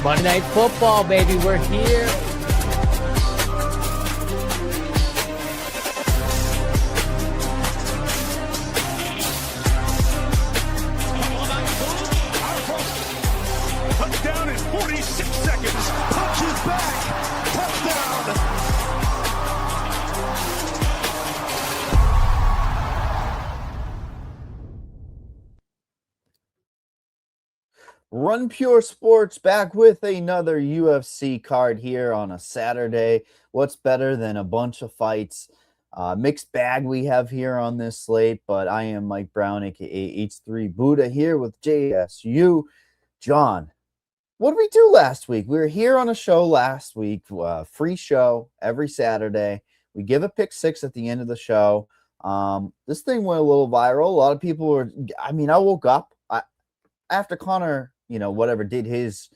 Monday Night Football, baby. We're here. Touchdown in 46 seconds. Punches back. Touchdown. Run Pure Sports back with another UFC card here on a Saturday. What's better than a bunch of fights? Mixed bag we have here on this slate, but I am Mike Brown, aka H3 Buddha, here with JSU. John, what did we do last week? We were here on a show last week, free show every Saturday. We give a pick six at the end of the show. This thing went a little viral. A lot of people were, I woke up after Connor, whatever, did his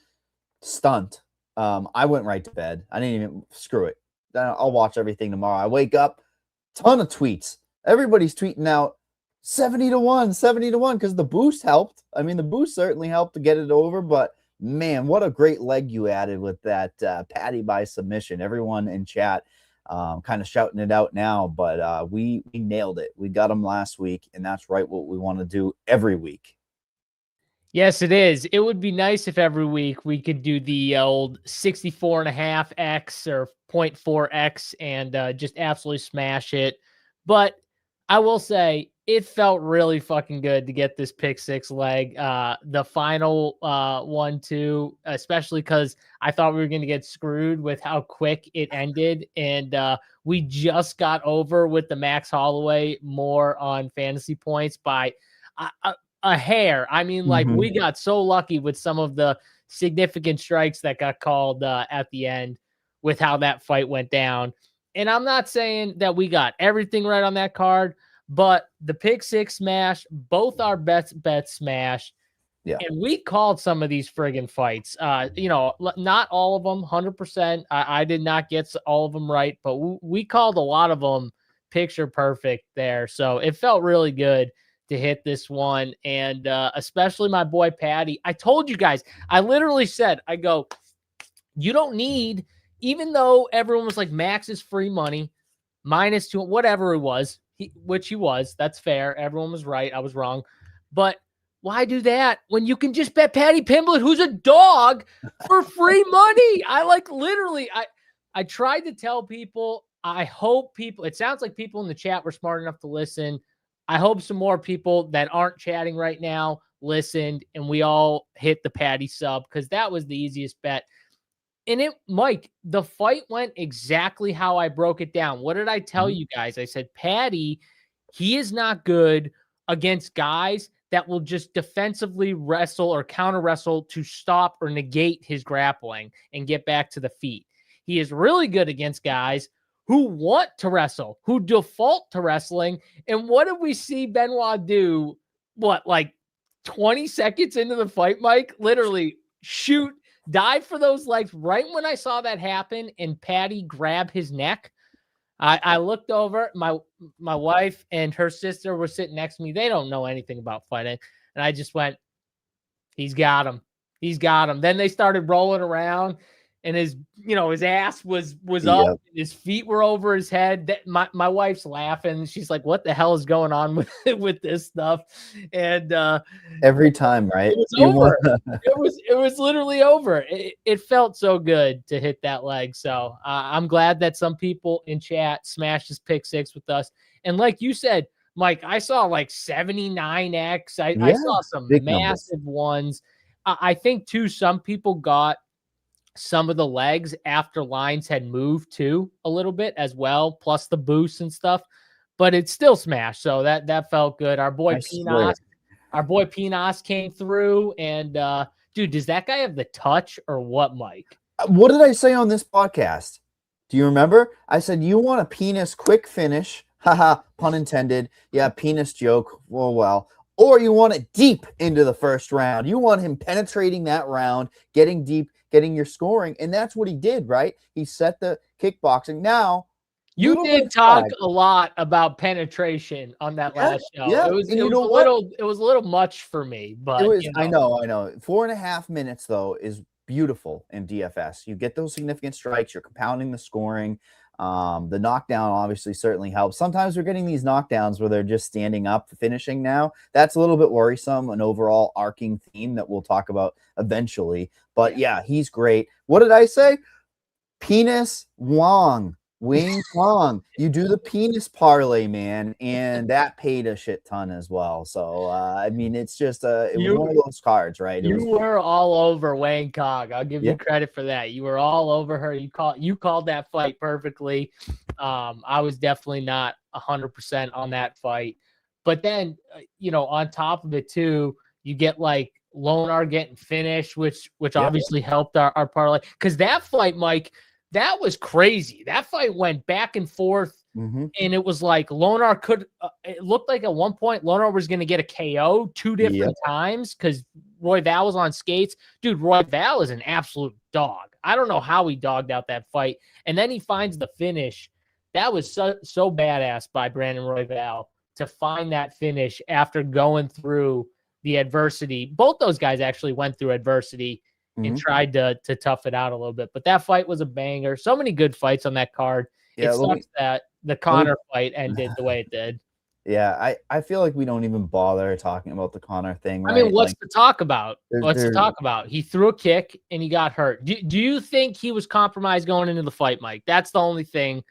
stunt. I went right to bed. I didn't even, screw it. I'll watch everything tomorrow. I wake up, ton of tweets. Everybody's tweeting out 70-1, because the boost helped. The boost certainly helped to get it over, but man, what a great leg you added with that Patty by submission. Everyone in chat kind of shouting it out now, but we nailed it. We got them last week, and that's right what we want to do every week. Yes, it is. It would be nice if every week we could do the old 64.5x or 0.4x and just absolutely smash it. But I will say it felt really fucking good to get this pick six leg. The final one too, especially because I thought we were going to get screwed with how quick it ended. And we just got over with the Max Holloway more on fantasy points by a hair. We got so lucky with some of the significant strikes that got called at the end with how that fight went down. And I'm not saying that we got everything right on that card, but the pick six smash, both our bets smashed. Yeah. And we called some of these friggin' fights. Not all of them 100%. I did not get all of them right, but we called a lot of them picture perfect there. So it felt really good to hit this one. And especially my boy Patty. I told you guys, I literally said, I go, you don't need, even though everyone was like, Max is free money, -2, whatever it was, which he was. That's fair. Everyone was right. I was wrong. But why do that when you can just bet Patty Pimblett, who's a dog, for free money? I tried to tell people, I hope people, it sounds like people in the chat were smart enough to listen. I hope some more people that aren't chatting right now listened and we all hit the Patty sub, because that was the easiest bet. And Mike, the fight went exactly how I broke it down. What did I tell you guys? I said, Patty, he is not good against guys that will just defensively wrestle or counter wrestle to stop or negate his grappling and get back to the feet. He is really good against guys who want to wrestle, who default to wrestling. And what did we see Benoit do? 20 seconds into the fight, Mike? Literally dive for those legs. Right when I saw that happen and Patty grab his neck, I looked over. My wife and her sister were sitting next to me. They don't know anything about fighting. And I just went, he's got him. He's got him. Then they started rolling around. And his ass was up, and his feet were over his head. My wife's laughing. She's like, "What the hell is going on with this stuff?" And every time, right? It was over. It was literally over. It felt so good to hit that leg. So I'm glad that some people in chat smashed this pick six with us. And like you said, Mike, I saw like 79x. I saw some massive ones. I think too, some people got some of the legs after lines had moved too a little bit as well, plus the boosts and stuff, but it's still smashed. So that felt good. Our boy Pinas came through, and dude, does that guy have the touch or what, Mike? What did I say on this podcast? Do you remember? I said, you want a penis quick finish. Haha, pun intended. Yeah, penis joke. Well. Or you want it deep into the first round. You want him penetrating that round, getting deep, getting your scoring. And that's what he did, right? He set the kickboxing. Now, you did talk a lot about penetration on that last show. Yeah. It was a little much for me, but it was, I know. 4.5 minutes though is beautiful in DFS. You get those significant strikes, you're compounding the scoring. The knockdown obviously certainly helps. Sometimes we're getting these knockdowns where they're just standing up, finishing now. That's a little bit worrisome, an overall arcing theme that we'll talk about eventually. But yeah, he's great. What did I say? Penis Wong. Wing Kong. You do the penis parlay, man, and that paid a shit ton as well. So I mean, it's just it was one of those cards, right? You were all over Wang Kong. I'll give you credit for that. You were all over her. You called that fight perfectly. I was definitely not 100% on that fight. But then, on top of it too, you get like Lonar getting finished, which obviously helped our parlay. Because that fight, Mike, that was crazy. That fight went back and forth, and it was like Lonar could. It looked like at one point Lonar was going to get a KO 2 different times because Royval was on skates. Dude, Royval is an absolute dog. I don't know how he dogged out that fight, and then he finds the finish. That was so badass by Brandon Royval to find that finish after going through the adversity. Both those guys actually went through adversity and tried to tough it out a little bit. But that fight was a banger. So many good fights on that card. It sucks that the Conor fight ended the way it did. Yeah, I feel like we don't even bother talking about the Conor thing. Right? I mean, what's to talk about? What's to talk about? He threw a kick and he got hurt. Do you think he was compromised going into the fight, Mike? That's the only thing.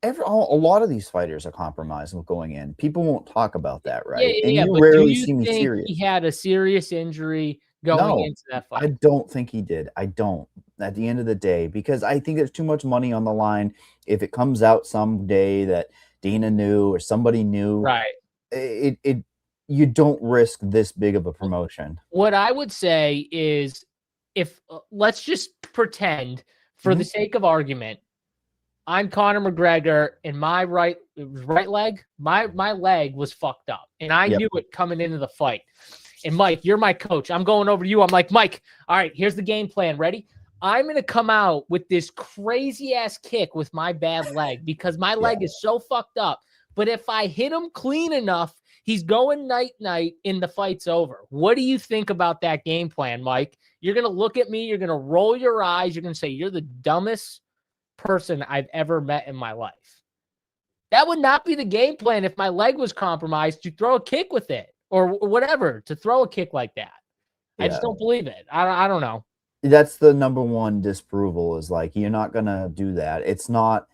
A lot of these fighters are compromised with going in. People won't talk about that, right? Yeah, and you rarely see me serious. He had a serious injury going into that fight. I don't think he did. I don't. At the end of the day, because I think there's too much money on the line. If it comes out someday that Dana knew or somebody knew, right? You don't risk this big of a promotion. What I would say is, if let's just pretend, for the sake of argument, I'm Conor McGregor and my right leg, my leg was fucked up, and I knew it coming into the fight. And Mike, you're my coach. I'm going over to you. I'm like, Mike, all right, here's the game plan. Ready? I'm going to come out with this crazy ass kick with my bad leg because my leg is so fucked up. But if I hit him clean enough, he's going night-night and the fight's over. What do you think about that game plan, Mike? You're going to look at me. You're going to roll your eyes. You're going to say, you're the dumbest person I've ever met in my life. That would not be the game plan if my leg was compromised to throw a kick with it or whatever, to throw a kick like that. I just don't believe it. I don't know. That's the number one disapproval, is like, you're not going to do that. It's not,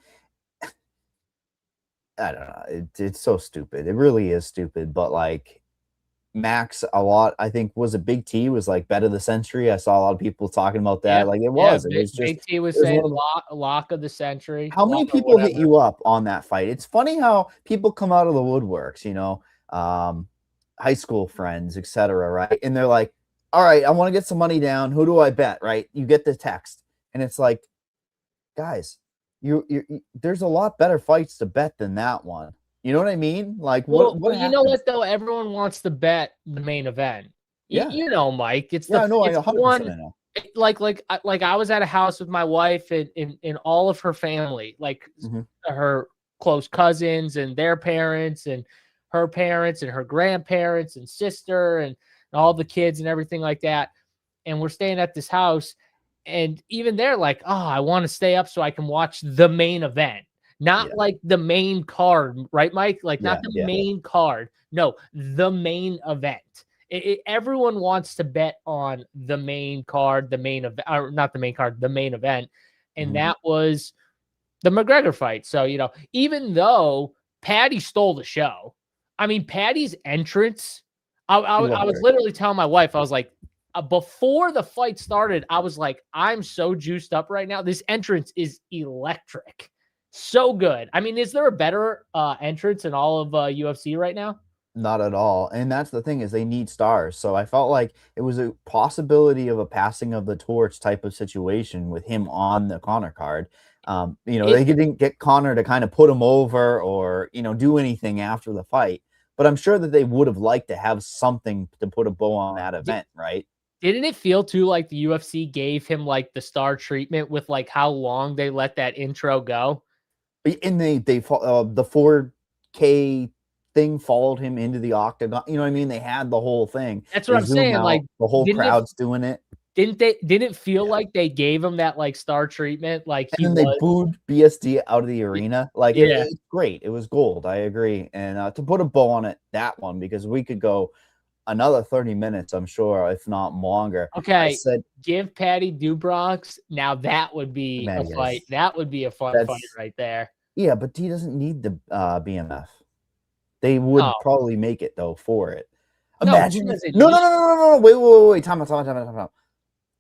I don't know. It's so stupid. It really is stupid. But like Max, I think was a Big T was like bet of the century. I saw a lot of people talking about that. Yeah, like it was. Yeah, it was just Big T was saying lock of the century. How many people hit you up on that fight? It's funny how people come out of the woodworks, high school friends, etc. Right? And they're like, all right, I want to get some money down. Who do I bet? Right? You get the text, and it's like, guys, you there's a lot better fights to bet than that one. You know what I mean? Like, what you know what though? Everyone wants to bet the main event. Yeah, Mike. It's I know. 100% I know. Like I was at a house with my wife and all of her family, like her close cousins and their parents and her parents and her grandparents and sister and all the kids and everything like that. And we're staying at this house, and even they're like, oh, I want to stay up so I can watch the main event. Not like the main card, right, Mike? Like not the main card. No, the main event. Everyone wants to bet on the main card, the main event, or not the main card, the main event. And that was the McGregor fight. So, even though Patty stole the show, I mean, Patty's entrance, I was literally telling my wife, I was like, before the fight started, I was like, I'm so juiced up right now. This entrance is electric. So good. I mean, is there a better entrance in all of UFC right now? Not at all. And that's the thing, is they need stars. So I felt like it was a possibility of a passing of the torch type of situation with him on the Conor card. They didn't get Conor to kind of put him over or, do anything after the fight. But I'm sure that they would have liked to have something to put a bow on that event, right? Didn't it feel too like the UFC gave him like the star treatment with like how long they let that intro go? And the 4K thing followed him into the octagon. You know what I mean? They had the whole thing. That's what I'm saying. Like the whole crowd's doing it. Didn't feel like they gave him that like star treatment, like he And then was. they booed BSD out of the arena. Like Yeah. it's great. It was gold. I agree. And to put a bow on it, that one, because we could go another 30 minutes, I'm sure, if not longer. I Okay, said, give Patty Dubrox. Now that would be a Matty fight. guys, That would be a fun fight right there. yeah, but he doesn't need the BMF. They No, would probably make it though for it. no, he Imagine if doesn't no, need. no, no, no, no, no, wait, time out.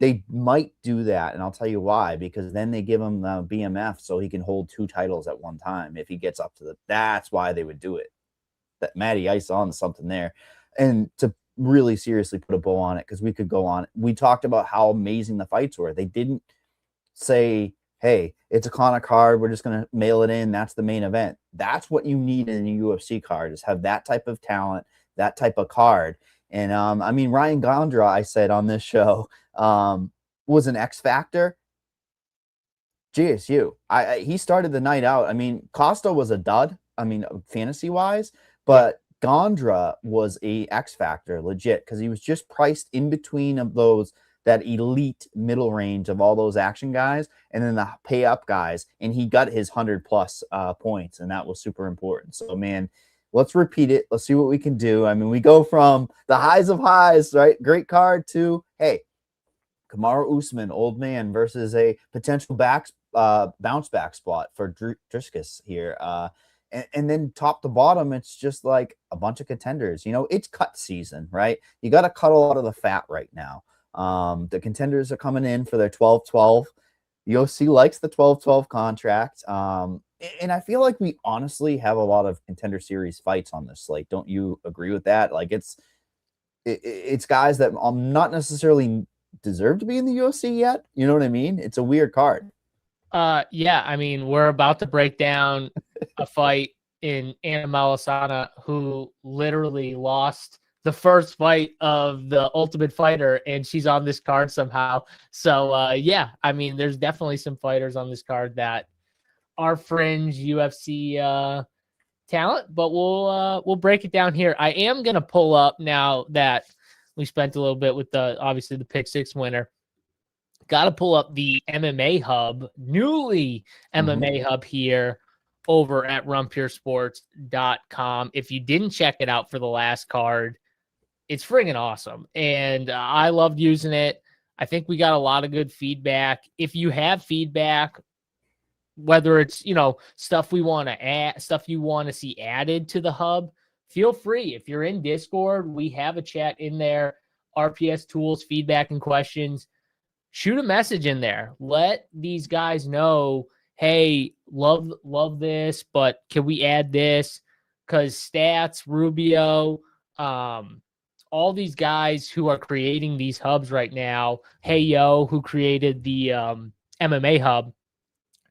They might do that, and I'll tell you why. Because then they give him the BMF so he can hold 2 titles at one time if he gets up to the. That's why they would do it. That Matty Ice on something there, and to really seriously put a bow on it, because we could go on. We talked about how amazing the fights were. They didn't say, hey, it's a Connor card, we're just going to mail it in, that's the main event. That's what you need in a UFC card, is have that type of talent, that type of card. And I mean, Ryan Gondra, I said on this show, was an X factor. GSU, he started the night out. I mean, Costa was a dud, I mean, fantasy wise, but Gondra was a X factor legit, because he was just priced in between of those, that elite middle range of all those action guys, and then the pay up guys, and he got his 100+ points, and that was super important. So man, let's repeat it. Let's see what we can do. I mean, we go from the highs of highs, right? Great card, to, hey, Kamaru Usman, old man, versus a potential bounce back spot for Driscus here. And then top to bottom, it's just like a bunch of contenders. You know, it's cut season, right? You got to cut a lot of the fat right now. The contenders are coming in for their 12-12. The OC likes the 12-12 contract. And I feel like we honestly have a lot of contender series fights on this slate. Don't you agree with that? Like it's guys that not necessarily deserve to be in the UFC yet. You know what I mean? It's a weird card. Yeah, I mean, we're about to break down a fight in Anna Malasana, who literally lost the first fight of the Ultimate Fighter, and she's on this card somehow. So yeah, I mean, there's definitely some fighters on this card that are fringe UFC talent, but we'll break it down here. I am gonna pull up, now that we spent a little bit with the obviously the pick 6 winner. Got to pull up the MMA hub, newly MMA hub here over at runpuresports.com. If you didn't check it out for the last card, it's friggin' awesome. And I loved using it. I think we got a lot of good feedback. If you have feedback, whether it's, you know, stuff we want to add, stuff you want to see added to the hub, feel free. If you're in Discord, we have a chat in there, RPS tools, feedback and questions. Shoot a message in there. Let these guys know, hey, love this, but can we add this? Because Stats, Rubio, all these guys who are creating these hubs right now, Hey Yo, who created the MMA hub,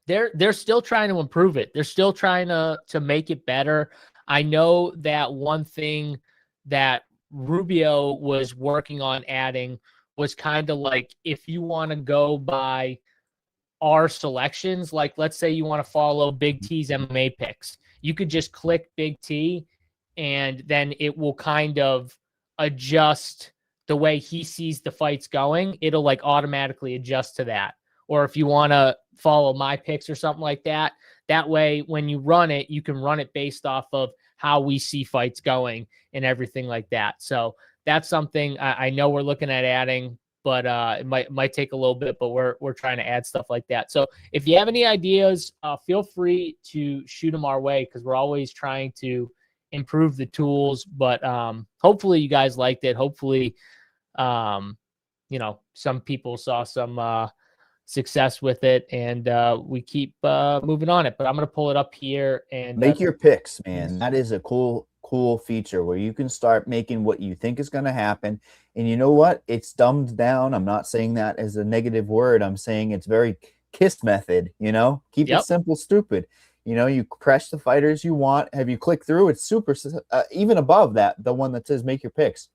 they're still trying to improve it. They're still trying to make it better. I know that one thing that Rubio was working on adding was kind of like, if you want to go by our selections, like let's say you want to follow Big T's MMA picks, you could just click Big T and then it will kind of adjust the way he sees the fights going. It'll like automatically adjust to that. Or if you want to follow my picks or something like that, that way when you run it, you can run it based off of how we see fights going and everything like that. So that's something I know we're looking at adding, but it might take a little bit, but we're trying to add stuff like that. So if you have any ideas, feel free to shoot them our way, because we're always trying to improve the tools. But hopefully you guys liked it. Hopefully, you know, some people saw some success with it, and we keep moving on it. But I'm going to pull it up here and make your picks, man. That is a cool feature where you can start making what you think is going to happen. And you know what? It's dumbed down. I'm not saying that as a negative word. I'm saying it's very KISS method, you know? Keep it simple, stupid. You know, you press the fighters you want. Have you clicked through? It's super, even above that, the one that says make your picks.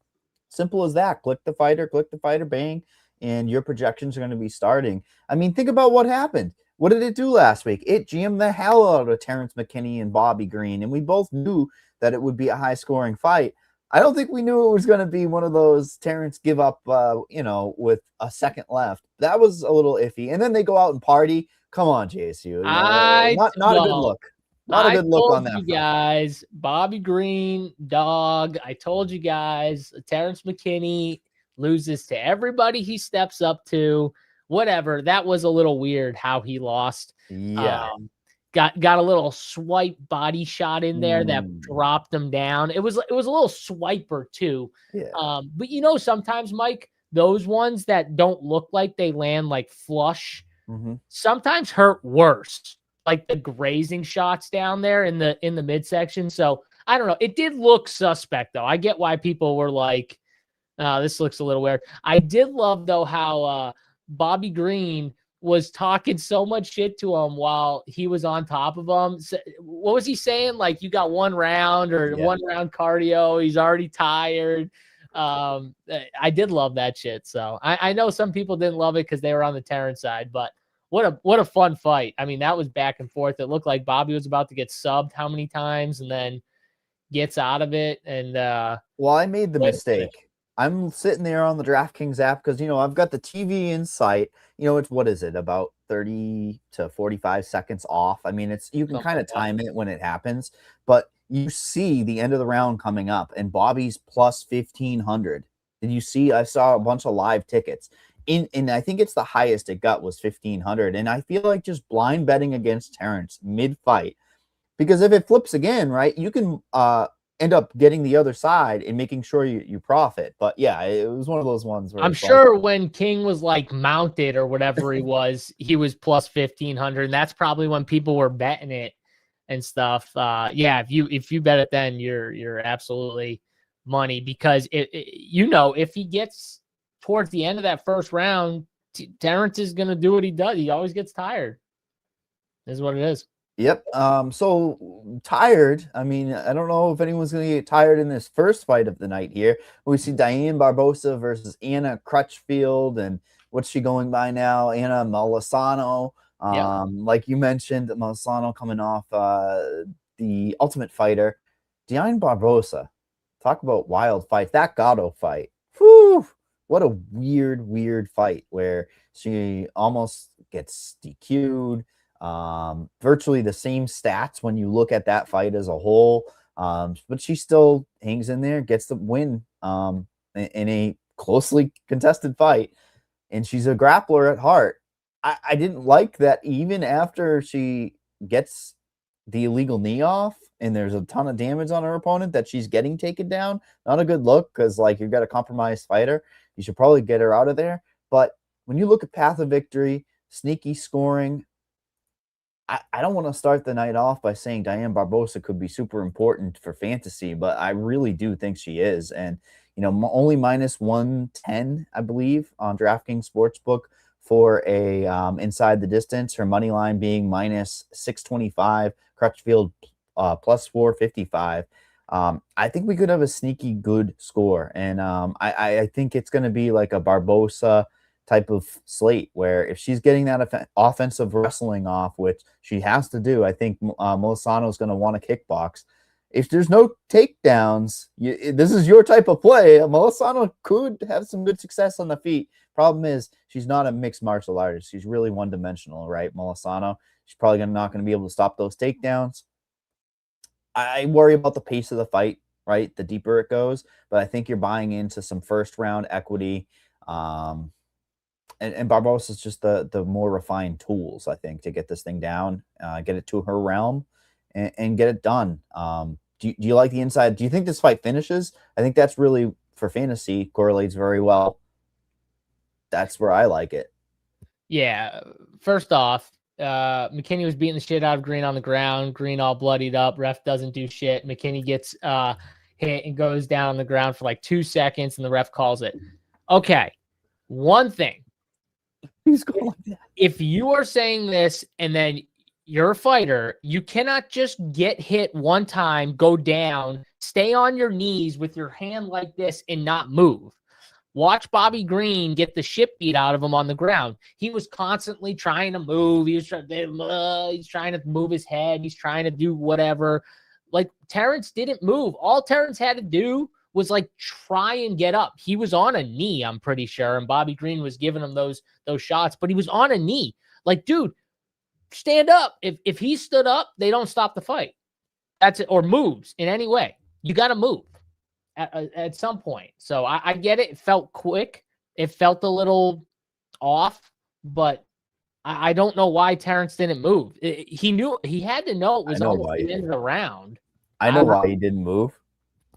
Simple as that. Click the fighter, bang, and your projections are going to be starting. I mean, think about what happened. What did it do last week? It jammed the hell out of Terrence McKinney and Bobby Green, and we both knew that it would be a high-scoring fight. I don't think we knew it was going to be one of those Terrence give up, with a second left. That was a little iffy. And then they go out and party. Come on, JSU. Not a good look. Not a I good look on told that you front. guys, Bobby Green, dog. I told you guys, Terrence McKinney loses to everybody he steps up to. Whatever. That was a little weird how he lost. Yeah. Got a little swipe body shot in there that Mm. dropped him down. It was a little swiper too. Yeah. But sometimes, Mike, those ones that don't look like they land like flush sometimes hurt worse, like the grazing shots down there in the midsection. So I don't know. It did look suspect though. I get why people were like, this looks a little weird. I did love though how Bobby Green was talking so much shit to him while he was on top of him. So, what was he saying? Like, you got one round or 1 round cardio. He's already tired. I did love that shit. So I know some people didn't love it because they were on the Terrence side, but what a fun fight. I mean, that was back and forth. It looked like Bobby was about to get subbed how many times and then gets out of it. And well, I made the mistake. I'm sitting there on the DraftKings app because, I've got the TV in sight. It's, what is it, about 30 to 45 seconds off? I mean, you can kind of time it when it happens, but you see the end of the round coming up and Bobby's plus 1,500. Did you see? I saw a bunch of live tickets. And I think it's the highest it got was 1,500. And I feel like just blind betting against Terrence mid-fight, because if it flips again, right, you can end up getting the other side and making sure you profit. But yeah, it was one of those ones where I'm sure when King was like mounted or whatever he was plus 1,500. And that's probably when people were betting it and stuff. Yeah, if you bet it, then you're absolutely money, because if he gets towards the end of that first round, Terrence is going to do what he does. He always gets tired. This is what it is. Yep. So tired. I mean, I don't know if anyone's going to get tired in this first fight of the night here. We see Diane Barbosa versus Anna Crutchfield. And what's she going by now? Anna Molisano. Like you mentioned, Molisano coming off the Ultimate Fighter. Diane Barbosa. Talk about wild fight. That Gatto fight. Whew. What a weird fight where she almost gets DQ'd. Virtually the same stats when you look at that fight as a whole. But she still hangs in there, gets the win in a closely contested fight. And she's a grappler at heart. I didn't like that even after she gets the illegal knee off and there's a ton of damage on her opponent that she's getting taken down. Not a good look, because like, you've got a compromised fighter. You should probably get her out of there. But when you look at path of victory, sneaky scoring, I don't want to start the night off by saying Diane Barbosa could be super important for fantasy, but I really do think she is. And, only minus 110, I believe, on DraftKings Sportsbook for a inside the distance. Her money line being minus 625, Crutchfield plus 455. I think we could have a sneaky good score. And I think it's going to be like a Barbosa type of slate where if she's getting that offensive wrestling off, which she has to do, I think Molisano is going to want to kickbox. If there's no takedowns, this is your type of play. Molisano could have some good success on the feet. Problem is, she's not a mixed martial artist. She's really one-dimensional, right? Molisano. She's probably not going to be able to stop those takedowns. I worry about the pace of the fight, right? The deeper it goes, but I think you're buying into some first-round equity. And Barbosa is just the more refined tools, I think, to get this thing down, get it to her realm, and get it done. Do you like the inside? Do you think this fight finishes? I think that's really, for fantasy, correlates very well. That's where I like it. Yeah. First off, McKinney was beating the shit out of Green on the ground. Green all bloodied up. Ref doesn't do shit. McKinney gets hit and goes down on the ground for like 2 seconds, and the ref calls it. Okay. One thing. He's going like that. If you are saying this and then you're a fighter, you cannot just get hit one time, go down, stay on your knees with your hand like this and not move. Watch Bobby Green get the shit beat out of him on the ground. He was constantly trying to move. He's trying to move his head. He's trying to do whatever. Like, Terrence didn't move. All Terrence had to do was like, try and get up. He was on a knee, I'm pretty sure, and Bobby Green was giving him those shots, but he was on a knee. Like, dude, stand up. If he stood up, they don't stop the fight. That's it, or moves in any way. You got to move at some point. So I get it. It felt quick. It felt a little off, but I don't know why Terrence didn't move. He knew, he had to know it was almost the end of the round. I know why he didn't move.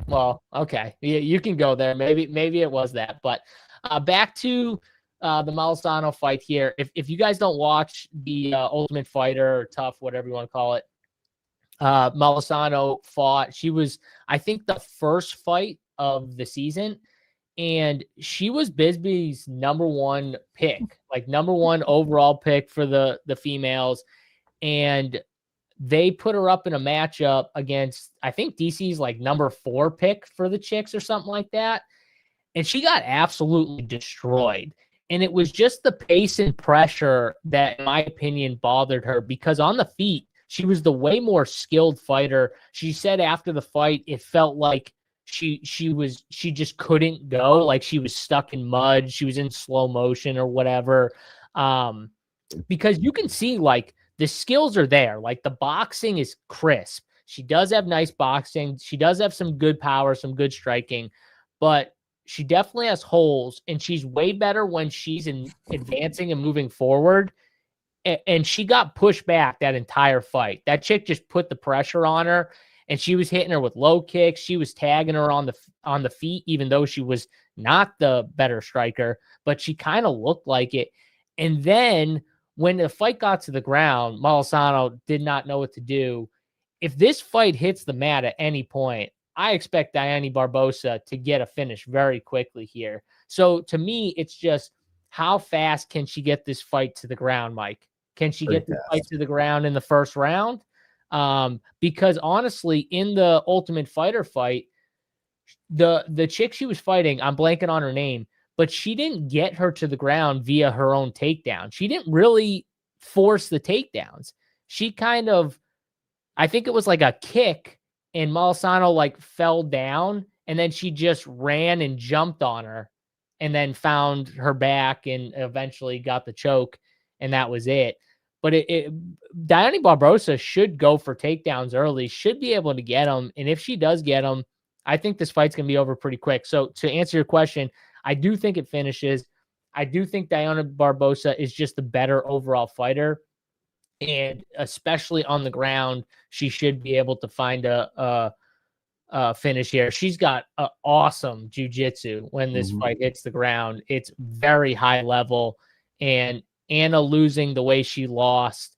Well, okay. You can go there. Maybe it was that. But back to the Malasano fight here. If you guys don't watch the Ultimate Fighter or Tough, whatever you want to call it, Malasano fought. She was, I think, the first fight of the season, and she was Bisbee's #1 pick, like #1 overall pick for the females. And they put her up in a matchup against, I think, DC's like #4 pick for the chicks or something like that. And she got absolutely destroyed. And it was just the pace and pressure that, in my opinion, bothered her, because on the feet, she was the way more skilled fighter. She said after the fight, it felt like she just couldn't go, like she was stuck in mud. She was in slow motion or whatever. Because you can see, like, the skills are there. Like, the boxing is crisp. She does have nice boxing. She does have some good power, some good striking, but she definitely has holes, and she's way better when she's advancing and moving forward. And she got pushed back that entire fight. That chick just put the pressure on her, and she was hitting her with low kicks. She was tagging her on the feet, even though she was not the better striker, but she kind of looked like it. And then when the fight got to the ground, Malasano did not know what to do. If this fight hits the mat at any point, I expect Diane Barbosa to get a finish very quickly here. So to me, it's just, how fast can she get this fight to the ground, Mike? Can she get this fight to the ground in the first round? Because honestly, in the Ultimate Fighter fight, the chick she was fighting, I'm blanking on her name, but she didn't get her to the ground via her own takedown. She didn't really force the takedowns. She kind of, I think it was like a kick, and Malasano like fell down, and then she just ran and jumped on her, and then found her back and eventually got the choke, and that was it. But Diane Barbosa should go for takedowns early, should be able to get them, and if she does get them, I think this fight's going to be over pretty quick. So to answer your question, I do think it finishes. I do think Diana Barbosa is just the better overall fighter. And especially on the ground, she should be able to find a finish here. She's got awesome jiu-jitsu when this fight hits the ground. It's very high level. And Anna losing the way she lost,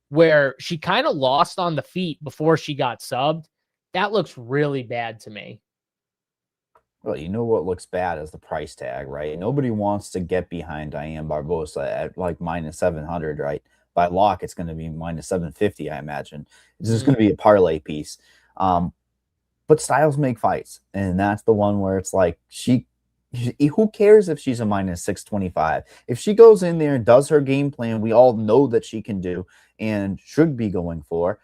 where she kind of lost on the feet before she got subbed, that looks really bad to me. Well, you know what looks bad is the price tag, right? Nobody wants to get behind Diane Barbosa at like -700, right? By lock, it's going to be -750, I imagine. It's just going to be a parlay piece. But styles make fights, and that's the one where it's like, who cares if she's a -625? If she goes in there and does her game plan, we all know that she can do and should be going for,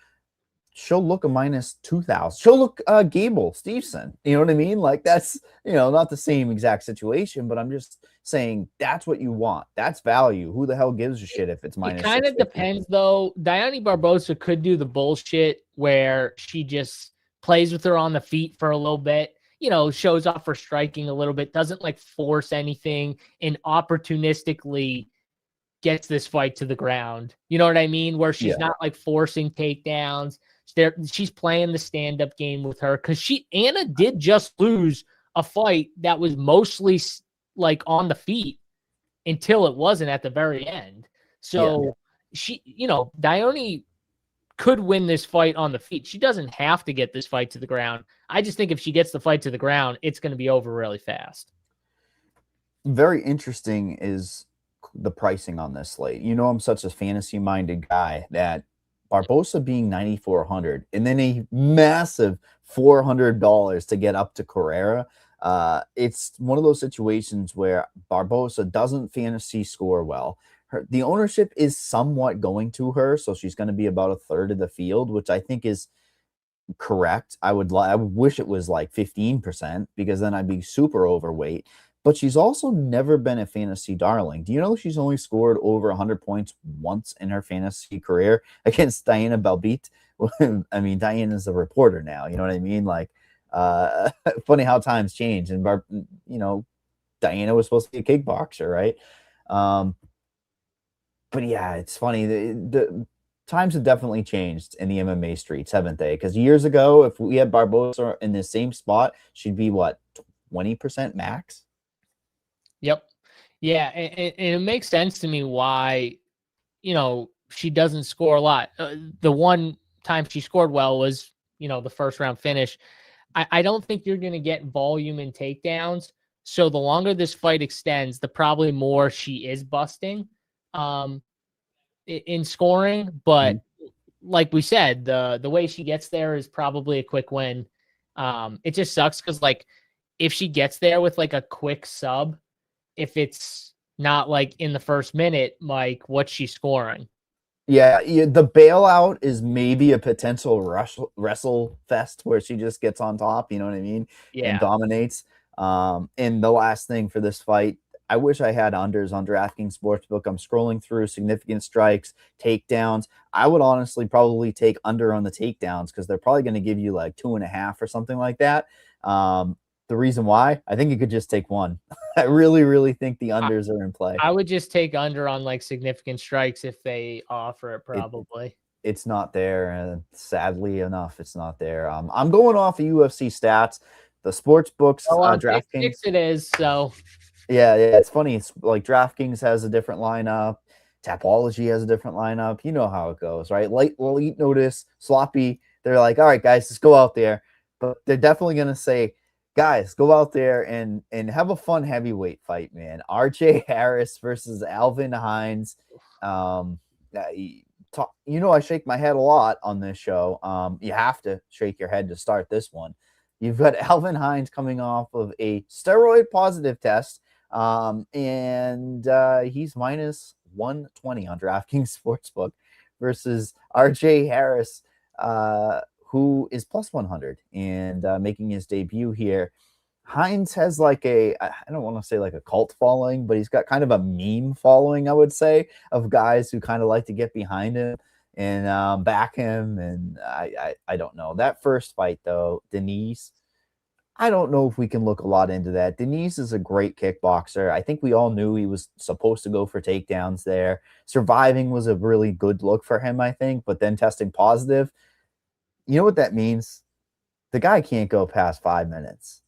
she'll look a -2000. She'll look Gable Stevenson. You know what I mean? Like, that's, not the same exact situation, but I'm just saying that's what you want. That's value. Who the hell gives a shit if it's -650? It kind of depends, though. Diane Barbosa could do the bullshit where she just plays with her on the feet for a little bit, shows off her striking a little bit, doesn't like force anything, and opportunistically gets this fight to the ground. You know what I mean? Where she's not like forcing takedowns. She's playing the stand-up game with her, because Anna did just lose a fight that was mostly like on the feet until it wasn't at the very end. So Dione could win this fight on the feet. She doesn't have to get this fight to the ground. I just think if she gets the fight to the ground, it's going to be over really fast. Very interesting is the pricing on this slate. I'm such a fantasy-minded guy that Barbosa being 9,400 and then a massive $400 to get up to Carrera. It's one of those situations where Barbosa doesn't fantasy score well. The ownership is somewhat going to her, so she's going to be about a third of the field, which I think is correct. I wish it was like 15% because then I'd be super overweight. But she's also never been a fantasy darling. Do you know she's only scored over 100 points once in her fantasy career against Diana Belbit? I mean, Diana is a reporter now. You know what I mean? Like, funny how times change. And Diana was supposed to be a kickboxer, right? But yeah, it's funny. The times have definitely changed in the MMA streets, haven't they? Because years ago, if we had Barbosa in the same spot, she'd be what, 20% max? Yep. Yeah, and it makes sense to me why, she doesn't score a lot. The one time she scored well was, the first round finish. I don't think you're going to get volume and takedowns. So the longer this fight extends, the probably more she is busting in scoring. But like we said, the way she gets there is probably a quick win. It just sucks because like if she gets there with like a quick sub, if it's not like in the first minute, like what's she scoring? Yeah, the bailout is maybe a potential wrestle fest where she just gets on top, you know what I mean, and Yeah. dominates. And the last thing for this fight, I wish I had unders on DraftKings Sportsbook. I'm scrolling through significant strikes, takedowns. I would honestly probably take under on the takedowns because they're probably going to give you like 2.5 or something like that. The reason why, I think you could just take one. I really, really think the unders are in play. I would just take under on like significant strikes if they offer it, It, probably. it's not there, and sadly enough, it's not there. I'm going off of UFC stats, the sports books, Well, on pick DraftKings. six it is. So Yeah, it's funny. It's like DraftKings has a different lineup, Tapology has a different lineup. You know how it goes, right? Late notice, sloppy. They're like, all right, guys, let's go out there, but they're definitely gonna say, guys, go out there and have a fun heavyweight fight, man. RJ Harris versus Alvin Hines. Um, I shake my head a lot on this show. You have to shake your head to start this one. You've got Alvin Hines coming off of a steroid positive test, and he's minus 120 on DraftKings Sportsbook versus RJ Harris, who is plus 100 and making his debut here. Hines has like I don't want to say like a cult following, but he's got kind of a meme following, I would say, of guys who kind of like to get behind him and back him. And I don't know. That first fight, though, Denise, I don't know if we can look a lot into that. Denise is a great kickboxer. I think we all knew he was supposed to go for takedowns there. Surviving was a really good look for him, I think, but then testing positive. You know what that means? The guy can't go past 5 minutes.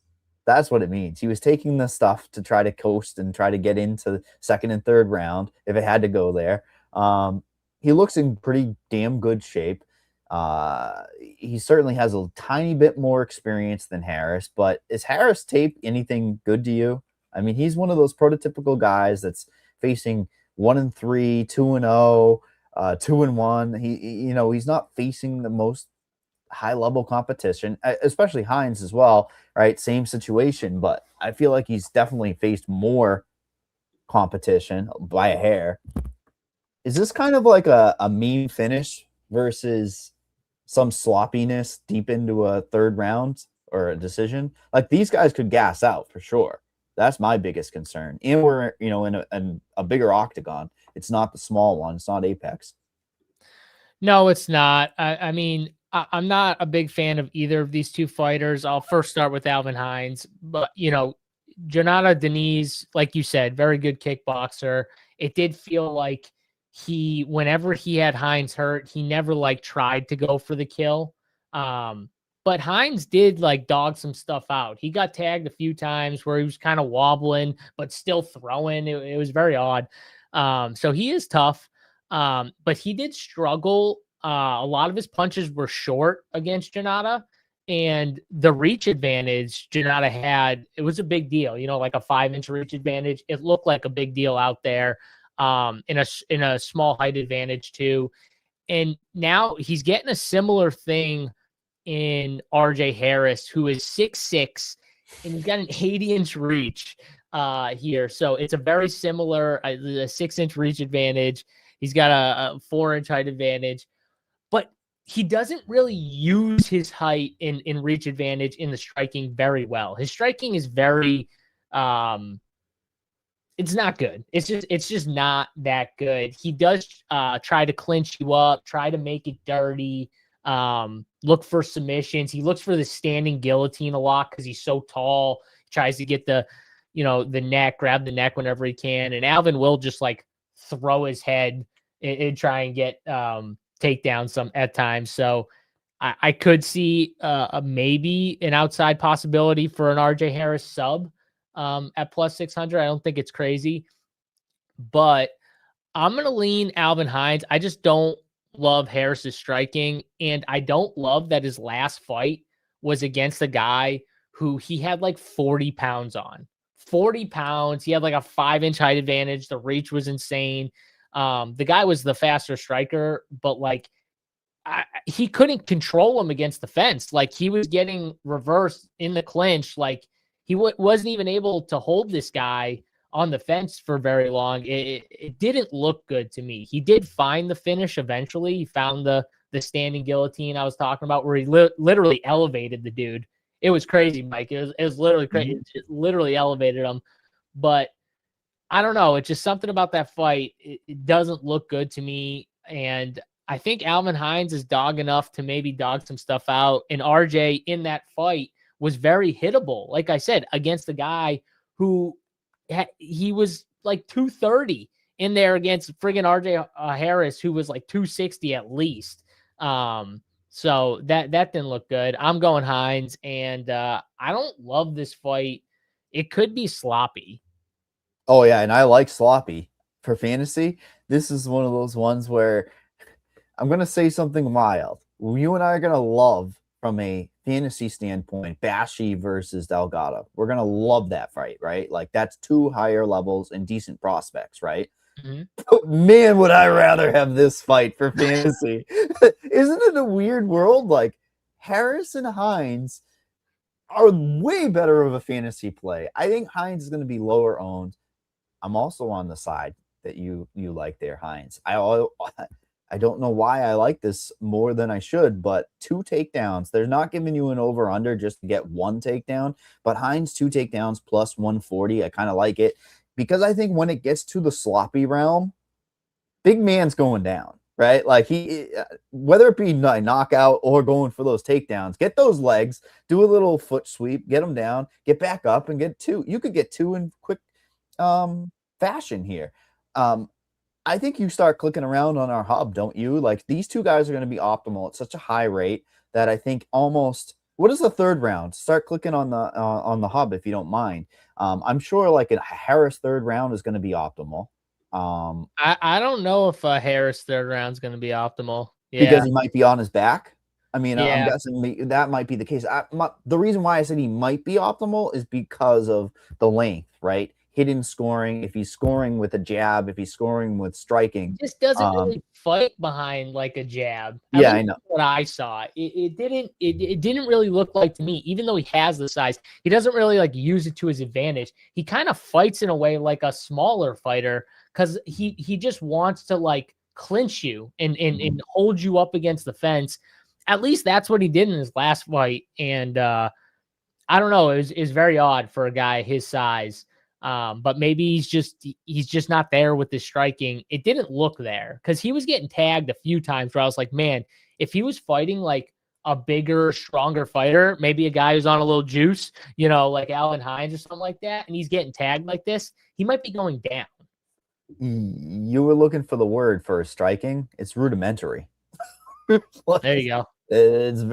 That's what it means. He was taking the stuff to try to coast and try to get into second and third round if it had to go there. He looks in pretty damn good shape. He certainly has a tiny bit more experience than Harris, but is Harris tape anything good to you? I mean, he's one of those prototypical guys that's facing 1-3, 2-0, 2-1. He's not facing the most high level competition, especially Hines as well, right? Same situation, but I feel like he's definitely faced more competition by a hair. Is this kind of like a meme finish versus some sloppiness deep into a third round or a decision? Like these guys could gas out for sure. That's my biggest concern. And we're, in a bigger octagon. It's not the small one. It's not Apex. no, it's not. I mean, I'm not a big fan of either of these two fighters. I'll first start with Alvin Hines, but Jonata Denise, like you said, very good kickboxer. It did feel like whenever he had Hines hurt, he never like tried to go for the kill. But Hines did like dog some stuff out. He got tagged a few times where he was kind of wobbling, but still throwing. It was very odd. So he is tough. But he did struggle. A lot of his punches were short against Janata, and the reach advantage Janata had, it was a big deal. Like a 5-inch reach advantage. It looked like a big deal out there. In a small height advantage too. And now he's getting a similar thing in RJ Harris, who is 6'6", and he's got an 80-inch reach here. So it's a very similar, a 6-inch reach advantage. He's got a 4-inch height advantage. But he doesn't really use his height in reach advantage in the striking very well. His striking is very, it's not good. It's just not that good. He does try to clinch you up, try to make it dirty, look for submissions. He looks for the standing guillotine a lot because he's so tall. Tries to get the neck, grab the neck whenever he can. And Alvin will just like throw his head and try and get takedown some at times. So I could see maybe an outside possibility for an RJ Harris sub at plus 600. I don't think it's crazy, but I'm going to lean Alvin Hines. I just don't love Harris's striking, and I don't love that his last fight was against a guy who he had like 40 pounds on. 40 pounds. He had like a 5-inch height advantage. The reach was insane. The guy was the faster striker, but like he couldn't control him against the fence. Like he was getting reversed in the clinch. Like he wasn't even able to hold this guy on the fence for very long. It didn't look good to me. He did find the finish eventually. He found the standing guillotine I was talking about where he literally elevated the dude. It was crazy, Mike. It was literally crazy. It literally elevated him. But I don't know. It's just something about that fight. It doesn't look good to me. And I think Alvin Hines is dog enough to maybe dog some stuff out. And RJ in that fight was very hittable. Like I said, against a guy who he was like 230 in there against friggin' RJ Harris, who was like 260 at least. So that didn't look good. I'm going Hines, and I don't love this fight. It could be sloppy. Oh yeah, and I like sloppy for fantasy. This is one of those ones where I'm gonna say something wild. You and I are gonna love, from a fantasy standpoint, Bashi versus Delgado. We're gonna love that fight, right? Like that's 2 higher levels and decent prospects, right? Mm-hmm. Man, would I rather have this fight for fantasy. Isn't it a weird world? Like Harris and Hines are way better of a fantasy play. I think Hines is going to be lower owned. I'm also on the side that you like there, Hines. I don't know why I like this more than I should, but 2 takedowns. They're not giving you an over-under just to get 1 takedown, but Hines 2 takedowns plus 140. I kind of like it because I think when it gets to the sloppy realm, big man's going down, right? Like he, whether it be a knockout or going for those takedowns, get those legs, do a little foot sweep, get them down, get back up and get 2. You could get 2 in quick fashion here. I think you start clicking around on our hub, don't you? Like these 2 guys are going to be optimal at such a high rate that I think almost. What is the 3rd round? Start clicking on the hub if you don't mind. I'm sure like a Harris 3rd round is going to be optimal. I don't know if Harris 3rd round is going to be optimal. Yeah, because he might be on his back. I mean, yeah. I'm guessing that might be the case. The reason why I said he might be optimal is because of the length, right? Hidden scoring. If he's scoring with a jab, if he's scoring with striking, he just doesn't really fight behind like a jab. Yeah, I know what I saw. It didn't really look like to me, even though he has the size, he doesn't really like use it to his advantage. He kind of fights in a way like a smaller fighter because he just wants to like clinch you and hold you up against the fence. At least that's what he did in his last fight. And I don't know. It was very odd for a guy his size. But maybe he's just not there with the striking. It didn't look there because he was getting tagged a few times where I was like, man, if he was fighting like a bigger, stronger fighter, maybe a guy who's on a little juice, like Alvin Hines or something like that, and he's getting tagged like this, he might be going down. You were looking for the word for striking. It's rudimentary. There you go. That's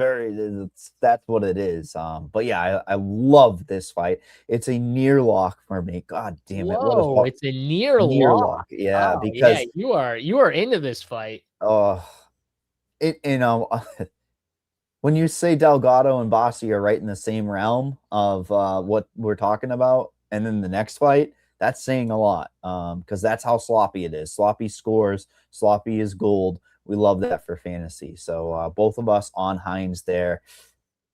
what it is. But yeah, I love this fight. It's a near lock for me. God damn it. Whoa, it's a near lock. Yeah, because you are into this fight. When you say Delgado and Bossi are right in the same realm of what we're talking about, and then the next fight, that's saying a lot. Because that's how sloppy it is. Sloppy scores, sloppy is gold. We love that for fantasy. So both of us on Hines there.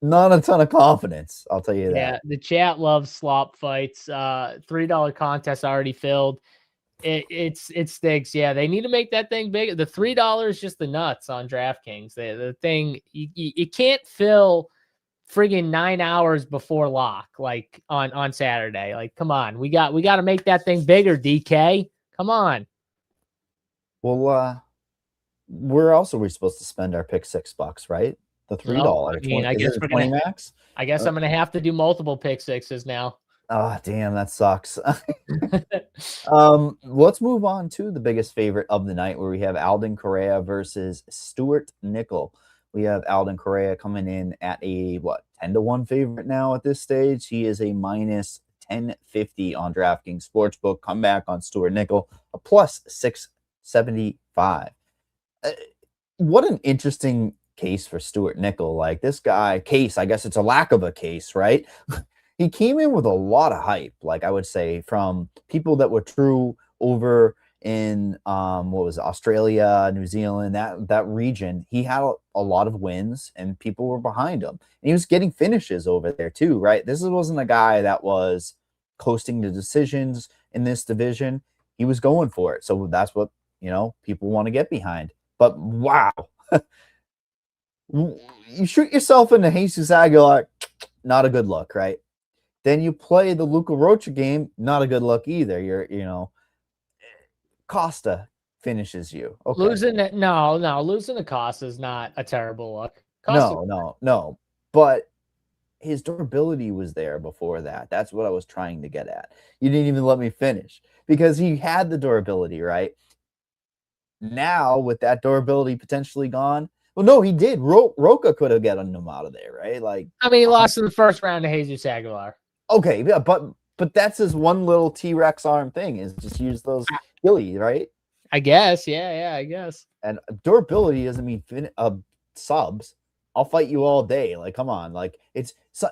Not a ton of confidence, I'll tell you that. Yeah, the chat loves slop fights. $3 contest already filled. It stinks. Yeah, they need to make that thing big. The $3 just the nuts on DraftKings. The thing you can't fill friggin' 9 hours before lock, like on Saturday. Like, come on, we got to make that thing bigger. DK, come on. Well, we're supposed to spend our pick $6, right? The $3. No, I mean, I guess is it we're 20 gonna. max? I guess I'm gonna have to do multiple pick sixes now. Oh, damn, that sucks. Let's move on to the biggest favorite of the night, where we have Alden Correa versus Stuart Nickel. We have Alden Correa coming in at a 10-1 favorite now at this stage. He is a minus 1050 on DraftKings Sportsbook. Come back on Stuart Nickel, a plus 675. What an interesting case for Stuart Nickel. Like, this guy, case, I guess it's a lack of a case, right? He came in with a lot of hype, like I would say, from people that were true over in Australia, New Zealand, that region. He had a lot of wins and people were behind him. And he was getting finishes over there too, right? This wasn't a guy that was coasting to decisions in this division. He was going for it. So that's what, people want to get behind. But wow. You shoot yourself in the Jesus Aguilar, not a good look, right? Then you play the Luca Rocha game, not a good look either. Costa finishes you. Okay. Losing to Costa is not a terrible look. No. But his durability was there before that. That's what I was trying to get at. You didn't even let me finish because he had the durability, right? Now, with that durability potentially gone, well, no, he did. Roca could have gotten him out of there, right? Like, I mean, he lost in the first round to Jesus Aguilar. Okay, yeah, but that's his one little T-Rex arm thing, is just use those Gilly, right? I guess, yeah, I guess. And durability doesn't mean subs. I'll fight you all day. Like, come on, like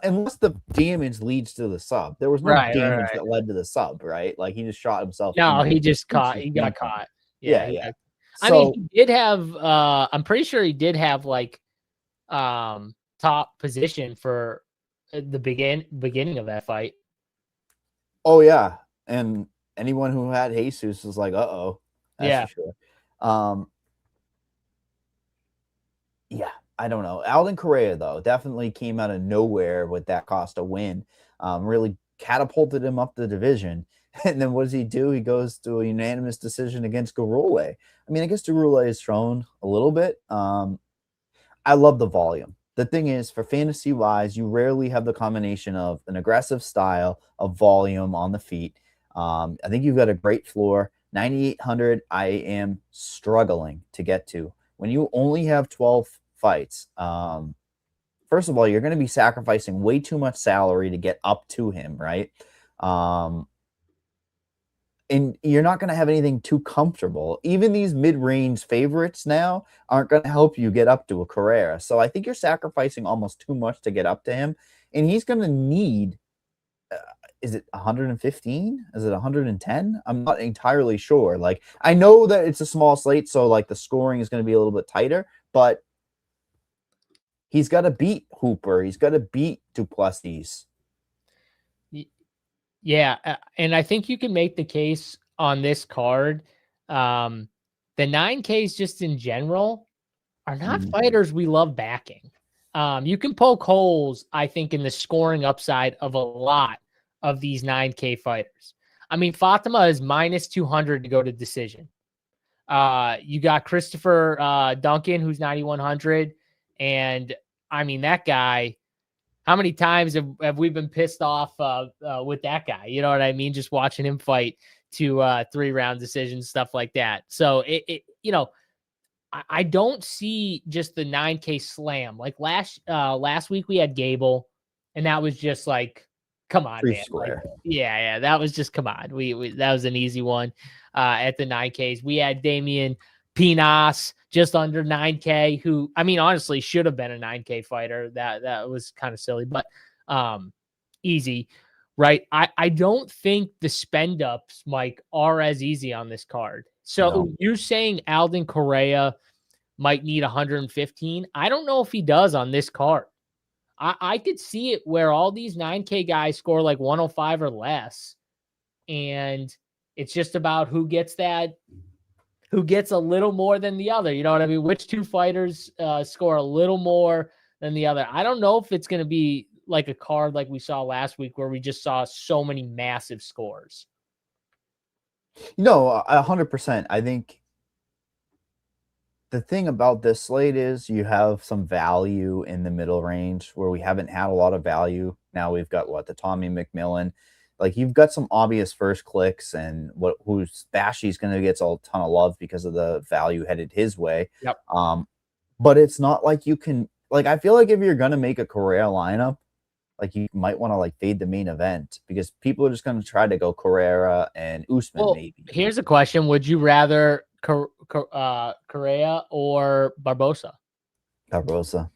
unless the damage leads to the sub. There was no damage that led to the sub, right? Like, he just shot himself. No, he just caught. He got caught. Yeah. I mean, he did have. I'm pretty sure he did have like, top position for the beginning of that fight. Oh yeah, and anyone who had Jesus was like, "Uh-oh." Yeah. For sure. Yeah, I don't know. Alden Correa, though, definitely came out of nowhere with that Costa win. Really catapulted him up the division. And then what does he do? He goes to a unanimous decision against Garule. I mean, I guess Garule is thrown a little bit. I love the volume. The thing is, for fantasy-wise, you rarely have the combination of an aggressive style of volume on the feet. I think you've got a great floor. 9,800, I am struggling to get to. When you only have 12 fights, first of all, you're going to be sacrificing way too much salary to get up to him, right? And you're not going to have anything too comfortable. Even these mid-range favorites now aren't going to help you get up to a Carrera. So I think you're sacrificing almost too much to get up to him. And he's going to need, is it 115? Is it 110? I'm not entirely sure. Like, I know that it's a small slate, so like the scoring is going to be a little bit tighter, but he's got to beat Hooper. He's got to beat Duplessis. Yeah, and I think you can make the case on this card. The 9Ks just in general are not fighters we love backing. You can poke holes, I think, in the scoring upside of a lot of these 9K fighters. I mean, Fatima is minus 200 to go to decision. You got Christopher Duncan, who's 9,100. And, I mean, that guy... How many times have we been pissed off with that guy? You know what I mean? Just watching him fight to 3-round decisions, stuff like that. So I don't see just the 9K slam. Like last week we had Gable, and that was just like, come on, man. Like, yeah, that was just, come on. We that was an easy one at the 9Ks. We had Damian Pinas, just under 9K, who, I mean, honestly should have been a 9K fighter. That was kind of silly, but easy, right? I don't think the spend ups, Mike, are as easy on this card. So you're saying Alden Correa might need 115? I don't know if he does on this card. I could see it where all these 9K guys score like 105 or less, and It's just about who gets a little more than the other. You know what I mean? Which two fighters score a little more than the other. I don't know if it's going to be like a card like we saw last week where we just saw so many massive scores. No, 100%. I think the thing about this slate is you have some value in the middle range where we haven't had a lot of value. Now we've got the Tommy McMillan. Like, you've got some obvious first clicks, and who's Bashy's going to get a ton of love because of the value headed his way. Yep. But it's not like you can, like, I feel like if you're going to make a Correa lineup, like, you might want to like fade the main event because people are just going to try to go Correa and Usman. Maybe. Here's a question: would you rather Correa or Barbosa? Barbosa.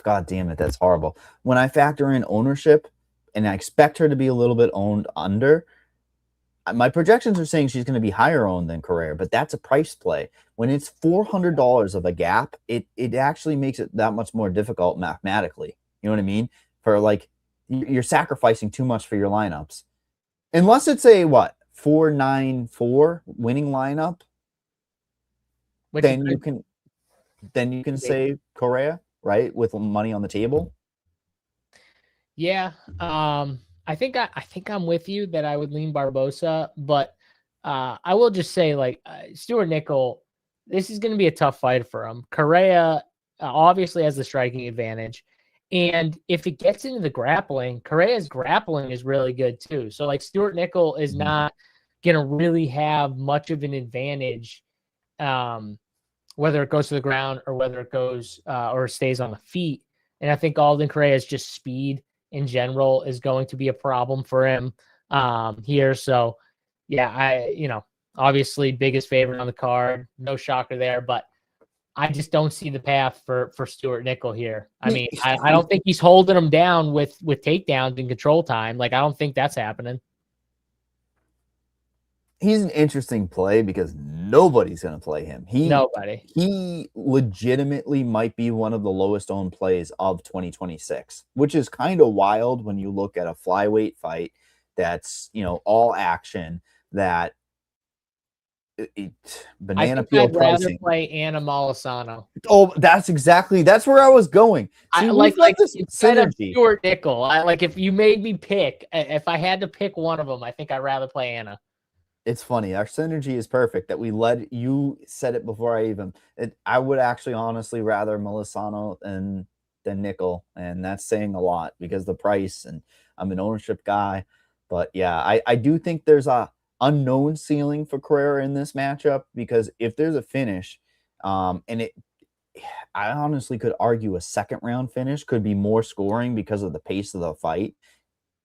God damn it, that's horrible. When I factor in ownership, and I expect her to be a little bit owned under, my projections are saying she's going to be higher owned than Correa, but that's a price play. When it's $400 of a gap, it actually makes it that much more difficult mathematically. You know what I mean? For like, you're sacrificing too much for your lineups. Unless it's a 4-9-4 winning lineup, then you can say Correa, right? With money on the table. Yeah. I think I'm with you that I would lean Barbosa, but I will just say, like, Stuart Nickel, this is going to be a tough fight for him. Correa obviously has the striking advantage, and if it gets into the grappling, Correa's grappling is really good too. So like, Stuart Nickel is not going to really have much of an advantage, whether it goes to the ground or whether it goes or stays on the feet. And I think Alden Correa's just speed in general is going to be a problem for him here. So yeah, obviously biggest favorite on the card, no shocker there, but I just don't see the path for Stuart Nickel here. I mean, I don't think he's holding him down with takedowns and control time. Like, I don't think that's happening. He's an interesting play because nobody's going to play him. Nobody. He legitimately might be one of the lowest owned plays of 2026, which is kind of wild when you look at a flyweight fight that's, all action, that banana peel pricing. I'd rather play Anna Molisano. Oh, that's where I was going. I like this synergy. Stuart Nickel. If you made me pick, if I had to pick one of them, I think I'd rather play Anna. It's funny. Our synergy is perfect that we led. You said it before I would actually honestly rather Molisano than Nickel. And that's saying a lot because the price, and I'm an ownership guy. But yeah, I do think there's a unknown ceiling for Correa in this matchup, because if there's a finish, I honestly could argue a second round finish could be more scoring because of the pace of the fight.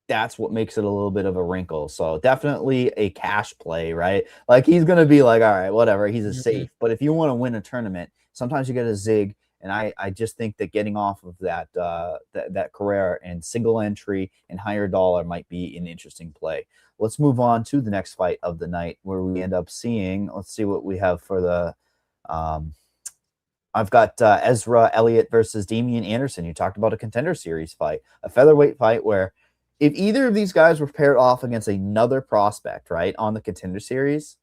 That's what makes it a little bit of a wrinkle. So definitely a cash play, right? Like, he's going to be like, all right, whatever. He's a safe. But if you want to win a tournament, sometimes you get a zig. And I just think that getting off of that Correa and single entry and higher dollar might be an interesting play. Let's move on to the next fight of the night, where we end up seeing, let's see what we have for the, I've got Ezra Elliott versus Damian Anderson. You talked about a Contender Series fight, a featherweight fight where, if either of these guys were paired off against another prospect, right, on the Contender Series,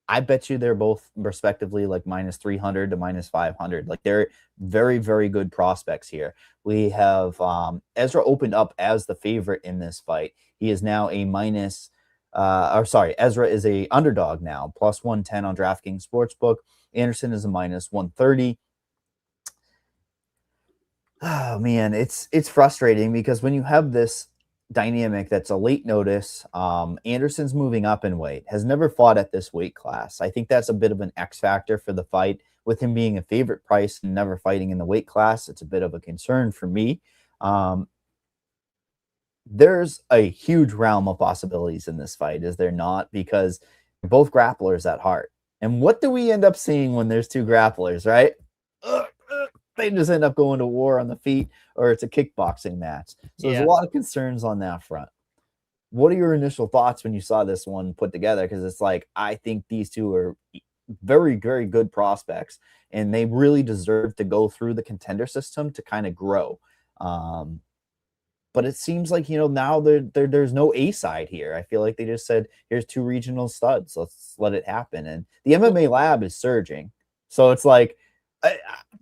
I bet you they're both respectively like -300 to -500. Like, they're very, very good prospects here. We have Ezra opened up as the favorite in this fight. He is now Ezra is a underdog now, +110 on DraftKings Sportsbook. Anderson is a -130. Oh man, it's frustrating because when you have this dynamic that's a late notice, Anderson's moving up in weight, has never fought at this weight class. I think that's a bit of an X factor for the fight, with him being a favorite price and never fighting in the weight class. It's a bit of a concern for me. There's a huge realm of possibilities in this fight, is there not? Because they're both grapplers at heart. And what do we end up seeing when there's two grapplers, right? They just end up going to war on the feet, or it's a kickboxing match. So there's a lot of concerns on that front. What are your initial thoughts when you saw this one put together? Because it's like, I think these two are very, very good prospects, and they really deserve to go through the contender system to kind of grow. But But it seems like, now there's no A side here. I feel like they just said, here's 2 regional studs. Let's let it happen. And the MMA lab is surging. So it's like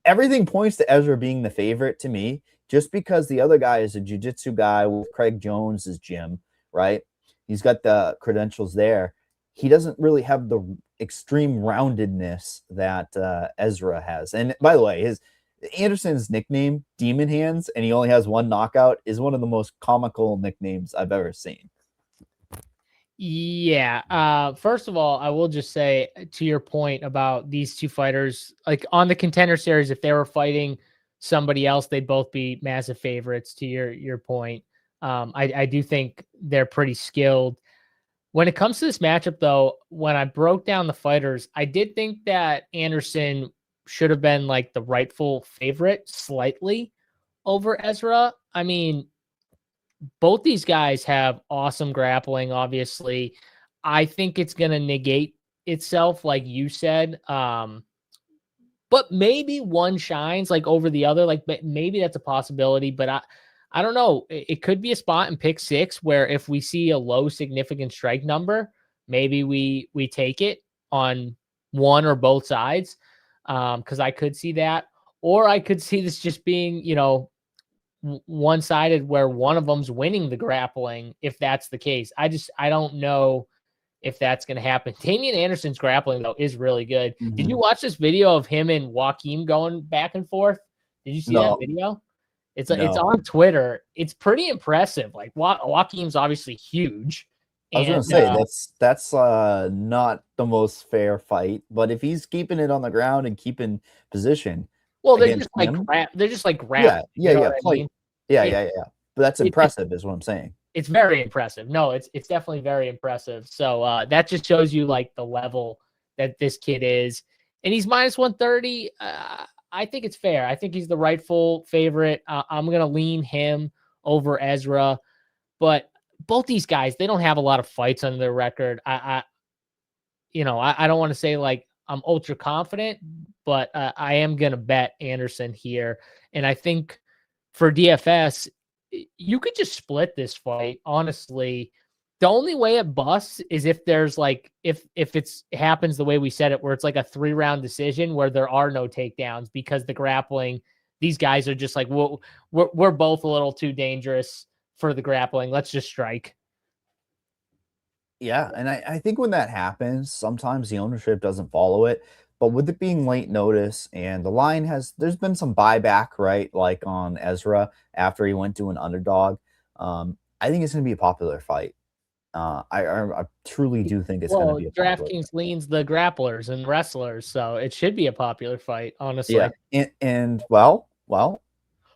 everything points to Ezra being the favorite to me, just because the other guy is a jiu-jitsu guy with Craig Jones's gym, right? He's got the credentials there. He doesn't really have the extreme roundedness that Ezra has. And by the way, Anderson's nickname, Demon Hands, and he only has 1 knockout, is one of the most comical nicknames I've ever seen. Yeah. First of all, I will just say, to your point about these 2 fighters, like on the Contender Series, if they were fighting somebody else, they'd both be massive favorites. To your point, I do think they're pretty skilled. When it comes to this matchup, though, when I broke down the fighters, I did think that Anderson should have been like the rightful favorite slightly over Ezra. I mean, both these guys have awesome grappling, obviously. I think it's going to negate itself, like you said. But maybe one shines like over the other. Like maybe that's a possibility, but I don't know. It could be a spot in pick 6 where if we see a low significant strike number, maybe we take it on one or both sides. Because I could see that, or I could see this just being, one-sided where one of them's winning the grappling. If that's the case, I don't know if that's going to happen. Damian Anderson's grappling though is really good. Mm-hmm. Did you watch this video of him and Joaquim going back and forth? Did you see that video? It's on Twitter. It's pretty impressive. Like Joaquim's obviously huge. I was going to say that's not the most fair fight, but if he's keeping it on the ground and keeping position, well, they're just like grab. Yeah. But that's impressive, is what I'm saying. It's very impressive. No, it's definitely very impressive. So that just shows you like the level that this kid is, and he's minus 130. I think it's fair. I think he's the rightful favorite. I'm gonna lean him over Ezra, but both these guys, they don't have a lot of fights on their record. I don't want to say like I'm ultra confident, but I am going to bet Anderson here. And I think for DFS, you could just split this fight. Honestly, the only way it busts is if there's like, if it happens the way we said it, where it's like a 3-round decision where there are no takedowns because the grappling, these guys are just like, well, we're both a little too dangerous for the grappling. Let's just strike. Yeah, and I think when that happens, sometimes the ownership doesn't follow it. But with it being late notice and the line there's been some buyback, right? Like on Ezra after he went to an underdog. I think it's going to be a popular fight. I truly do think it's going to be a popular DraftKings leans the grapplers and wrestlers, so it should be a popular fight, honestly. Yeah, and well,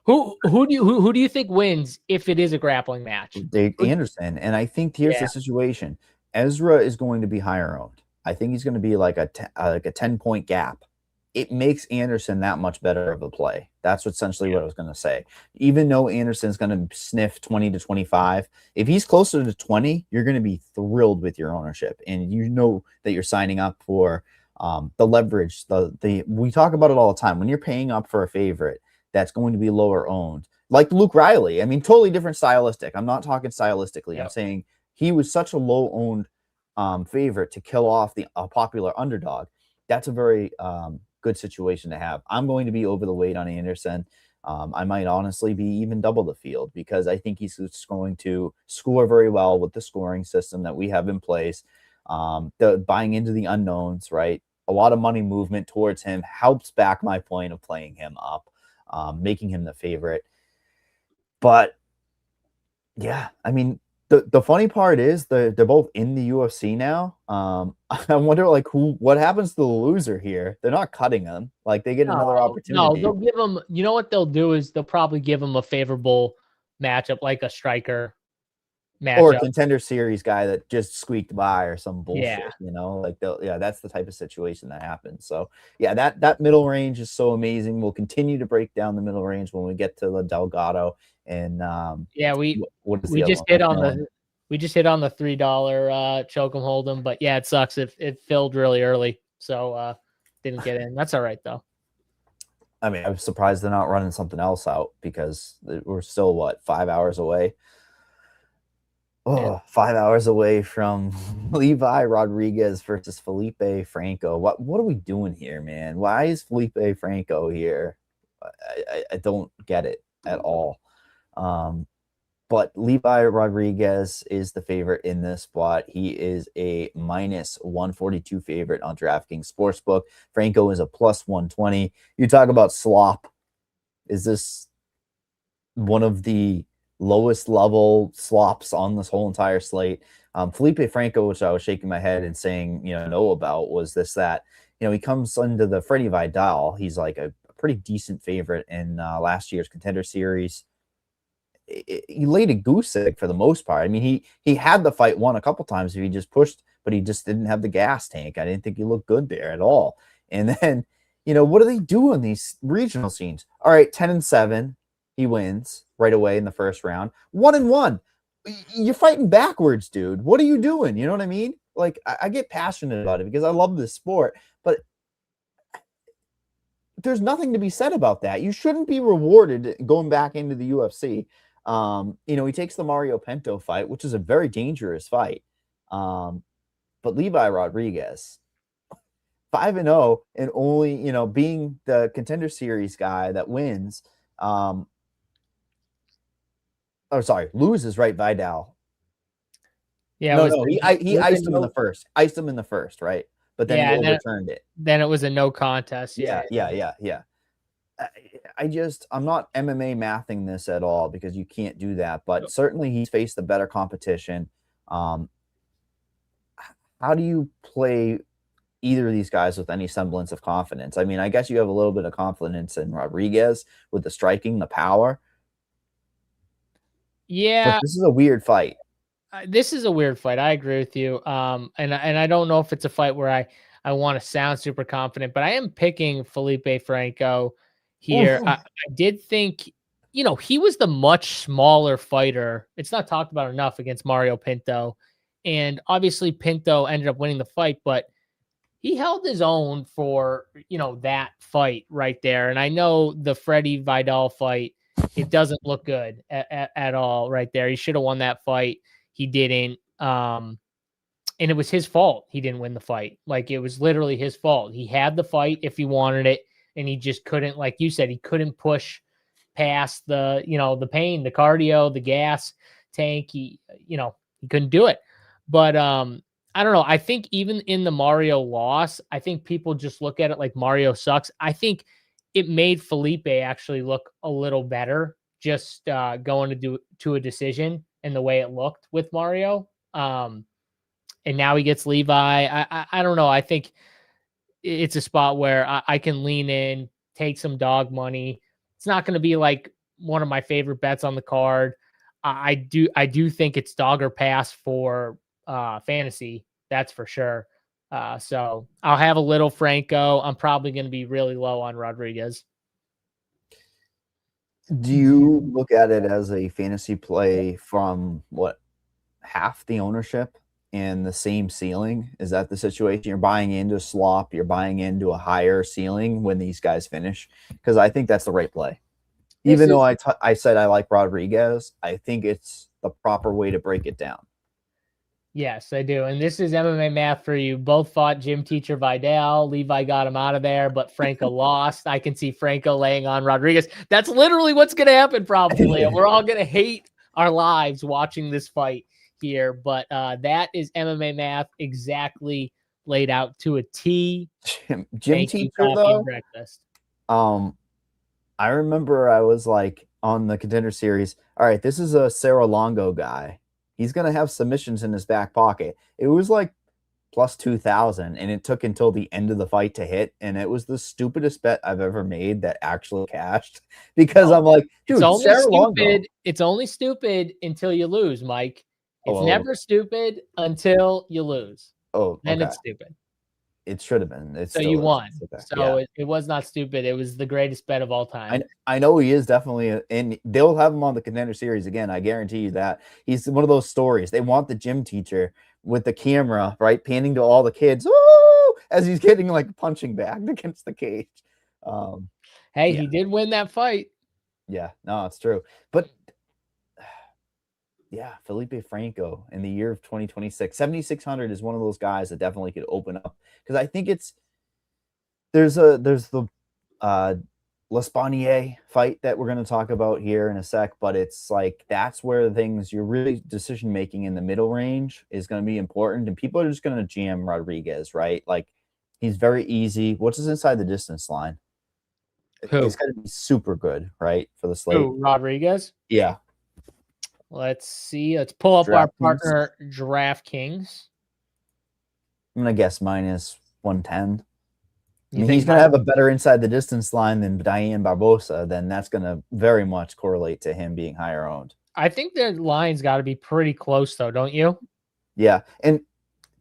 who do you think wins if it is a grappling match? Anderson, and I think here's the situation. Ezra is going to be higher owned. I think he's going to be like a 10-point gap. It makes Anderson that much better of a play. That's essentially what I was going to say. Even though Anderson's going to sniff 20 to 25, if he's closer to 20, you're going to be thrilled with your ownership, and you know that you're signing up for the leverage. We talk about it all the time. When you're paying up for a favorite that's going to be lower owned, like Luke Riley. I mean, totally different stylistic. I'm not talking stylistically. Yep. I'm saying he was such a low owned favorite to kill off a popular underdog. That's a very good situation to have. I'm going to be over the weight on Anderson. I might honestly be even double the field because I think he's going to score very well with the scoring system that we have in place. The buying into the unknowns, right? A lot of money movement towards him helps back my point of playing him up, making him the favorite. But yeah, I mean, the funny part is they're both in the UFC now. I wonder what happens to the loser here. They're not cutting them. Like they get another opportunity. No, they'll give them, you know what they'll do is they'll probably give them a favorable matchup, like a striker matchup. Or a Contender Series guy that just squeaked by or some bullshit, that's the type of situation that happens. So yeah, that middle range is so amazing. We'll continue to break down the middle range when we get to the Delgado. And we just hit on the $3 choke 'em hold 'em, but yeah, it sucks. It filled really early, so didn't get in. That's all right though. I mean, I'm surprised they're not running something else out because we're still, what, 5 hours away? Yeah. Oh, 5 hours away from Levi Rodriguez versus Felipe Franco. What are we doing here, man? Why is Felipe Franco here? I don't get it at all. But Levi Rodriguez is the favorite in this spot. He is a minus 142 favorite on DraftKings Sportsbook. Franco is a plus 120. You talk about slop. Is this one of the lowest level slops on this whole entire slate? Felipe Franco, which I was shaking my head and saying, no about, was that, he comes into the Freddie Vidal. He's like a pretty decent favorite in last year's Contender Series. He laid a goose egg for the most part. I mean, he had the fight won a couple times if he just pushed, but he just didn't have the gas tank. I didn't think he looked good there at all. And then, what do they do in these regional scenes? All right, 10-7. He wins right away in the first round. 1-1. You're fighting backwards, dude. What are you doing? You know what I mean? Like, I get passionate about it because I love this sport, but there's nothing to be said about that. You shouldn't be rewarded going back into the UFC. He takes the Mario Pinto fight, which is a very dangerous fight. But Levi Rodriguez, 5-0, and only, being the Contender Series guy that wins. Loses, right? Vidal. Yeah. No, he iced him in the first. Iced him in the first, right? But then he overturned it. Then it was a no contest. Yeah. I'm not MMA mathing this at all because you can't do that, but certainly he's faced the better competition. How do you play either of these guys with any semblance of confidence? I mean, I guess you have a little bit of confidence in Rodriguez with the striking, the power. Yeah. But this is a weird fight. This is a weird fight. I agree with you. And I don't know if it's a fight where I want to sound super confident, but I am picking Felipe Franco here. I did think, he was the much smaller fighter. It's not talked about enough against Mario Pinto. And obviously Pinto ended up winning the fight, but he held his own for, that fight right there. And I know the Freddie Vidal fight, it doesn't look good at all right there. He should have won that fight. He didn't. And it was his fault he didn't win the fight. Like, it was literally his fault. He had the fight if he wanted it, and he just couldn't, like you said, he couldn't push past the, the pain, the cardio, the gas tank. He couldn't do it. But I don't know. I think even in the Mario loss, I think people just look at it like Mario sucks. I think it made Felipe actually look a little better just going to a decision and the way it looked with Mario. And now he gets Levi. I don't know. I think it's a spot where I can lean in, take some dog money. It's not going to be like one of my favorite bets on the card. I do think it's dog or pass for fantasy. That's for sure. So I'll have a little Franco. I'm probably going to be really low on Rodriguez. Do you look at it as a fantasy play from half the ownership and the same ceiling? Is that the situation? You're buying into slop, you're buying into a higher ceiling when these guys finish? Because I think that's the right play. Even though I said I like Rodriguez, I think it's the proper way to break it down. Yes, I do. And this is MMA math for you. Both fought gym teacher Vidal. Levi got him out of there, but Franco lost. I can see Franco laying on Rodriguez. That's literally what's going to happen probably. And we're all going to hate our lives watching this fight here. But that is MMA math exactly laid out to a T. Gym teacher, though? Breakfast. I remember I was like on the Contender Series, all right, this is a Sarah Longo guy. He's going to have submissions in his back pocket. It was like plus 2,000, and it took until the end of the fight to hit, and it was the stupidest bet I've ever made that actually cashed because I'm like, dude, it's only stupid until you lose, Mike. It's never stupid until you lose. Then it's stupid. It should have been. So you won. So it was not stupid. It was the greatest bet of all time. I know he is definitely, and they'll have him on the Contender Series again. I guarantee you that. He's one of those stories. They want the gym teacher with the camera, right, panning to all the kids, woo, as he's getting like punching back against the cage. Hey, he did win that fight. Yeah, no, it's true. But yeah, Felipe Franco in the year of 2026, 7,600 is one of those guys that definitely could open up, because I think there's the L'Espanier fight that we're going to talk about here in a sec, but it's like that's where you're really decision making in the middle range is going to be important, and people are just going to jam Rodriguez, right? Like he's very easy. What's his inside the distance line? Who? He's got to be super good, right, for the slate. Who, Rodriguez? Yeah. Let's see. Let's pull up our DraftKings. partner DraftKings. I'm going to guess minus 110. You he's going to have a better inside the distance line than Diane Barbosa, then that's going to very much correlate to him being higher owned. I think their line's got to be pretty close, though, don't you? Yeah. And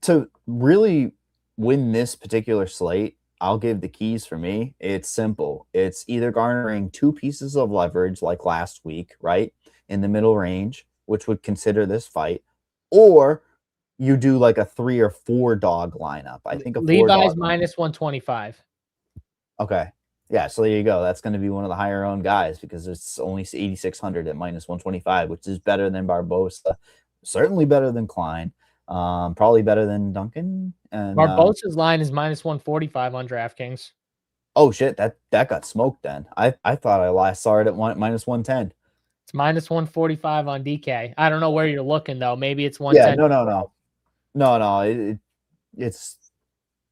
to really win this particular slate, I'll give the keys for me. It's simple. It's either garnering 2 pieces of leverage like last week, right, in the middle range, which would consider this fight, or you do like a 3 or 4 dog lineup. I think Levi's minus 125. Okay. Yeah, so there you go. That's going to be one of the higher owned guys because it's only 8,600 at minus 125, which is better than Barbosa, certainly better than Klein, probably better than Duncan. And Barbosa's line is minus 145 on DraftKings. Oh shit, that got smoked then. I thought I last saw it at minus 110. It's minus 145 on DK. I don't know where you're looking though. Maybe it's 110. Yeah, no. It's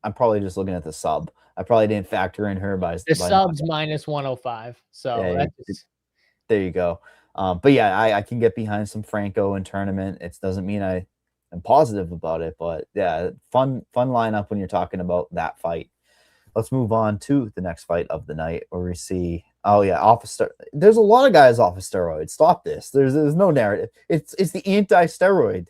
I'm probably just looking at the sub. I probably didn't factor in her by the sub's minus 105. So yeah, there you go. But yeah, I can get behind some Franco in tournament. It doesn't mean I'm positive about it, but yeah, fun lineup when you're talking about that fight. Let's move on to the next fight of the night where we see, there's a lot of guys off of steroids. Stop this. There's no narrative. It's the anti-steroid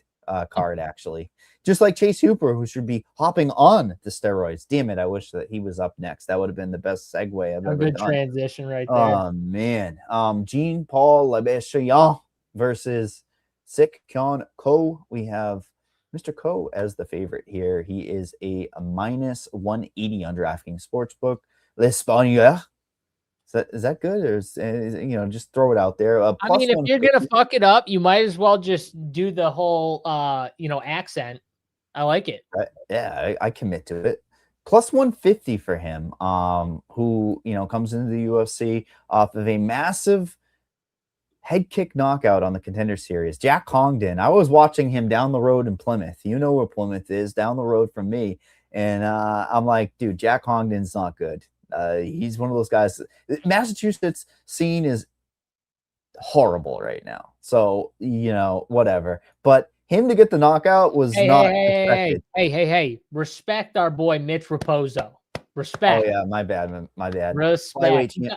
card, actually. Just like Chase Hooper, who should be hopping on the steroids. Damn it, I wish that he was up next. That would have been the best segue I've ever done. Good transition right there. Oh, man. Jean-Paul Labechayan versus Sik Kyun Ko. We have Mr. Ko as the favorite here. He is a minus 180 on DraftKings Sportsbook. L'Espagnol. Is that good? Or just throw it out there. I mean, if you're going to fuck it up, you might as well just do the whole, accent. I like it. I commit to it. Plus 150 for him, who, comes into the UFC off of a massive head kick knockout on the Contender Series. Jack Congdon. I was watching him down the road in Plymouth. You know where Plymouth is, down the road from me. And I'm like, dude, Jack Congdon's not good. He's one of those guys. Massachusetts scene is horrible right now. So, whatever. But him to get the knockout was not expected. Hey. Respect our boy Mitch Raposo. Respect. Oh, yeah, my bad. Respect. He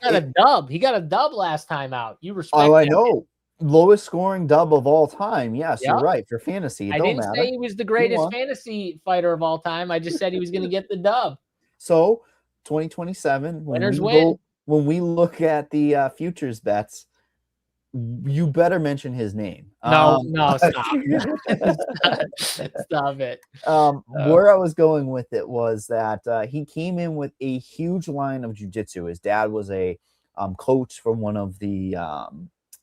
got a dub. He got a dub last time out. You respect I know. Lowest scoring dub of all time. Yes, You're right. For fantasy, I didn't say he was the greatest fantasy fighter of all time. I just said he was going to get the dub. So, 2027, winners win. When we look at the futures bets, you better mention his name. No, stop. Stop it. Where I was going with it was that he came in with a huge line of jiu-jitsu. His dad was a coach for one of the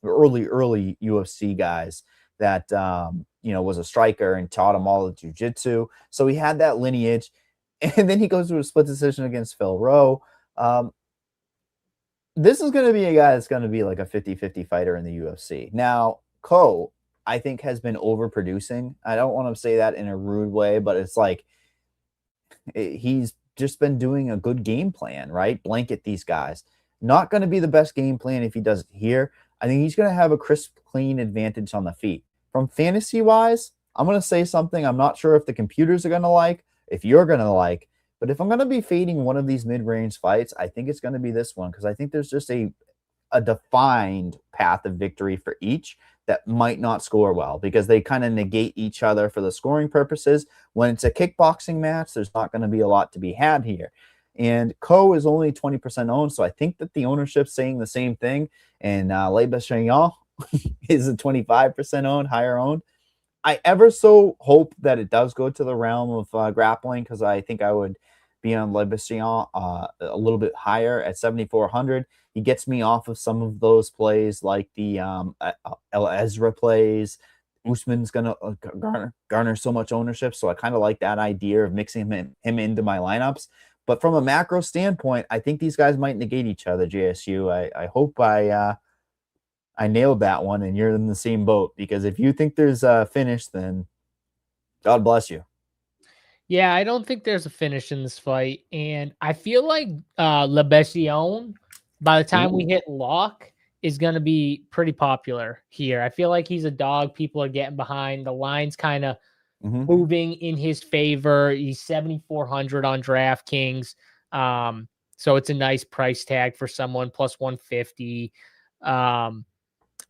early UFC guys that was a striker and taught him all the jiu-jitsu. So he had that lineage, and then he goes to a split decision against Phil Rowe. This is going to be a guy that's going to be like a 50-50 fighter in the UFC. Now, Ko, I think, has been overproducing. I don't want to say that in a rude way, but it's like he's just been doing a good game plan, right? Blanket these guys. Not going to be the best game plan if he does it here. I think he's going to have a crisp, clean advantage on the feet. From fantasy-wise, I'm going to say something I'm not sure if the computers are going to like, if you're going to like, but if I'm going to be fading one of these mid-range fights, I think it's going to be this one because I think there's just a defined path of victory for each that might not score well because they kind of negate each other for the scoring purposes. When it's a kickboxing match, there's not going to be a lot to be had here. And Ko is only 20% owned, so I think that the ownership's saying the same thing. And Labechayan is a 25% owned, higher owned. I ever so hope that it does go to the realm of grappling because I think I would being on Lebession a little bit higher at 7,400. He gets me off of some of those plays like the El Ezra plays. Usman's going to garner so much ownership, so I kind of like that idea of mixing him into my lineups. But from a macro standpoint, I think these guys might negate each other, JSU. I hope I nailed that one and you're in the same boat, because if you think there's a finish, then God bless you. Yeah, I don't think there's a finish in this fight. And I feel like Lebession, by the time we hit lock, is going to be pretty popular here. I feel like he's a dog people are getting behind. The line's kind of moving in his favor. He's 7,400 on DraftKings. So it's a nice price tag for someone, plus 150. I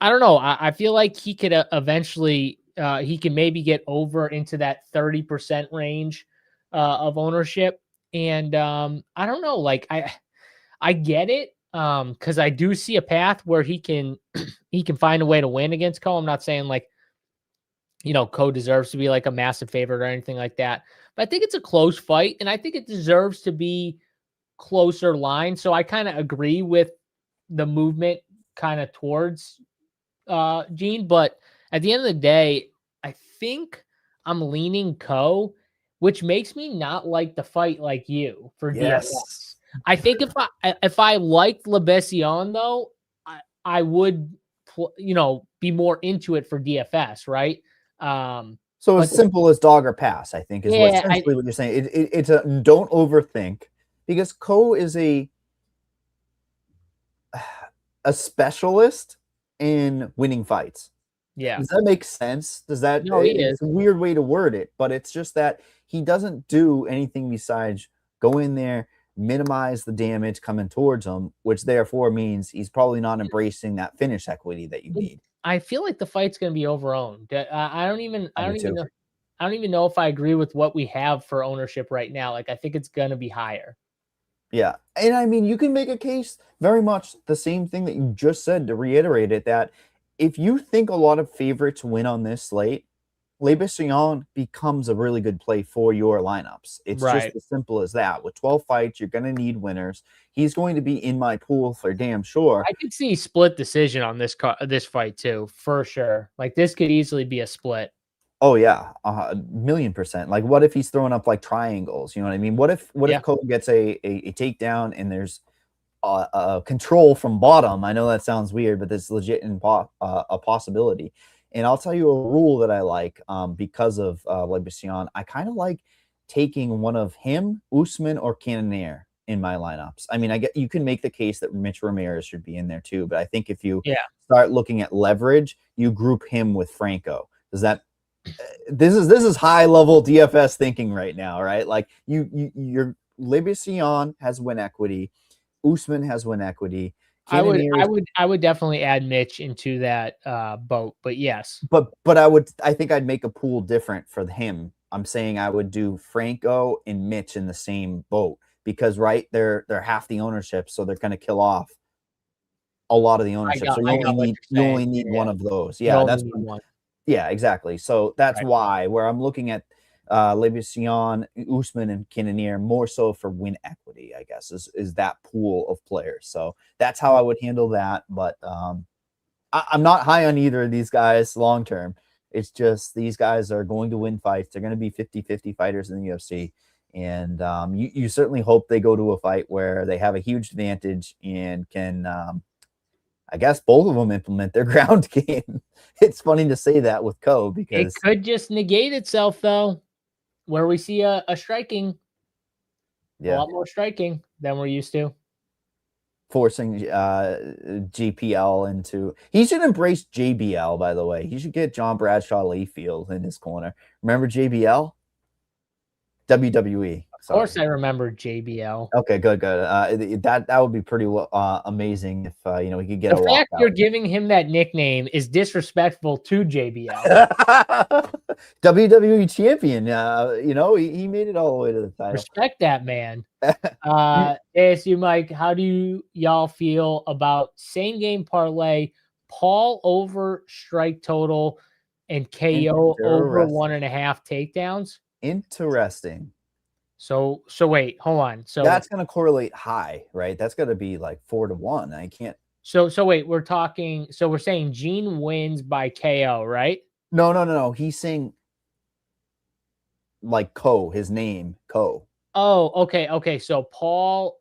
don't know. I feel like he could eventually, he can maybe get over into that 30% range of ownership. And I don't know, like I get it. Cause I do see a path where he can, he can find a way to win against Cole. I'm not saying like, you know, Cole deserves to be like a massive favorite or anything like that, but I think it's a close fight and I think it deserves to be closer line. So I kind of agree with the movement kind of towards Gene, but at the end of the day, I think I'm leaning Co, which makes me not like the fight like you for DFS. I think if I liked Lebession though, I would you know be more into it for DFS, right? So as simple as dog or pass, I think, is what essentially what you're saying. It's a don't overthink, because Co is a specialist in winning fights. Yeah. Does that make sense? Does that? No, it's a weird way to word it, but it's just that he doesn't do anything besides go in there, minimize the damage coming towards him, which therefore means he's probably not embracing that finish equity that you need. I feel like the fight's going to be overowned. I don't even know if I agree with what we have for ownership right now. Like I think it's going to be higher. Yeah. And I mean, you can make a case very much the same thing that you just said, to reiterate it, that if you think a lot of favorites win on this slate, Lebession becomes a really good play for your lineups. It's just as simple as that. With 12 fights, you're going to need winners. He's going to be in my pool for damn sure. I could see split decision on this fight too, for sure. Like this could easily be a split. Oh yeah, 1,000,000%. Like, what if he's throwing up like triangles? You know what I mean? What if Cole gets a takedown and there's control from bottom? I know that sounds weird, but that's legit a possibility. And I'll tell you a rule that I like because of Lebession. I kind of like taking one of him, Usman, or Cannonier in my lineups. I mean, you can make the case that Mitch Ramirez should be in there too, but I think if you start looking at leverage, you group him with Franco. Does that? This is high level DFS thinking right now, right? Like your Lebession has win equity, Usman has win equity. I would definitely add Mitch into that boat, but yes. But I think I'd make a pool different for him. I'm saying I would do Franco and Mitch in the same boat, because they're half the ownership, so they're going to kill off a lot of the ownership. So you only need one of those. Yeah, that's one. Yeah, exactly. So that's why where I'm looking at Lebession, Usman, and Cannonier more so for win equity, I guess, is that pool of players. So that's how I would handle that. But I'm not high on either of these guys long term. It's just these guys are going to win fights. They're going to be 50-50 fighters in the UFC. And you certainly hope they go to a fight where they have a huge advantage and can I guess both of them implement their ground game. It's funny to say that with Co, because it could just negate itself though, where we see a striking, a lot more striking than we're used to. Forcing GPL into, he should embrace JBL, by the way. He should get John Bradshaw Layfield in his corner. Remember JBL? WWE. Of course, I remember JBL. Okay, good. That would be pretty amazing if we could get the fact you're giving him that nickname is disrespectful to JBL. WWE champion. He made it all the way to the title. Respect that man. ASU Mike, how do y'all feel about same game parlay, Paul over strike total and KO over 1.5 takedowns? Interesting. So wait, hold on. So that's going to correlate high, right? That's going to be like 4-1. I can't. So wait, we're saying Gene wins by KO, right? No. He's saying like his name, Oh, okay. So Paul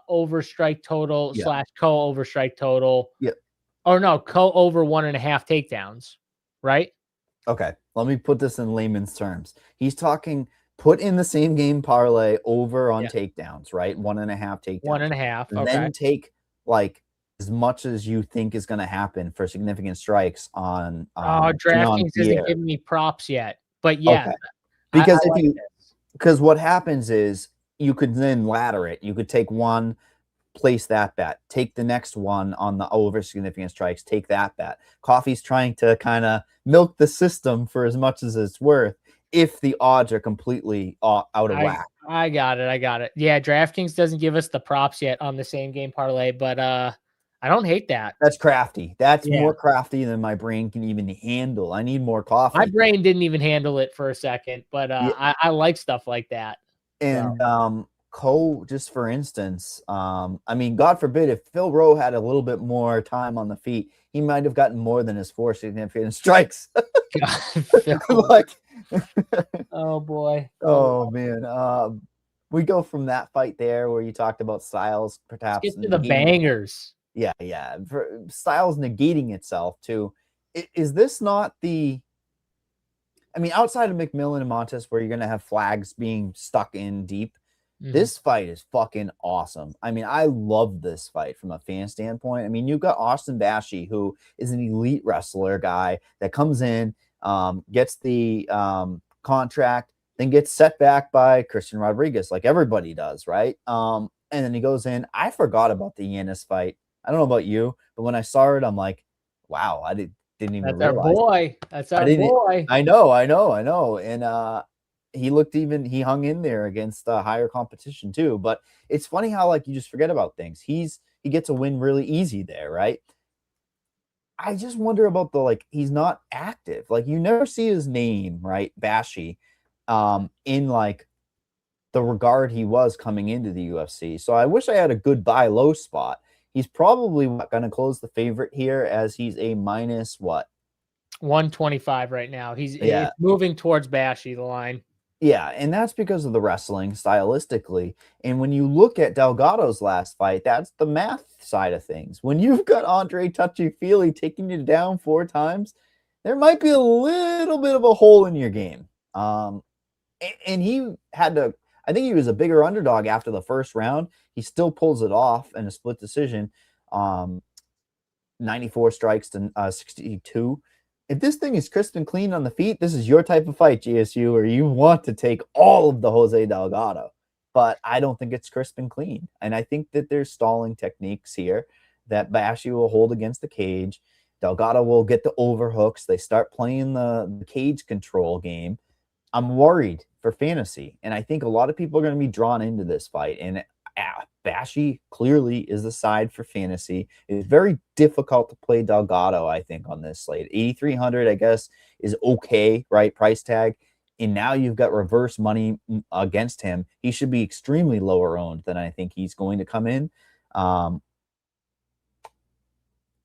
over strike total Yeah. / Co over strike total. Yeah. Or no, Co over 1.5 takedowns, right? Okay. Let me put this in layman's terms. He's talking put in the same game parlay over on takedowns, right? 1.5 takedowns. 1.5. Okay. Then take like as much as you think is going to happen for significant strikes on DraftKings isn't giving me props yet, but yeah. Okay. Because because what happens is you could then ladder it. You could take one, place that bet, take the next one on the over significant strikes, take that bet. Coffee's trying to kind of milk the system for as much as it's worth if the odds are completely out of whack. I got it. Yeah, DraftKings doesn't give us the props yet on the same game parlay, but I don't hate that. That's crafty. That's more crafty than my brain can even handle. I need more coffee. My brain didn't even handle it for a second, but I like stuff like that. And just for instance, I mean, God forbid if Phil Rowe had a little bit more time on the feet, he might have gotten more than his 4 significant strikes. Like, oh boy. Oh man. We go from that fight there where you talked about Styles, perhaps. Let's get to the bangers. Yeah. For Styles negating itself too. Is this not the? I mean, outside of McMillan and Montes, where you're going to have flags being stuck in deep, this fight is fucking awesome. I mean, I love this fight from a fan standpoint. I mean, you've got Austin Bashi, who is an elite wrestler guy that comes in, gets the contract, then gets set back by Christian Rodriguez, like everybody does, right? And then he goes in. I forgot about the Yanis fight. I don't know about you, but when I saw it, I'm like, wow, I didn't even realize. That's our boy. I know. And he hung in there against higher competition too. But it's funny how like you just forget about things. He gets a win really easy there, right? I just wonder about he's not active. Like you never see his name, right? Bashi, in like the regard he was coming into the UFC. So I wish I had a good buy low spot. He's probably going to close the favorite here as he's a minus what? 125 right now. He's moving towards Bashi, the line. Yeah, and that's because of the wrestling stylistically. And when you look at Delgado's last fight, that's the math side of things. When you've got Andre Touchy-Feely taking you down 4 times, there might be a little bit of a hole in your game. And he had to, I think he was a bigger underdog after the first round. He still pulls it off in a split decision, 94 strikes to 62. If this thing is crisp and clean on the feet, this is your type of fight, GSU, where you want to take all of the Jose Delgado. But I don't think it's crisp and clean. And I think that there's stalling techniques here that Bashi will hold against the cage. Delgado will get the overhooks. They start playing the cage control game. I'm worried for fantasy. And I think a lot of people are going to be drawn into this fight. And Bashi clearly is the side for fantasy. It's very difficult to play Delgado, I think, on this slate. 8,300, I guess, is okay, right? Price tag. And now you've got reverse money against him. He should be extremely lower owned than I think he's going to come in.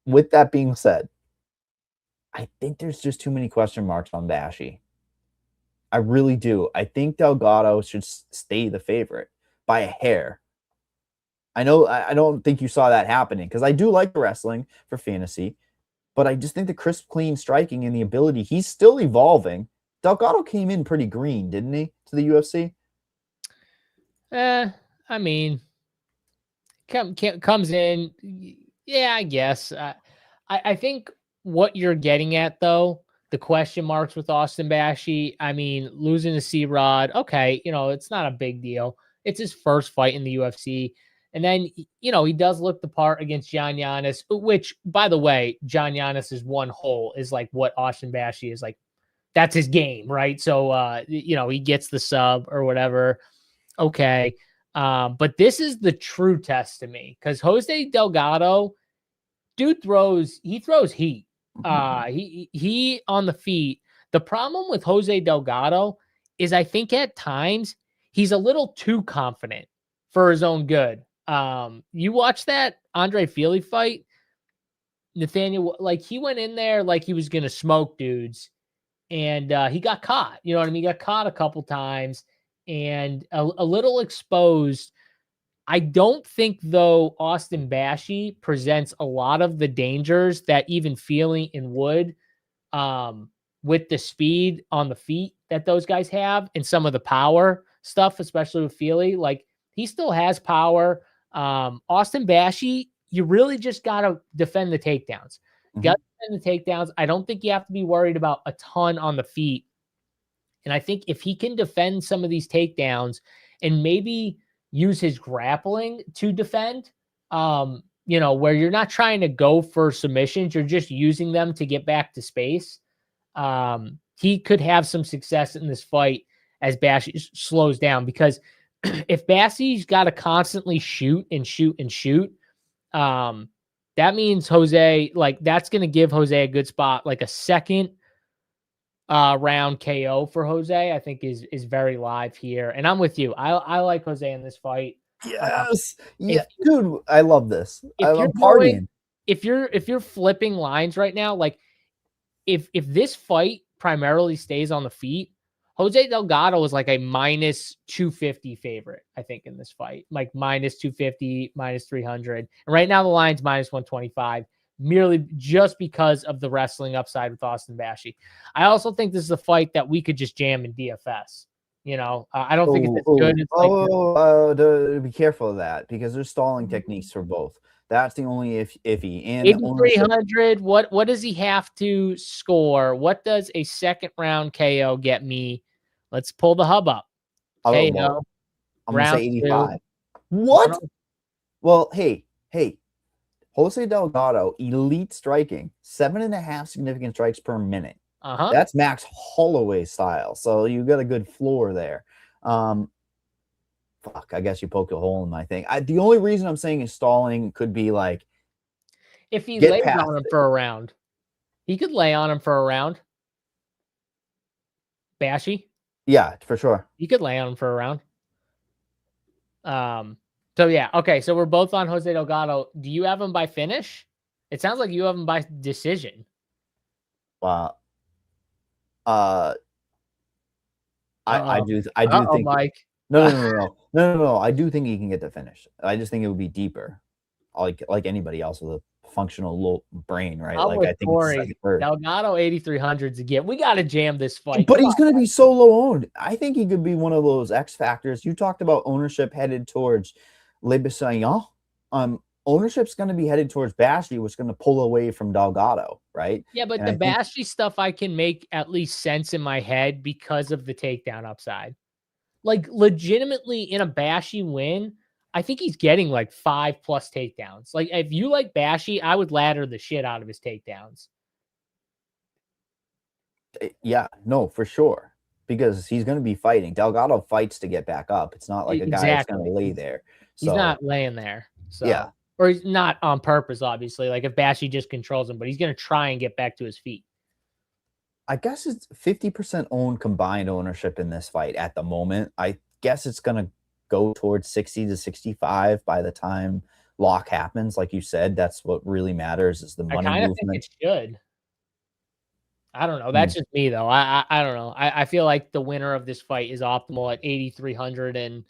With that being said, I think there's just too many question marks on Bashi. I really do. I think Delgado should stay the favorite by a hair. I know I don't think you saw that happening because I do like the wrestling for fantasy, but I just think the crisp, clean striking and the ability, he's still evolving. Delgado came in pretty green, didn't he, to the UFC? I mean, comes in. Yeah, I guess. I think what you're getting at, though, the question marks with Austin Bashi, I mean, losing to C-Rod, okay, it's not a big deal. It's his first fight in the UFC. And then, he does look the part against John Giannis, which, by the way, John Giannis' one hole is like what Austin Bashi is like. That's his game, right? So, he gets the sub or whatever. Okay. But this is the true test to me because Jose Delgado, dude throws heat. He on the feet. The problem with Jose Delgado is I think at times he's a little too confident for his own good. You watch that Andre Fili fight, Nathaniel, like he went in there like he was gonna smoke dudes, and he got caught. You know what I mean? He got caught a couple times and a little exposed. I don't think, though, Austin Bashi presents a lot of the dangers that even Fili and Wood, with the speed on the feet that those guys have and some of the power stuff, especially with Fili. Like, he still has power. Austin Bashi, you really just got to defend the takedowns. Got to defend the takedowns. I don't think you have to be worried about a ton on the feet. And I think if he can defend some of these takedowns and maybe use his grappling to defend, you know, where you're not trying to go for submissions, you're just using them to get back to space. He could have some success in this fight as Bashi slows down, because if Bashi's got to constantly shoot and shoot and shoot, that means Jose, like, that's going to give Jose a good spot. Like a second round KO for Jose, I think is very live here. And I'm with you. I like Jose in this fight. Yes. Dude, I love this. I love partying. If you're flipping lines right now, like if this fight primarily stays on the feet, Jose Delgado is like a minus 250 favorite, I think, in this fight. Like minus 250, minus 300. And right now the line's minus 125. Merely just because of the wrestling upside with Austin Bashi. I also think this is a fight that we could just jam in DFS. You know, I don't think it's good. It's be careful of that, because there's stalling techniques for both. That's the only iffy. And 8,300. What does he have to score? What does a second round KO get me? Let's pull the hub up. I'm gonna say 85. 2. What? Well, hey. Jose Delgado, elite striking, 7.5 significant strikes per minute. That's Max Holloway style. So you got a good floor there. Fuck, I guess you poked a hole in my thing. The only reason I'm saying is stalling could be like, if he lays on him for a round, he could lay on him for a round. Bashi? Yeah, for sure. He could lay on him for a round. So yeah, okay. So we're both on Jose Delgado. Do you have him by finish? It sounds like you have him by decision. Wow. I do think Mike. No. I do think he can get the finish. I just think it would be deeper, like anybody else with a functional low brain, right? Like I think Delgado 8,300s again. We got to jam this fight. But he's going to be so low owned. I think he could be one of those X factors. You talked about ownership headed towards Le Bissaillon. Ownership's going to be headed towards Bashi, which is going to pull away from Delgado, right? Yeah, but the Bashi stuff I can make at least sense in my head because of the takedown upside. Like, legitimately, in a Bashi win, I think he's getting like 5+ takedowns. Like, if you like Bashi, I would ladder the shit out of his takedowns. Yeah, no, for sure. Because he's going to be fighting. Delgado fights to get back up. It's not like a guy that's going to lay there. So, he's not laying there. So. Yeah. Or he's not on purpose, obviously. Like if Bashi just controls him, but he's going to try and get back to his feet. I guess it's 50% owned combined ownership in this fight at the moment. I guess it's going to go towards 60 to 65 by the time lock happens. Like you said, that's what really matters is the money movement. I kind of think it should. I don't know. That's just me, though. I don't know. I feel like the winner of this fight is optimal at 8,300. And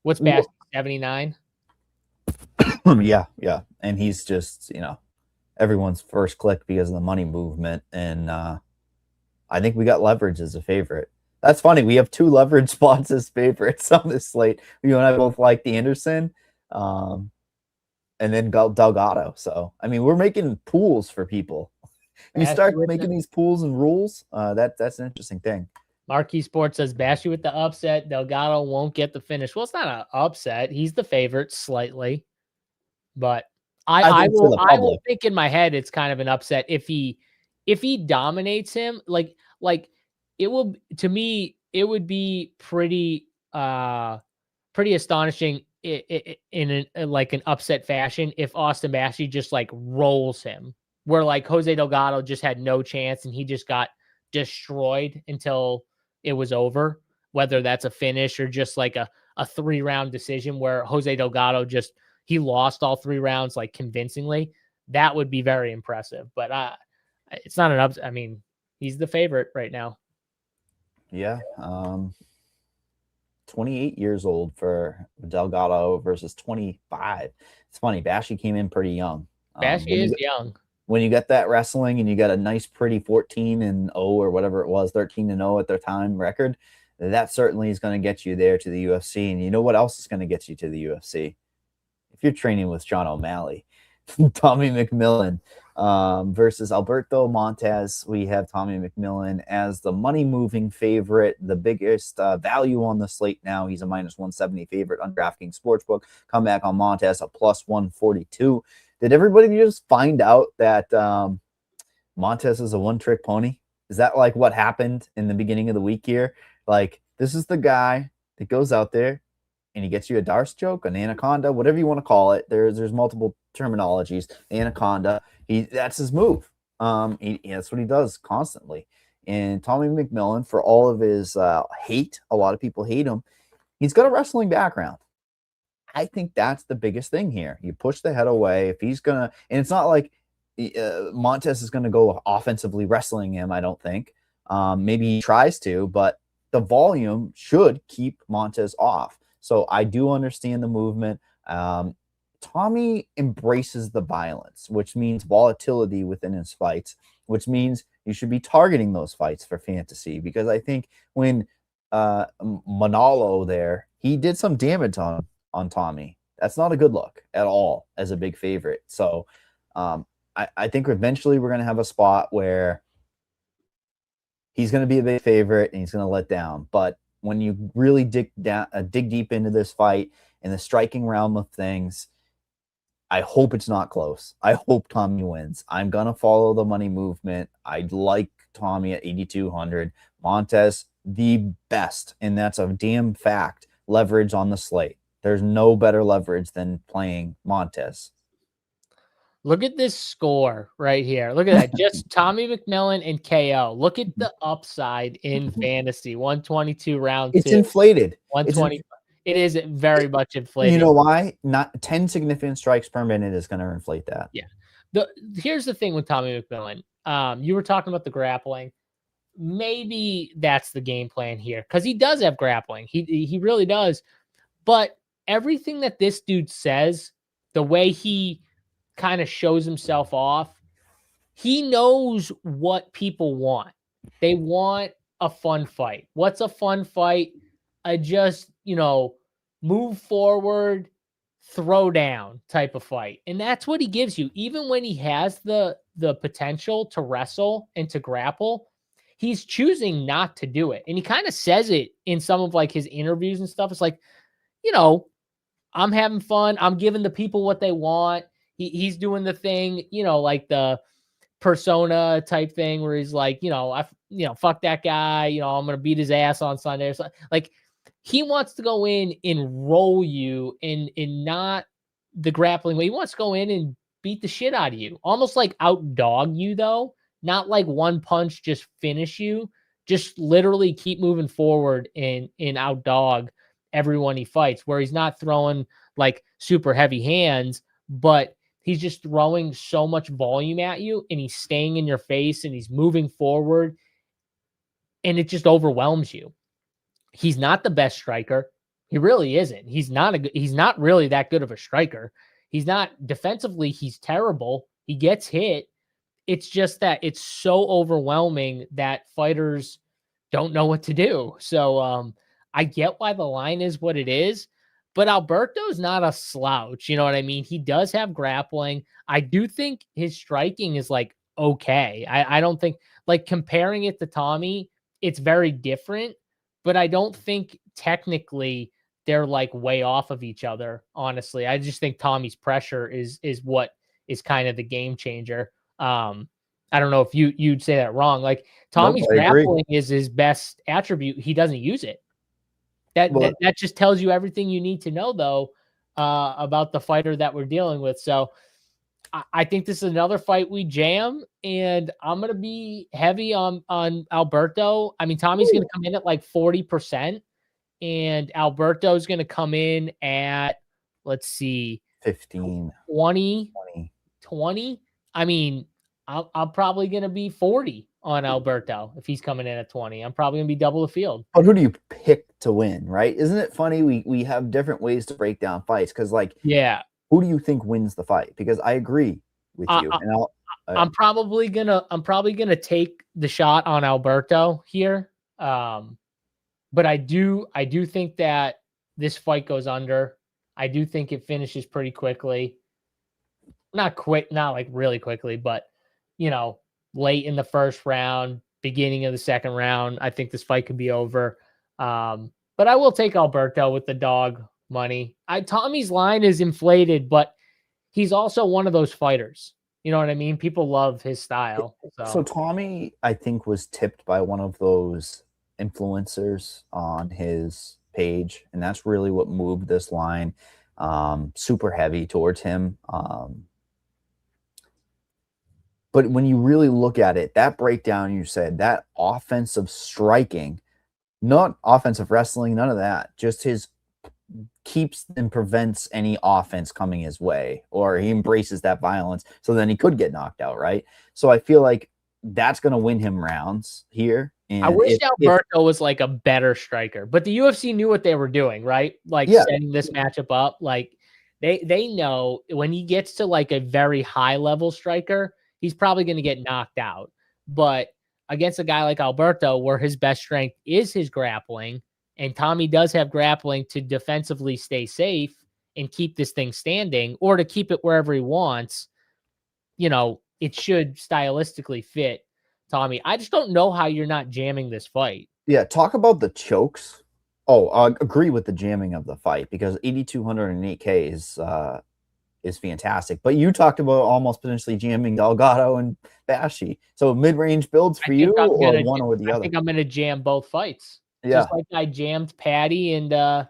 what's Bashi, 79? Yeah. And he's just, everyone's first click because of the money movement. And I think we got leverage as a favorite. That's funny. We have 2 leverage spots as favorites on this slate. You and I both like the Anderson and then Delgado. So, I mean, we're making pools for people. You start making these pools and rules. That's an interesting thing. Marquee Sports says Bashi with the upset. Delgado won't get the finish. Well, it's not an upset. He's the favorite slightly. But I will think in my head it's kind of an upset if he dominates him. Like it will, to me, it would be pretty astonishing in like an upset fashion if Austin Bashi just like rolls him, where like Jose Delgado just had no chance and he just got destroyed until it was over. whether that's a finish or just like a 3-round decision where Jose Delgado he lost all 3 rounds like convincingly. That would be very impressive. But it's not I mean, he's the favorite right now. Yeah. 28 years old for Delgado versus 25. It's funny. Bashy came in pretty young. Bashy is young. When you get that wrestling and you got a nice, pretty 14-0 or whatever it was, 13-0 at their time record, that certainly is going to get you there to the UFC. And you know what else is going to get you to the UFC? If you're training with Sean O'Malley, Tommy McMillan versus Alberto Montez. We have Tommy McMillan as the money-moving favorite, the biggest value on the slate now. He's a -170 favorite on DraftKings Sportsbook. Come back on Montez, a +142. Did everybody just find out that Montez is a one-trick pony? Is that like what happened in the beginning of the week here? Like, this is the guy that goes out there and he gets you a Darce choke, an anaconda, whatever you want to call it. There's multiple terminologies. Anaconda, that's his move. That's what he does constantly. And Tommy McMillan, for all of his hate, a lot of people hate him, he's got a wrestling background. I think that's the biggest thing here. You push the head away. If he's going to, and it's not like Montez is going to go offensively wrestling him, I don't think. Maybe he tries to, but the volume should keep Montez off. So I do understand the movement. Tommy embraces the violence, which means volatility within his fights, which means you should be targeting those fights for fantasy. Because I think when Manalo there, he did some damage on Tommy. That's not a good look at all as a big favorite. So I think eventually we're going to have a spot where he's going to be a big favorite and he's going to let down. But when you really dig deep into this fight in the striking realm of things, I hope it's not close. I hope Tommy wins. I'm going to follow the money movement. I like Tommy at 8,200. Montez, the best, and that's a damn fact, leverage on the slate. There's no better leverage than playing Montez. Look at this score right here. Look at that. Just Tommy McMillan and KO. Look at the upside in fantasy. 122 round 2. It's inflated. 120. It is very much inflated. You know why? Not 10 significant strikes per minute is going to inflate that. Yeah. Here's the thing with Tommy McMillan. You were talking about the grappling. Maybe that's the game plan here because he does have grappling. He really does. But everything that this dude says, the way he kind of shows himself off, he knows what people want. They want a fun fight. What's a fun fight? Just, move forward, throw down type of fight. And that's what he gives you. Even when he has the potential to wrestle and to grapple, he's choosing not to do it. And he kind of says it in some of like his interviews and stuff. It's like, I'm having fun. I'm giving the people what they want. He's doing the thing, like the persona type thing where he's like, fuck that guy. I'm going to beat his ass on Sunday. So, like, he wants to go in and roll you in not the grappling way. He wants to go in and beat the shit out of you. Almost like outdog you, though. Not like one punch, just finish you. Just literally keep moving forward and outdog everyone he fights, where he's not throwing like super heavy hands, but he's just throwing so much volume at you and he's staying in your face and he's moving forward and it just overwhelms you. He's not the best striker. He really isn't. He's not really that good of a striker. He's not defensively. He's terrible. He gets hit. It's just that it's so overwhelming that fighters don't know what to do. So I get why the line is what it is, but Alberto's not a slouch. You know what I mean? He does have grappling. I do think his striking is like okay. I don't think, like, comparing it to Tommy, it's very different, but I don't think technically they're like way off of each other. Honestly, I just think Tommy's pressure is what is kind of the game changer. I don't know if you'd say that wrong. Like, Tommy's grappling is his best attribute. He doesn't use it. That just tells you everything you need to know, though, about the fighter that we're dealing with. So I think this is another fight we jam, and I'm gonna be heavy on Alberto. I mean, Tommy's gonna come in at like 40%, and Alberto's gonna come in at, let's see, 15, 20. 20. 20. I mean, I'm probably gonna be 40 on Alberto if he's coming in at 20. I'm probably gonna be double the field. But who do you pick to win, right? Isn't it funny? We have different ways to break down fights because, like, Yeah, who do you think wins the fight? Because I agree with you, and I'm probably gonna take the shot on Alberto here. But I do think that this fight goes under. I do think it finishes pretty quickly. Not quick, not like really quickly, but late in the first round, beginning of the second round. I think this fight could be over. But I will take Alberto with the dog money. Tommy's line is inflated, but he's also one of those fighters. You know what I mean? People love his style. So Tommy, I think, was tipped by one of those influencers on his page, and that's really what moved this line super heavy towards him. But when you really look at it, that breakdown you said, that offensive striking, not offensive wrestling, none of that, just his keeps and prevents any offense coming his way, or he embraces that violence, so then he could get knocked out, right? So I feel like that's going to win him rounds here. And I wish Alberto was like a better striker, but the UFC knew what they were doing, right? Like setting this matchup up. Like they know when he gets to like a very high level striker, he's probably going to get knocked out. But against a guy like Alberto, where his best strength is his grappling, and Tommy does have grappling to defensively stay safe and keep this thing standing, or to keep it wherever he wants, it should stylistically fit Tommy. I just don't know how you're not jamming this fight. Yeah, talk about the chokes. Oh, I agree with the jamming of the fight, because 8,208K is fantastic. But you talked about almost potentially jamming Delgado and Bashi. So mid-range builds for you, or one or the other? I think I'm going to jam both fights. Yeah. Just like I jammed Patty and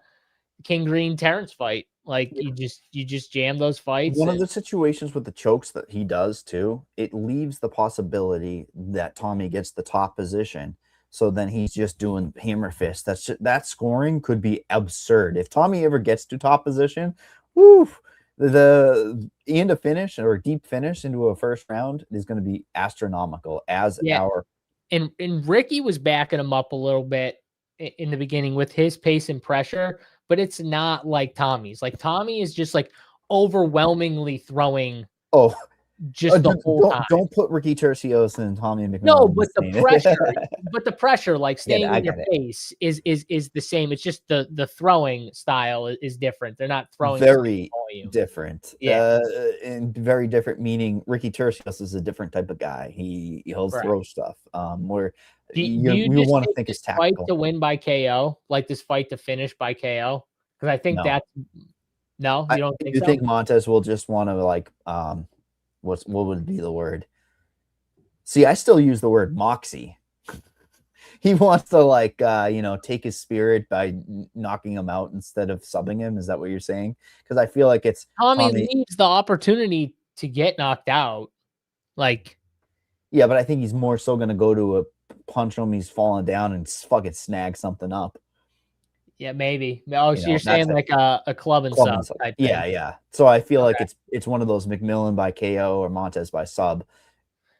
King Green Terrence fight. Like you just jam those fights. One of the situations with the chokes that he does too, it leaves the possibility that Tommy gets the top position. So then he's just doing hammer fist. That scoring could be absurd. If Tommy ever gets to top position, woo, the end of finish or deep finish into a first round is going to be astronomical. And Ricky was backing him up a little bit in the beginning with his pace and pressure, but it's not like Tommy's. Like Tommy is just like overwhelmingly throwing. The whole time. Don't put Ricky Tercios and Tommy McMillan. No, but the pressure, like staying in your face is the same. It's just the throwing style is different. They're not throwing very different. Yeah, and very different. Meaning Ricky Tercios is a different type of guy. He'll throw stuff. Where you want to think it's tactical. Fight to win by KO, like this fight to finish by KO, because I think that's no. You don't think? You think Montez will just want to like what would be the word? See, I still use the word moxie. He wants to like take his spirit by knocking him out instead of subbing him. Is that what you're saying? Because I feel like it's Tommy leaves the opportunity to get knocked out. Like, yeah, but I think he's more so going to go to a punch him. He's falling down and fucking snag something up. Yeah, maybe. Oh, so you're saying like a club and sub type thing. Yeah. So I feel like it's one of those McMillan by KO or Montez by sub.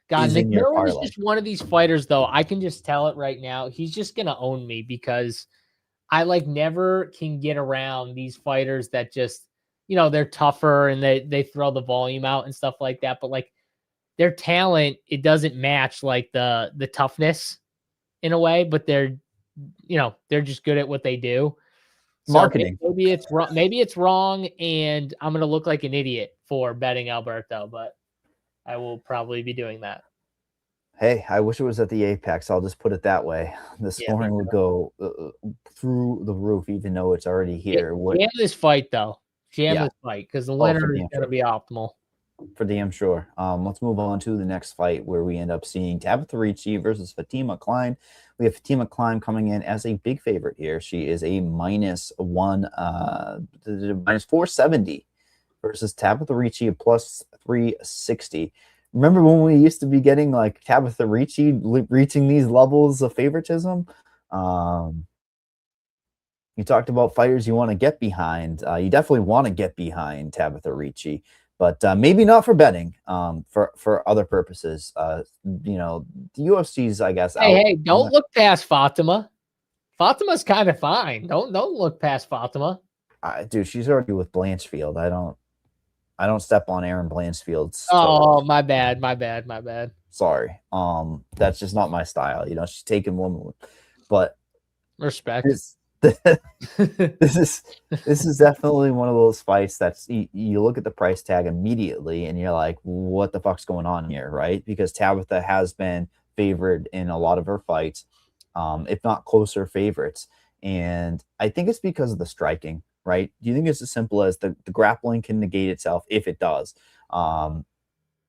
God, McMillan is just one of these fighters, though. I can just tell it right now. He's just gonna own me because I like never can get around these fighters that just, they're tougher and they throw the volume out and stuff like that. But like their talent, it doesn't match like the toughness in a way, but they're just good at what they do. So marketing. Maybe it's wrong, and I'm gonna look like an idiot for betting Alberto, but I will probably be doing that. Hey, I wish it was at the Apex. I'll just put it that way. The scoring would go through the roof, even though it's already here. Jam this fight, though. Jam this fight, because the winner is going to be optimal. For damn sure. Let's move on to the next fight, where we end up seeing Tabitha Ricci versus Fatima Klein. We have Fatima Klein coming in as a big favorite here. She is a -470 versus Tabitha Ricci, a plus 360. Remember when we used to be getting like Tabitha Ricci reaching these levels of favoritism? You talked about fighters you want to get behind. You definitely want to get behind Tabitha Ricci, but maybe not for betting. For other purposes. You know, the UFC's, I guess. Hey, don't look past Fatima. Fatima's kind of fine. Don't look past Fatima. Dude, she's already with Blanchfield. I don't step on Aaron Blanchfield's toes. My bad. Sorry. That's just not my style. You know, she's taking women, but respect. This is definitely one of those fights that's you look at the price tag immediately and you're like, what the fuck's going on here, right? Because Tabitha has been favored in a lot of her fights, if not closer favorites. And I think it's because of the striking, right? Do you think it's as simple as the grappling can negate itself if it does? And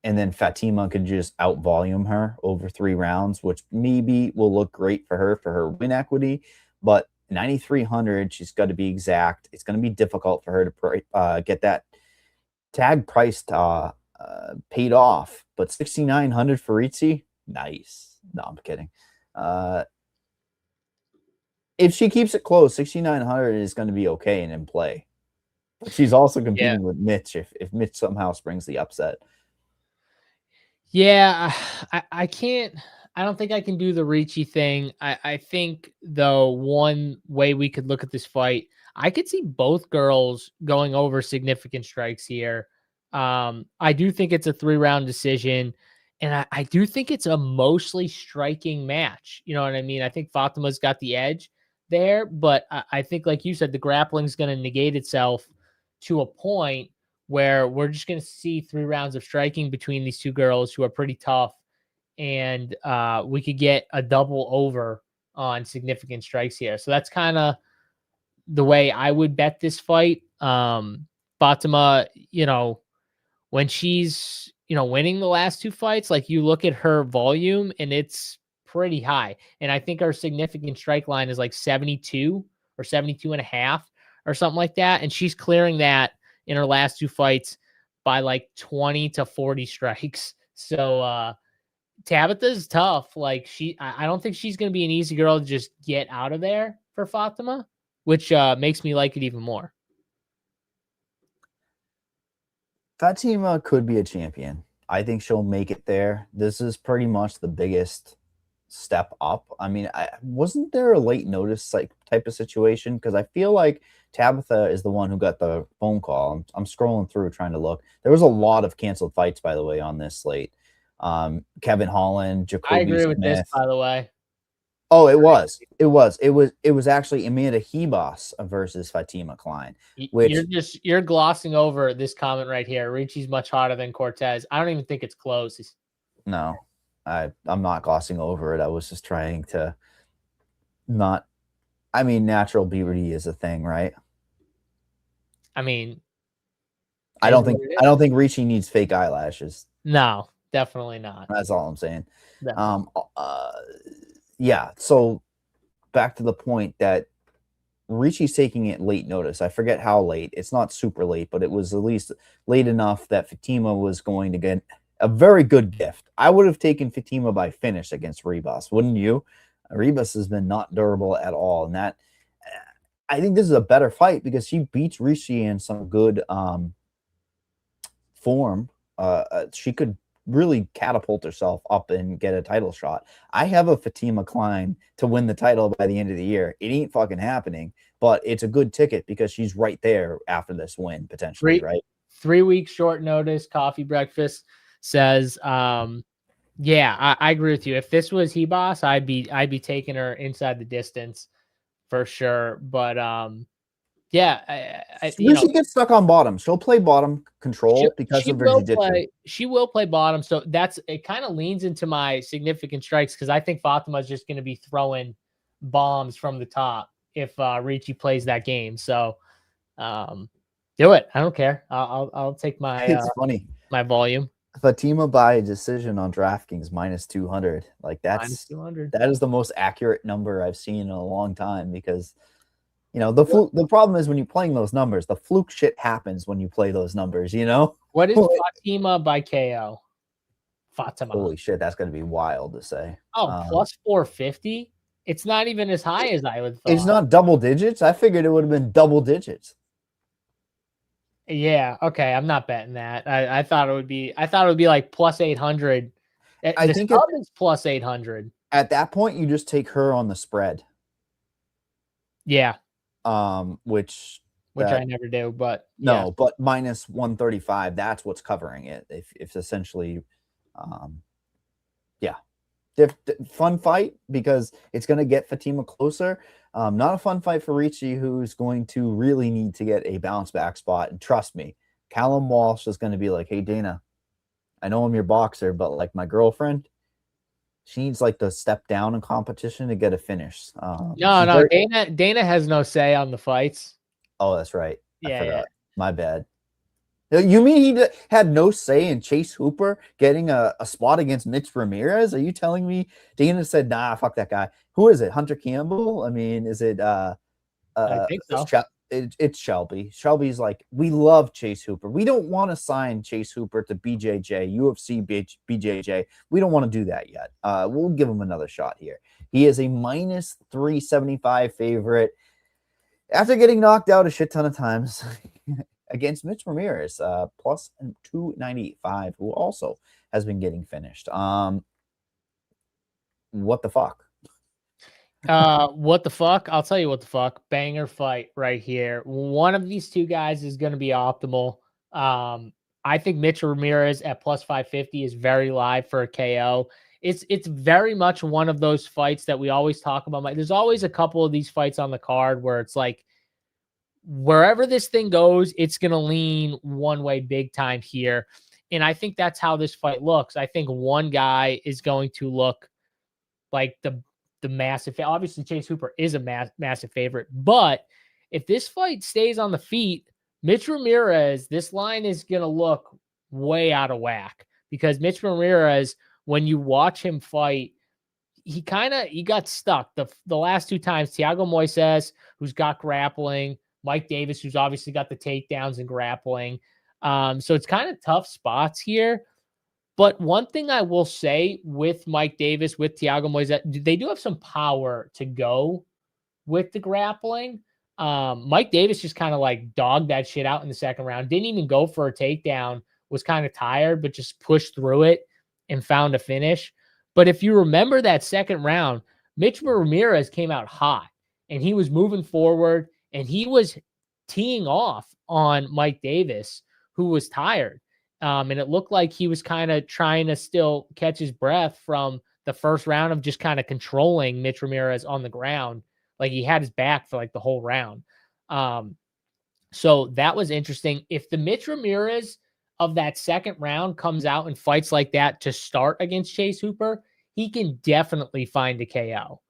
then Fatima could just out volume her over 3 rounds, which maybe will look great for her win equity, but 9,300, she's got to be exact. It's going to be difficult for her to get that tag price paid off. But 6,900 for Ricci, nice. No, I'm kidding. If she keeps it close, 6,900 is going to be okay and in play. She's also competing with Mitch if Mitch somehow springs the upset. Yeah, I can't. I don't think I can do the Ricci thing. I think, though, one way we could look at this fight, I could see both girls going over significant strikes here. I do think it's a 3-round decision, and I do think it's a mostly striking match. You know what I mean? I think Fatima's got the edge there, but I think, like you said, the grappling's going to negate itself to a point where we're just going to see 3 rounds of striking between these two girls who are pretty tough. And we could get a double over on significant strikes here. So that's kind of the way I would bet this fight. Fatima, you know, when she's, you know, winning the last 2 fights, like you look at her volume and it's pretty high. And I think our significant strike line is like 72 or 72.5 or something like that. And she's clearing that in her last 2 fights by like 20 to 40 strikes. So, Tabitha's tough. Like I don't think she's going to be an easy girl to just get out of there for Fatima, which makes me like it even more. Fatima could be a champion. I think she'll make it there. This is pretty much the biggest step up. I mean, wasn't there a late notice like type of situation? Because I feel like Tabitha is the one who got the phone call. I'm scrolling through trying to look. There was a lot of canceled fights, by the way, on this slate. Kevin Holland, Jacoby I agree with Smith. this, by the way. Oh, it was actually Amanda Hebos versus Fatima Klein. Which you're glossing over this comment right here. Ricci's much hotter than Cortez. I don't even think it's close. No, I'm not glossing over it. I was just trying to not. I mean, natural beauty is a thing, right? I mean, I don't think Ricci needs fake eyelashes. No, definitely not. That's all I'm saying. Definitely. Yeah. So back to the point that Ricci's taking it late notice. I forget how late. It's not super late, but it was at least late enough that Fatima was going to get a very good gift. I would have taken Fatima by finish against Ribas, wouldn't you? Ribas has been not durable at all, and that I think this is a better fight because she beats Ricci in some good form. She could really catapult herself up and get a title shot. I have a Fatima Klein to win the title by the end of the year. It ain't fucking happening, but it's a good ticket because she's right there after this win potentially, right? 3 weeks short notice. Coffee breakfast says, yeah, I agree with you. If this was Hebos, I'd be taking her inside the distance for sure. But yeah, she gets stuck on bottom. She'll play bottom control because of her jiu-jitsu. She will play bottom. So it kind of leans into my significant strikes because I think Fatima's just going to be throwing bombs from the top if Ricci plays that game. So do it. I don't care. I'll take my it's funny. My volume. Fatima by decision on DraftKings -200. Like that's -200. That is the most accurate number I've seen in a long time because You know, the problem is when you're playing those numbers, the fluke shit happens when you play those numbers, you know? What is Fatima by KO? Fatima. Holy shit, that's going to be wild to say. Oh, plus 450? It's not even as high as I would thought. It's not double digits? I figured it would have been double digits. Yeah, okay, I'm not betting that. I thought it would be like plus 800. I think it's plus 800. At that point, you just take her on the spread. Yeah. Which I never do, but no, but minus 135, that's what's covering it. If essentially, yeah. Fun fight because it's going to get Fatima closer. Not a fun fight for Ricci, who's going to really need to get a bounce back spot. And trust me, Callum Walsh is going to be like, hey, Dana, I know I'm your boxer, but like my girlfriend, she needs like to step down in competition to get a finish. No, Dana has no say on the fights. Oh, that's right. Yeah, I forgot. My bad. You mean he had no say in Chase Hooper getting a spot against Mitch Ramirez? Are you telling me Dana said, nah, fuck that guy? Who is it? Hunter Campbell? I mean, is it I think so. It's Shelby. Shelby's like, we love Chase Hooper. We don't want to sign Chase Hooper to BJJ, UFC BJJ. We don't want to do that yet. We'll give him another shot here. He is a minus 375 favorite after getting knocked out a shit ton of times against Mitch Ramirez, plus 295, who also has been getting finished. What the fuck? What the fuck? I'll tell you what the fuck. Banger fight right here. One of these two guys is going to be optimal. I think Mitch Ramirez at plus 550 is very live for a KO. It's very much one of those fights that we always talk about. There's always a couple of these fights on the card where it's like, wherever this thing goes, it's going to lean one way big time here. And I think that's how this fight looks. I think one guy is going to look like the massive. Obviously, Chase Hooper is a massive favorite. But if this fight stays on the feet, Mitch Ramirez, this line is going to look way out of whack because Mitch Ramirez, when you watch him fight, he got stuck. The last two times, Thiago Moises, who's got grappling, Mike Davis, who's obviously got the takedowns and grappling. So it's kind of tough spots here. But one thing I will say with Mike Davis, with Thiago Moises, they do have some power to go with the grappling. Mike Davis just kind of like dogged that shit out in the second round. Didn't even go for a takedown, was kind of tired, but just pushed through it and found a finish. But if you remember that second round, Mitch Ramirez came out hot and he was moving forward and he was teeing off on Mike Davis, who was tired. And it looked like he was kind of trying to still catch his breath from the first round of just kind of controlling Mitch Ramirez on the ground. Like he had his back for like the whole round. So that was interesting. If the Mitch Ramirez of that second round comes out and fights like that to start against Chase Hooper, he can definitely find a KO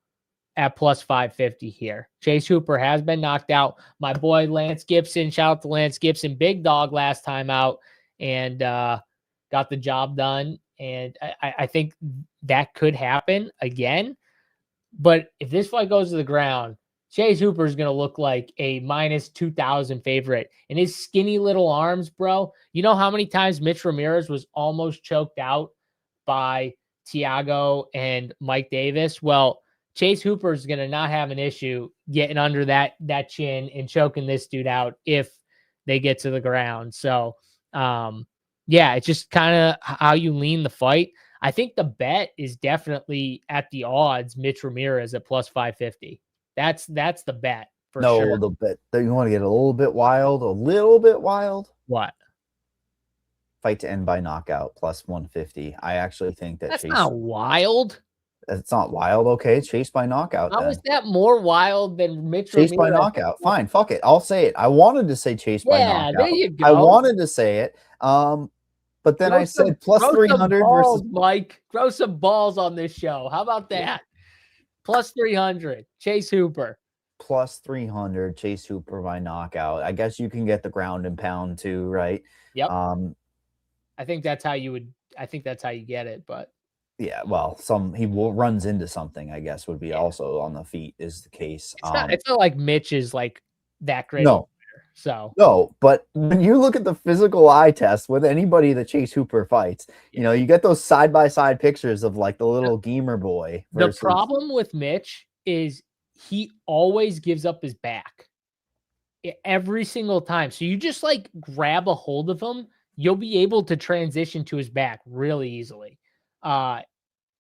at plus 550 here. Chase Hooper has been knocked out. My boy Lance Gibson, shout out to Lance Gibson, big dog last time out and got the job done. And I think that could happen again. But if this fight goes to the ground, Chase Hooper is going to look like a minus 2,000 favorite. And his skinny little arms, bro. You know how many times Mitch Ramirez was almost choked out by Thiago and Mike Davis? Well, Chase Hooper is going to not have an issue getting under that chin and choking this dude out if they get to the ground. So, yeah, it's just kind of how you lean the fight. I think the bet is definitely at the odds, Mitch Ramirez at plus 550. That's the bet for sure. No, the bet. You want to get a little bit wild? What? Fight to end by knockout plus 150. I actually think that's Chase, not wild. It's not wild. Okay, Chase by knockout. How is that more wild than Mitch Chase Ramirez? By knockout. Fine, fuck it. I'll say it. I wanted to say Chase by knockout. Yeah, there you go. I wanted to say it. But then I said plus 300 balls, versus Mike. Throw some balls on this show. How about that? Plus 300. Chase Hooper. Plus 300. Chase Hooper by knockout. I guess you can get the ground and pound too, right? Yep. I think that's how you get it, but Yeah, well, runs into something, I guess, would be also on the feet is the case. It's not like Mitch is like that great of a No, fighter. So no, but when you look at the physical eye test with anybody that Chase Hooper fights, yeah. you get those side by side pictures of like the little gamer boy The versus problem with Mitch is he always gives up his back every single time. So you just like grab a hold of him, you'll be able to transition to his back really easily. Uh,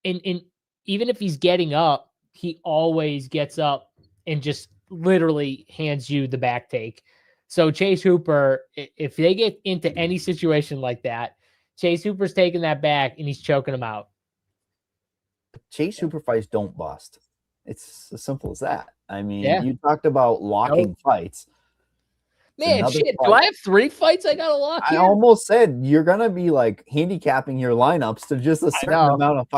and even if he's getting up, he always gets up and just literally hands you the back take. So Chase Hooper, if they get into any situation like that, Chase Hooper's taking that back and he's choking him out. Chase Hooper fights don't bust. It's as simple as that. I mean, Yeah. you talked about locking fights. It's Man, another shit. Do fight. I have 3 fights I got to lock I here? almost said you're gonna be like handicapping your lineups to just a certain know. amount of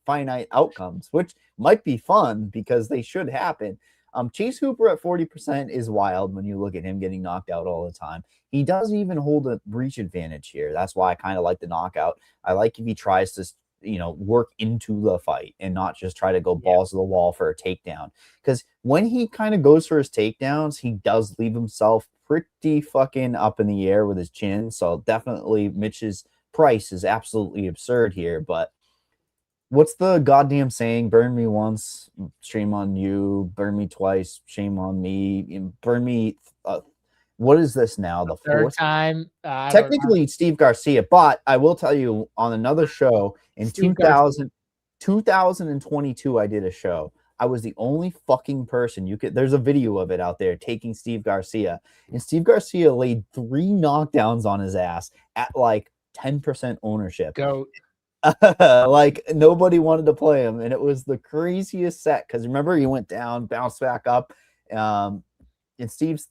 finite outcomes, which might be fun because they should happen. Chase Hooper at 40% is wild when you look at him getting knocked out all the time. He does even hold a reach advantage here. That's why I kind of like the knockout. I like if he tries to, work into the fight and not just try to go balls to the wall for a takedown. Because when he kind of goes for his takedowns, he does leave himself pretty fucking up in the air with his chin. So definitely Mitch's price is absolutely absurd here. But what's the goddamn saying? Burn me once, shame on you. Burn me twice, shame on me. Burn me. What is this now? The Third fourth time. technically it's Steve Garcia, but I will tell you on another show in Steve Garcia. 2022, I did a show. I was the only fucking person there's a video of it out there taking Steve Garcia, and Steve Garcia laid 3 knockdowns on his ass at like 10% ownership. Goat. Like nobody wanted to play him, and it was the craziest set because remember he went down, bounced back up, and Steve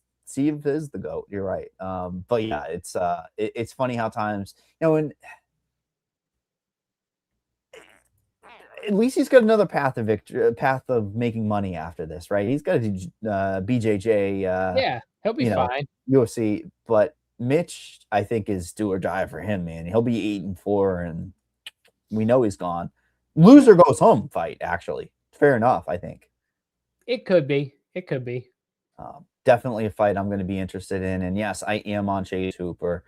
is the GOAT. You're right. But yeah, it's funny how times, and at least he's got another path of victory, path of making money after this, right? He's got a BJJ, Yeah, he'll be fine. UFC, but Mitch, I think, is do or die for him, man. He'll be 8-4, and we know he's gone. Loser goes home fight, actually. Fair enough, I think. It could be. It could be. Definitely a fight I'm going to be interested in. And yes, I am on Chase Hooper.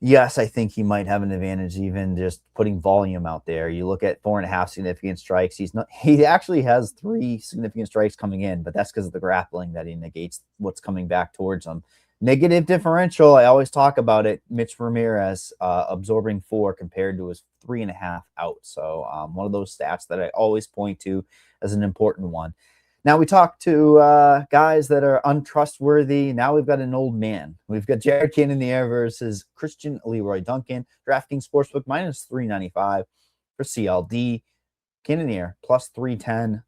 Yes, I think he might have an advantage even just putting volume out there. You look at 4.5 significant strikes. He actually has 3 significant strikes coming in, but that's because of the grappling that he negates what's coming back towards him. Negative differential, I always talk about it. Mitch Ramirez absorbing 4 compared to his 3.5 out. So one of those stats that I always point to as an important one. Now we talk to guys that are untrustworthy. Now we've got an old man. We've got Jared Cannonier versus Christian Leroy Duncan. DraftKings Sportsbook minus 395 for CLD. Cannonier plus 310.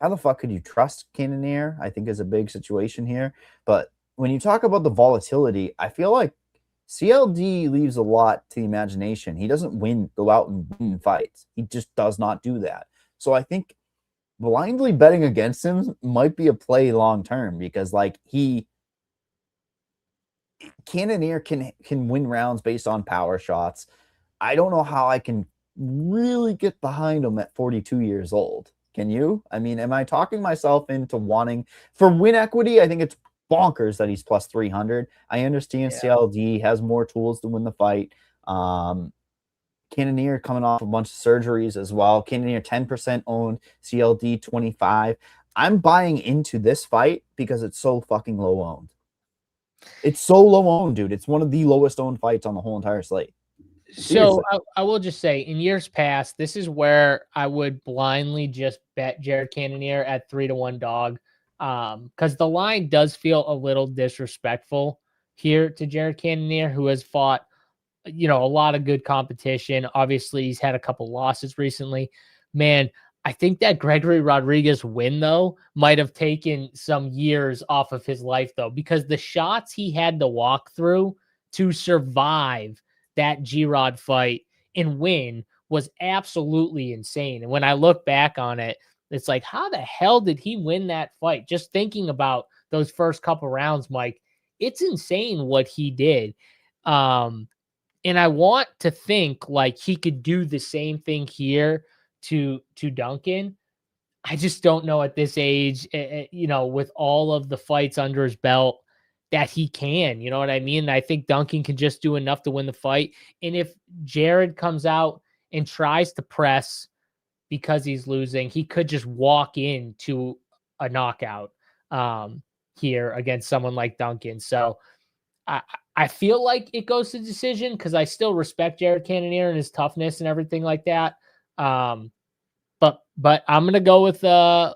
How the fuck could you trust Cannonier? I think is a big situation here. But when you talk about the volatility, I feel like CLD leaves a lot to the imagination. He doesn't go out and win fights. He just does not do that. So I think blindly betting against him might be a play long term because like Cannonier can win rounds based on power shots. I don't know how I can really get behind him at 42 years old. Can you? I mean, am I talking myself into wanting for win equity? I think it's bonkers that he's plus 300. I understand CLD has more tools to win the fight. Cannonier coming off a bunch of surgeries as well. Cannonier 10% owned, CLD 25. I'm buying into this fight because it's so fucking low owned. It's so low owned, dude. It's one of the lowest owned fights on the whole entire slate. So I will just say, in years past, this is where I would blindly just bet Jared Cannonier at 3-1 dog, because the line does feel a little disrespectful here to Jared Cannonier, who has fought a lot of good competition. Obviously, he's had a couple losses recently. Man, I think that Gregory Rodriguez win, though, might have taken some years off of his life, though, because the shots he had to walk through to survive that G-Rod fight and win was absolutely insane. And when I look back on it, it's like, how the hell did he win that fight? Just thinking about those first couple rounds, Mike, it's insane what he did. And I want to think like he could do the same thing here to Duncan. I just don't know at this age, with all of the fights under his belt, that he can. You know what I mean? I think Duncan can just do enough to win the fight. And if Jared comes out and tries to press because he's losing, he could just walk into a knockout here against someone like Duncan. So I feel like it goes to decision because I still respect Jared Cannonier and his toughness and everything like that. But I'm gonna go with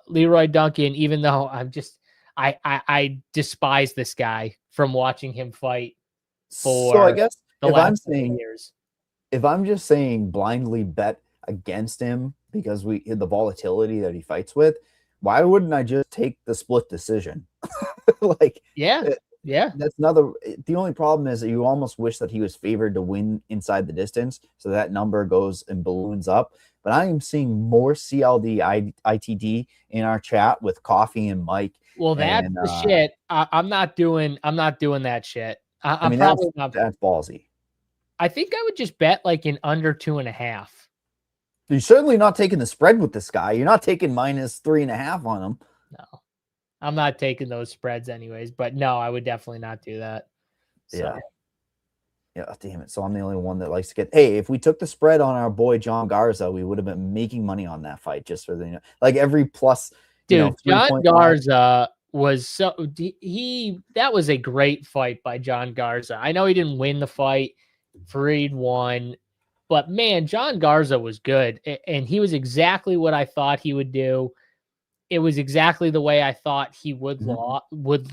Leroy Duncan, even though I despise this guy from watching him fight for So I guess the last 10 years. if I'm just saying blindly bet against him because the volatility that he fights with, why wouldn't I just take the split decision? Like, Yeah. that's the only problem is that you almost wish that he was favored to win inside the distance, so that number goes and balloons up. But I am seeing more CLD ITD in our chat with Coffee and Mike. Well, that's the shit. I'm not doing that shit. I'm mean, probably not. that's ballsy. I think I would just bet like in under 2.5. You're certainly not taking the spread with this guy. You're not taking -3.5 on him. No, I'm not taking those spreads anyways, but no, I would definitely not do that. So. Yeah, damn it. So I'm the only one that likes to get, hey, if we took the spread on our boy John Garza, we would have been making money on that fight just for the, like every plus, dude, John Garza was that was a great fight by John Garza. I know he didn't win the fight. Fareed won, but man, John Garza was good. And he was exactly what I thought he would do. It was exactly the way I thought he would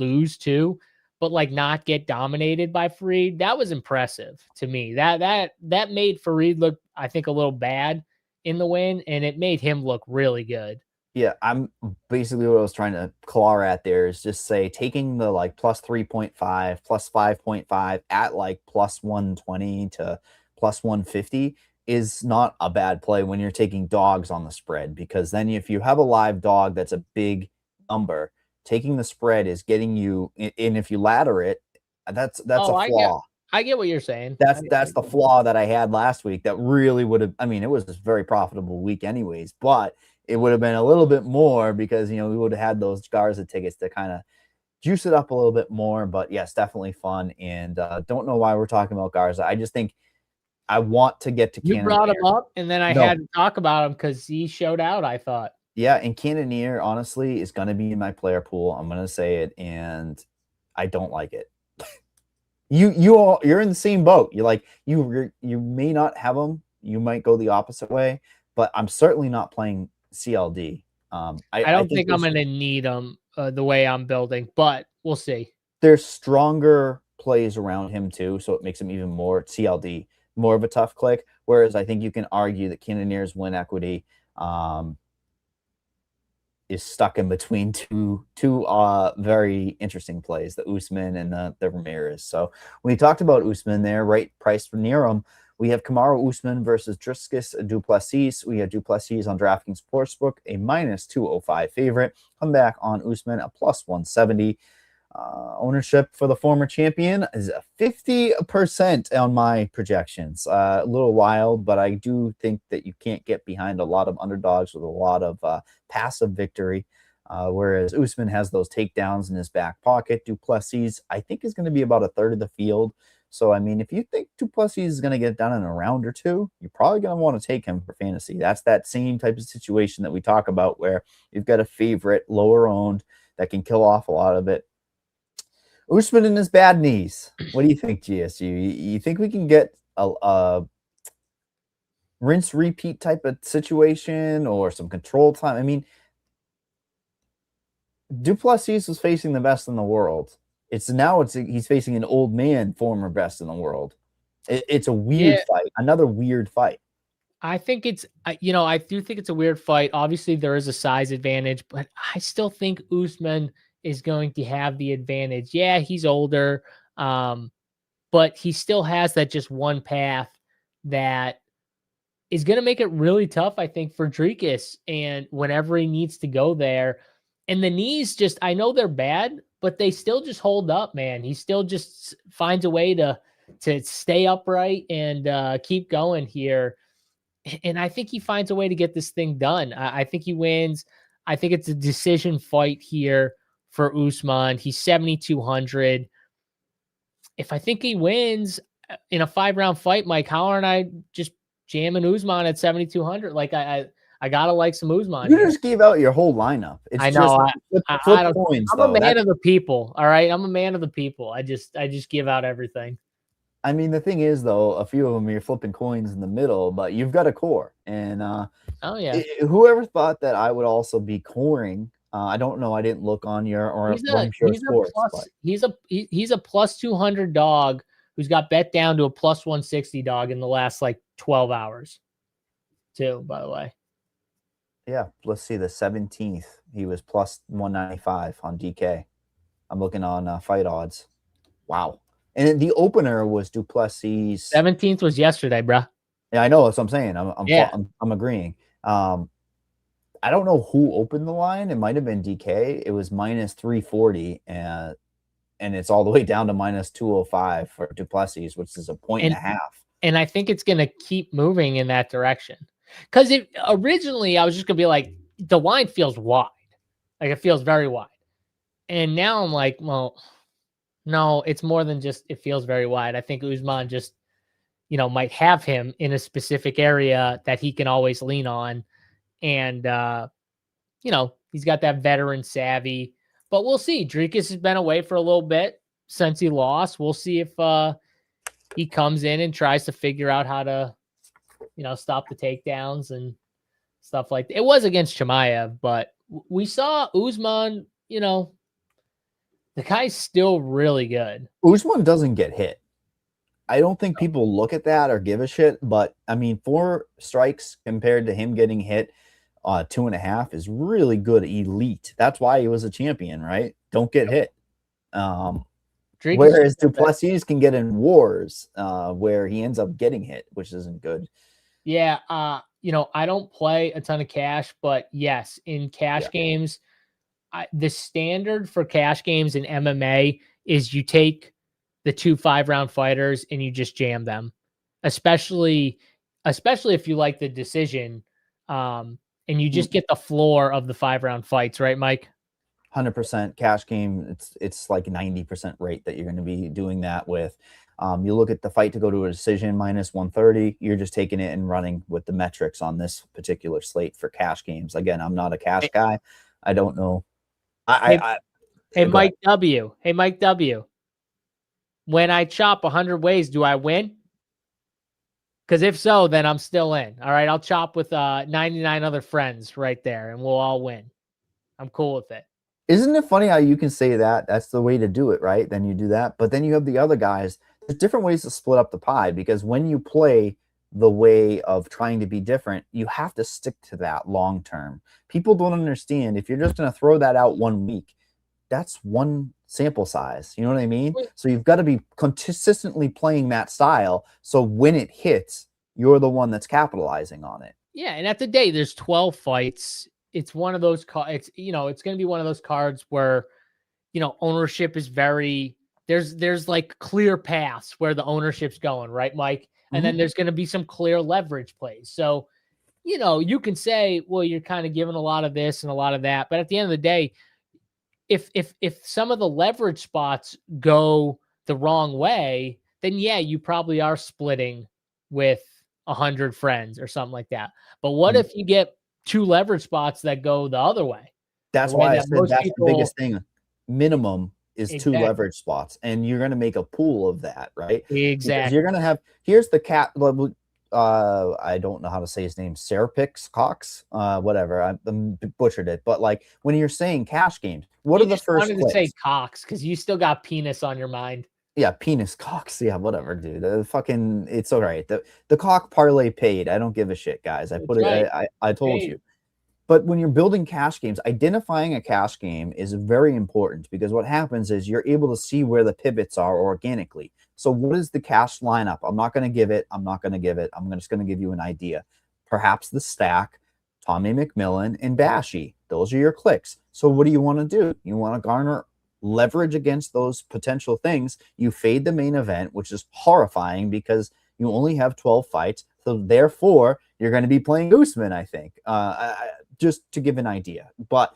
lose too, but like not get dominated by Fareed. That was impressive to me. That made Fareed look, I think, a little bad in the win, and it made him look really good. Yeah, I'm basically what I was trying to claw at there is just say taking the like +3.5, +5.5 at like +120 to +150 is not a bad play when you're taking dogs on the spread, because then if you have a live dog that's a big number, taking the spread is getting you, and if you ladder it, that's a flaw. I get what you're saying. That's the flaw that I had last week that really would have, I mean, it was a very profitable week anyways, but it would have been a little bit more because, we would have had those Garza tickets to kind of juice it up a little bit more. But yes, definitely fun. And don't know why we're talking about Garza. I just think I want to get to You brought him up, and then I had to talk about him because he showed out, I thought. Yeah, and Cannonier, honestly, is going to be in my player pool. I'm going to say it, and I don't like it. You're in the same boat. You're like, you may not have him. You might go the opposite way, but I'm certainly not playing CLD. I don't think I'm going to need him the way I'm building, but we'll see. There's stronger plays around him too, so it makes him even more CLD, more of a tough click. Whereas I think you can argue that Cannonier's win equity is stuck in between two very interesting plays, the Usman and the Ramirez. So when we talked about Usman there, right, priced near him, we have Kamaru Usman versus Dricus du Plessis. We have du Plessis on DraftKings Sportsbook, a -205 favorite. Come back on Usman, a +170. Ownership for the former champion is 50% on my projections. A little wild, but I do think that you can't get behind a lot of underdogs with a lot of passive victory, whereas Usman has those takedowns in his back pocket. Du Plessis, I think, is going to be about a third of the field. So, I mean, if you think du Plessis is going to get done in a round or two, you're probably going to want to take him for fantasy. That's that same type of situation that we talk about where you've got a favorite, lower owned, that can kill off a lot of it. Usman and his bad knees. What do you think, GSU? You think we can get a rinse repeat type of situation or some control time? I mean, du Plessis was facing the best in the world. He's facing an old man, former best in the world. It's a weird fight. Another weird fight. I think I do think it's a weird fight. Obviously, there is a size advantage, but I still think Usman is going to have the advantage. Yeah, he's older, but he still has that just one path that is going to make it really tough, I think, for Dricus. And whenever he needs to go there, and the knees I know they're bad, but they still just hold up, man. He still just finds a way to to stay upright and keep going here. And I think he finds a way to get this thing done. I think he wins. I think it's a decision fight here for Usman. He's 7,200. If I think he wins in a 5-round fight, Mike, how aren't I just jamming Usman at 7,200? Like I gotta like some Usman. You just gave out your whole lineup. It's I know. flip coins. I'm a man of the people. All right, I'm a man of the people. I just give out everything. I mean, the thing is, though, a few of them you're flipping coins in the middle, but you've got a core. And oh yeah, whoever thought that I would also be coring, I don't know. I didn't look on your he's a plus 200 dog who's got bet down to a plus 160 dog in the last like 12 hours. Too, by the way. Yeah, let's see. The 17th, he was plus 195 on DK. I'm looking on fight odds. Wow. And the opener was Duplessis. 17th was yesterday, bro. Yeah, I know. That's what I'm saying. I'm agreeing. I don't know who opened the line. It might have been DK. It was minus 340, and it's all the way down to minus 205 for Duplessis, which is a point and a half. And I think it's going to keep moving in that direction. Because originally I was just going to be like, the line feels wide. Like it feels very wide. And now I'm like, well, no, it's more than just it feels very wide. I think Usman just, might have him in a specific area that he can always lean on. And, he's got that veteran savvy. But we'll see. Dricus has been away for a little bit since he lost. We'll see if he comes in and tries to figure out how to, stop the takedowns and stuff like that. It was against Chimaev, but we saw Usman, the guy's still really good. Usman doesn't get hit. I don't think people look at that or give a shit, but I mean, 4 strikes compared to him getting hit 2.5 is really good, elite. That's why he was a champion, right? Don't get hit. Whereas Duplessis can get in wars where he ends up getting hit, which isn't good. Yeah, I don't play a ton of cash, but yes, in cash games, the standard for cash games in MMA is you take the 2 5-round fighters and you just jam them, especially if you like the decision, and you just get the floor of the 5-round fights, right, Mike? 100% cash game. It's like 90% rate that you're going to be doing that with. You look at the fight to go to a decision minus 130. You're just taking it and running with the metrics on this particular slate for cash games. Again, I'm not a cash guy. I don't know. Hey, Mike W. Hey, Mike W. When I chop 100 ways, do I win? Because if so, then I'm still in. All right, I'll chop with 99 other friends right there, and we'll all win. I'm cool with it. Isn't it funny how you can say that? That's the way to do it, right? Then you do that. But then you have the other guys. There's different ways to split up the pie, because when you play the way of trying to be different, you have to stick to that long term. People don't understand. If you're just going to throw that out 1 week, that's one sample size. You know what I mean? So you've got to be consistently playing that style. So when it hits, you're the one that's capitalizing on it. Yeah. And at the day, there's 12 fights. It's one of those cards, it's going to be one of those cards where, ownership is very, there's like clear paths where the ownership's going, right, Mike? And then there's going to be some clear leverage plays. So, you can say, well, you're kind of giving a lot of this and a lot of that. But at the end of the day, if some of the leverage spots go the wrong way, then yeah, you probably are splitting with 100 friends or something like that. But what if you get 2 leverage spots that go the other way? That's why I said that's the biggest thing. Minimum is 2 leverage spots, and you're going to make a pool of that, right? Exactly. Because you're going to have, here's the cat. I don't know how to say his name. Serapix Cox, whatever. I butchered it. But like when you're saying cash games, what are the first? I wanted to say Cox because you still got penis on your mind. Yeah, penis Cox. Yeah, whatever, dude. It's all right. The cock parlay paid. I don't give a shit, guys. I put it. I told you. But when you're building cash games, identifying a cash game is very important, because what happens is you're able to see where the pivots are organically. So what is the cash lineup? I'm not going to give it. I'm just going to give you an idea. Perhaps the stack, Tommy McMillan and Bashy. Those are your clicks. So what do you want to do? You want to garner leverage against those potential things, you fade the main event, which is horrifying because you only have 12 fights. So therefore, you're going to be playing Usman, I think, just to give an idea. But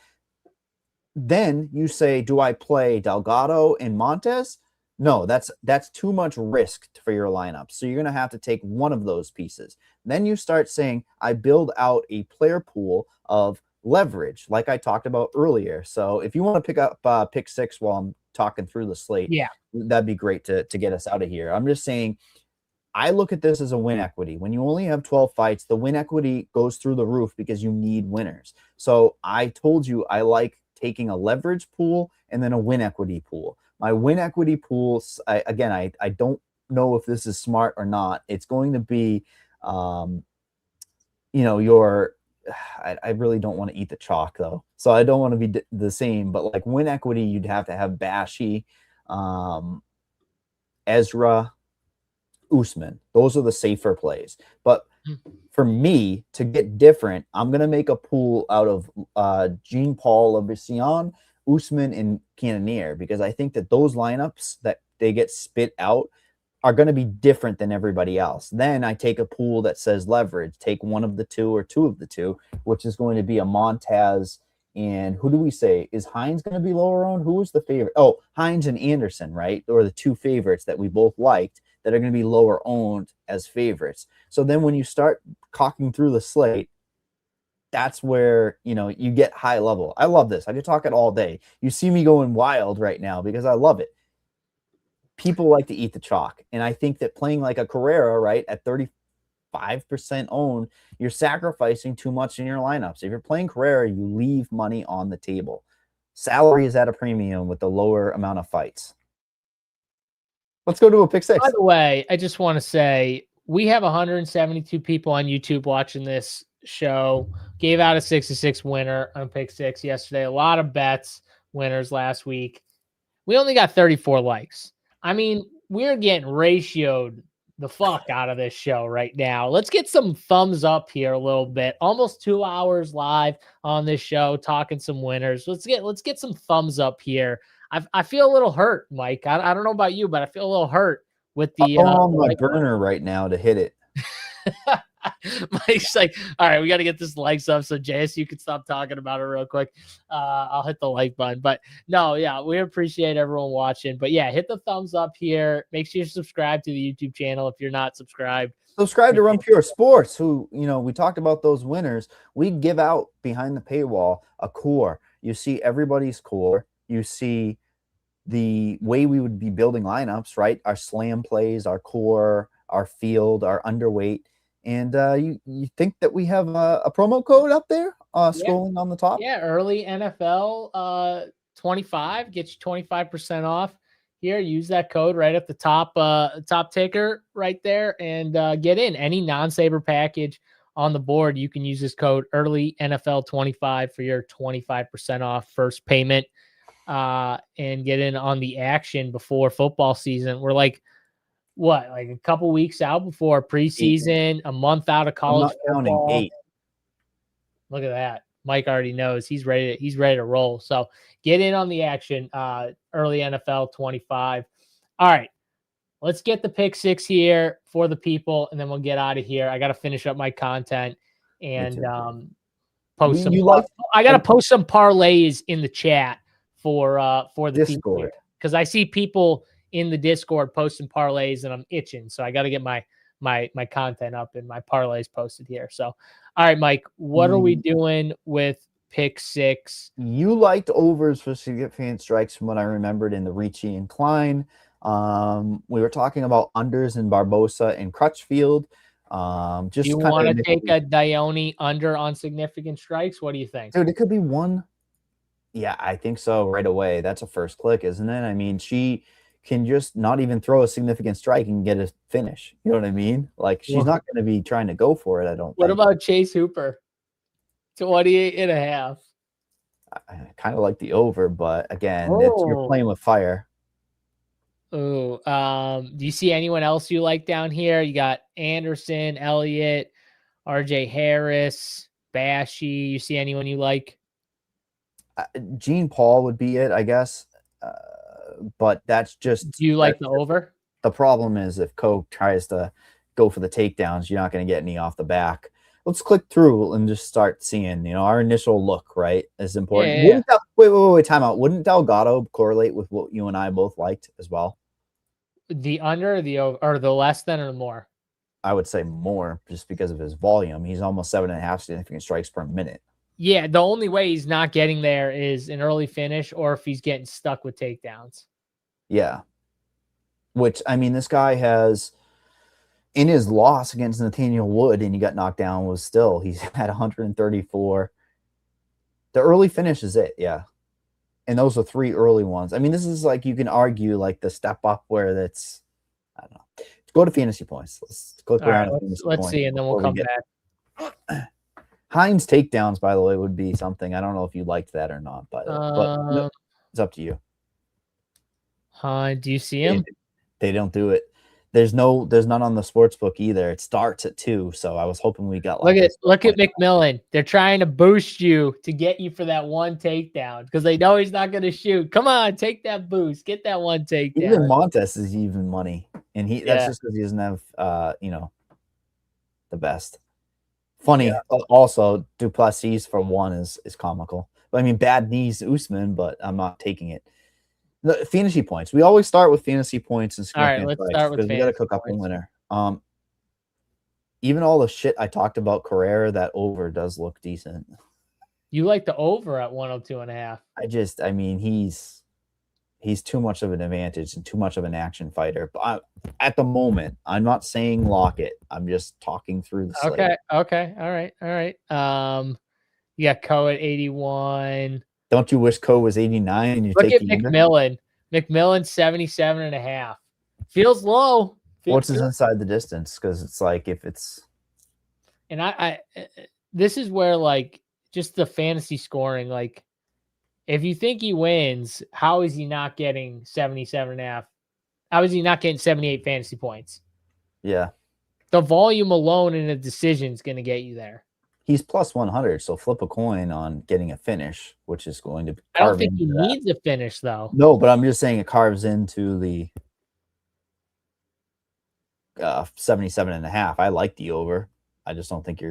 then you say, do I play Delgado and Montes? No, that's too much risk for your lineup. So you're going to have to take one of those pieces. Then you start saying, I build out a player pool of leverage, like I talked about earlier. So if you want to pick up pick 6 while I'm talking through the slate, Yeah, that'd be great to get us out of here. I'm just saying, I look at this as a win equity. When you only have 12 fights, the win equity goes through the roof because you need winners. So I told you I like taking a leverage pool and then a win equity pool. My win equity pools, I don't know if this is smart or not. It's going to be, your, I really don't want to eat the chalk though. So I don't want to be the same, but like win equity, you'd have to have Bashi, Ezra, Usman. Those are the safer plays. But for me to get different, I'm going to make a pool out of Jean Paul Labissian, Usman, and Cannonier, because I think that those lineups that they get spit out are going to be different than everybody else. Then I take a pool that says leverage, take one of the two or two of the two, which is going to be a Montez. And who do we say? Is Hines going to be lower owned? Who was the favorite? Oh, Hines and Anderson, right? Or the two favorites that we both liked that are going to be lower owned as favorites. So then when you start cocking through the slate, that's where, you get high level. I love this. I could talk it all day. You see me going wild right now because I love it. People like to eat the chalk. And I think that playing like a Carrera, right, at 35% owned, you're sacrificing too much in your lineups. If you're playing Carrera, you leave money on the table. Salary is at a premium with the lower amount of fights. Let's go to a pick 6. By the way, I just want to say we have 172 people on YouTube watching this show. Gave out a 6-6 winner on pick 6 yesterday. A lot of bets winners last week. We only got 34 likes. I mean, we're getting ratioed the fuck out of this show right now. Let's get some thumbs up here a little bit. Almost 2 hours live on this show, talking some winners. Let's get some thumbs up here. I feel a little hurt, Mike. I don't know about you, but I feel a little hurt with the. I'm on my burner right now to hit it. Mike's like, all right, we got to get this likes up so JSU can stop talking about it real quick. I'll hit the like button. But no, yeah, we appreciate everyone watching. But yeah, hit the thumbs up here. Make sure you subscribe to the YouTube channel if you're not subscribed. Subscribe to Run Pure Sports, who, we talked about those winners. We give out behind the paywall a core. You see everybody's core. You see the way we would be building lineups, right? Our slam plays, our core, our field, our underweight. And you think that we have a promo code up there scrolling on the top? Yeah, early NFL 25 gets you 25% off. Here, use that code right at the top ticker right there and get in. Any non-saber package on the board, you can use this code early NFL 25 for your 25% off first payment and get in on the action before football season. We're like, what, like a couple weeks out before preseason, a month out of college football. 8. Look at that. Mike already knows he's ready to roll. So get in on the action. Early NFL 25. All right. Let's get the pick 6 here for the people, and then we'll get out of here. I got to finish up my content and post some. I got to post some parlays in the chat for the Discord, because I see people in the Discord posting parlays and I'm itching. So I got to get my content up and my parlays posted here. So, all right, Mike, what are we doing with pick 6? You liked overs for significant strikes from what I remembered in the Ricci and Klein. We were talking about unders in Barbosa and Crutchfield. Do you want to take a Dione under on significant strikes? What do you think? Dude, it could be one. Yeah, I think so right away. That's a first click, isn't it? I mean, she can just not even throw a significant strike and get a finish. You know what I mean? Like, she's not going to be trying to go for it, I don't think. What about Chase Hooper? 28.5. I kind of like the over, but again, you're playing with fire. Oh, do you see anyone else you like down here? You got Anderson, Elliott, RJ Harris, Bashi. You see anyone you like? Jean Paul would be it, I guess. But that's just. Do you like the over? The problem is if Coe tries to go for the takedowns, you're not going to get any off the back. Let's click through and just start seeing, our initial look, right, is important. Yeah. Wait, time out. Wouldn't Delgado correlate with what you and I both liked as well? The under, the over, or the less than, or more? I would say more, just because of his volume. He's almost 7.5 significant strikes per minute. Yeah, the only way he's not getting there is an early finish or if he's getting stuck with takedowns. Yeah. Which, I mean, this guy has, in his loss against Nathaniel Wood, and he got knocked down, he's had 134. The early finish is it, yeah. And those are 3 early ones. I mean, this is like, you can argue like the step up where that's, I don't know. Let's go to fantasy points. Let's click around. Right, let's see, and then we'll come back. Hines takedowns, by the way, would be something. I don't know if you liked that or not, but no, it's up to you. Do you see him? They don't do it. There's none on the sports book either. It starts at 2, so I was hoping we got. Look at McMillan. They're trying to boost you to get you for that one takedown because they know he's not going to shoot. Come on, take that boost, get that one takedown. Even Montes is even money, and that's just because he doesn't have the best. Funny, also Duplessis for 1 is comical. But I mean, bad knees USMAN, but I'm not taking it. The fantasy points. We always start with fantasy points and all right, let's start with because we got to cook up a winner. Even all the shit I talked about Carrera, that over does look decent. You like the over at 102.5? I mean, he's too much of an advantage and too much of an action fighter. But at the moment, I'm not saying lock it. I'm just talking through the slate. Okay. All right. You got Coe at 81. Don't you wish Coe was 89 and you look at McMillan? McMillan 77.5. Feels low. What's his inside the distance? Because it's like if it's, and I this is where like just the fantasy scoring, like if you think he wins, how is he not getting 77.5? How is he not getting 78 fantasy points? Yeah. The volume alone in a decision is going to get you there. He's plus 100, so flip a coin on getting a finish, which is going to. I don't think he needs a finish, though. No, but I'm just saying it carves into the 77.5. I like the over. I just don't think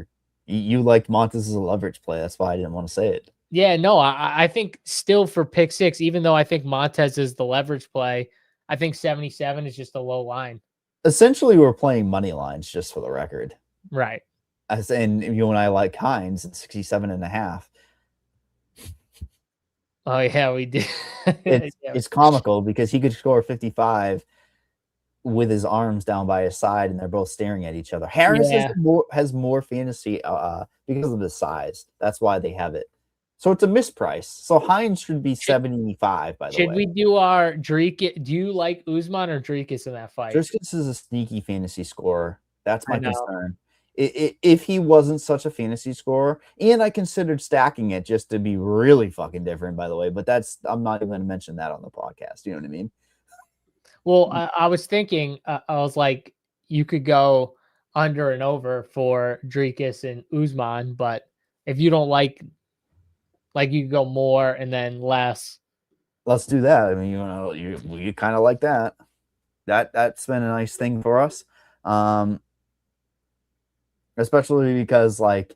you liked Montes as a leverage play. That's why I didn't want to say it. Yeah, no, I think still for pick 6, even though I think Montes is the leverage play, I think 77 is just a low line. Essentially, we're playing money lines, just for the record. Right. And you and I like Hines at 67.5. Oh yeah, we did. It's comical because he could score 55 with his arms down by his side, and they're both staring at each other. Harris has more fantasy because of his size. That's why they have it. So it's a misprice. So Hines should be 75, by the way. Should we do our Dricus? Do you like USMAN or Dricus in that fight? Dricus is a sneaky fantasy scorer. That's my concern. If he wasn't such a fantasy scorer, and I considered stacking it just to be really fucking different, by the way, but I'm not even going to mention that on the podcast. You know what I mean? Well, I was thinking, I was like, you could go under and over for Dricus and USMAN, but if you don't like you could go more and then less. Let's do that. I mean, you kind of like that. That's been a nice thing for us. Especially because, like,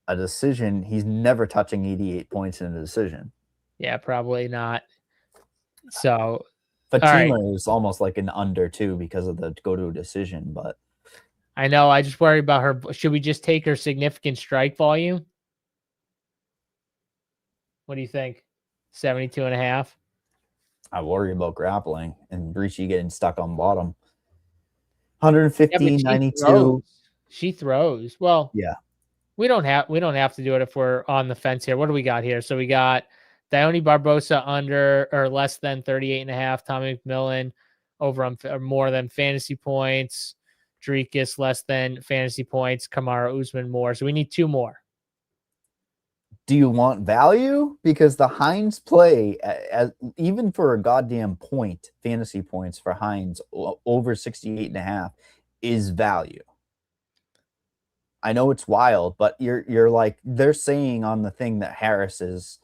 a decision, he's never touching 88 points in a decision. Yeah, probably not. So Fatima is almost like an under too because of the go to a decision, but I know I just worry about her. Should we just take her significant strike volume? What do you think? 72.5. I worry about grappling and Breachy getting stuck on bottom. 115, 92. She throws. Well, yeah. We don't have to do it if we're on the fence here. What do we got here? So we got Dione Barbosa under or less than 38.5. Tommy McMillan over on more than fantasy points. Dricus less than fantasy points. Kamaru Usman more. So we need 2 more. Do you want value? Because the Hines play, even for a goddamn point, fantasy points for Hines over 68.5 is value. I know it's wild, but you're like, they're saying on the thing that Harris is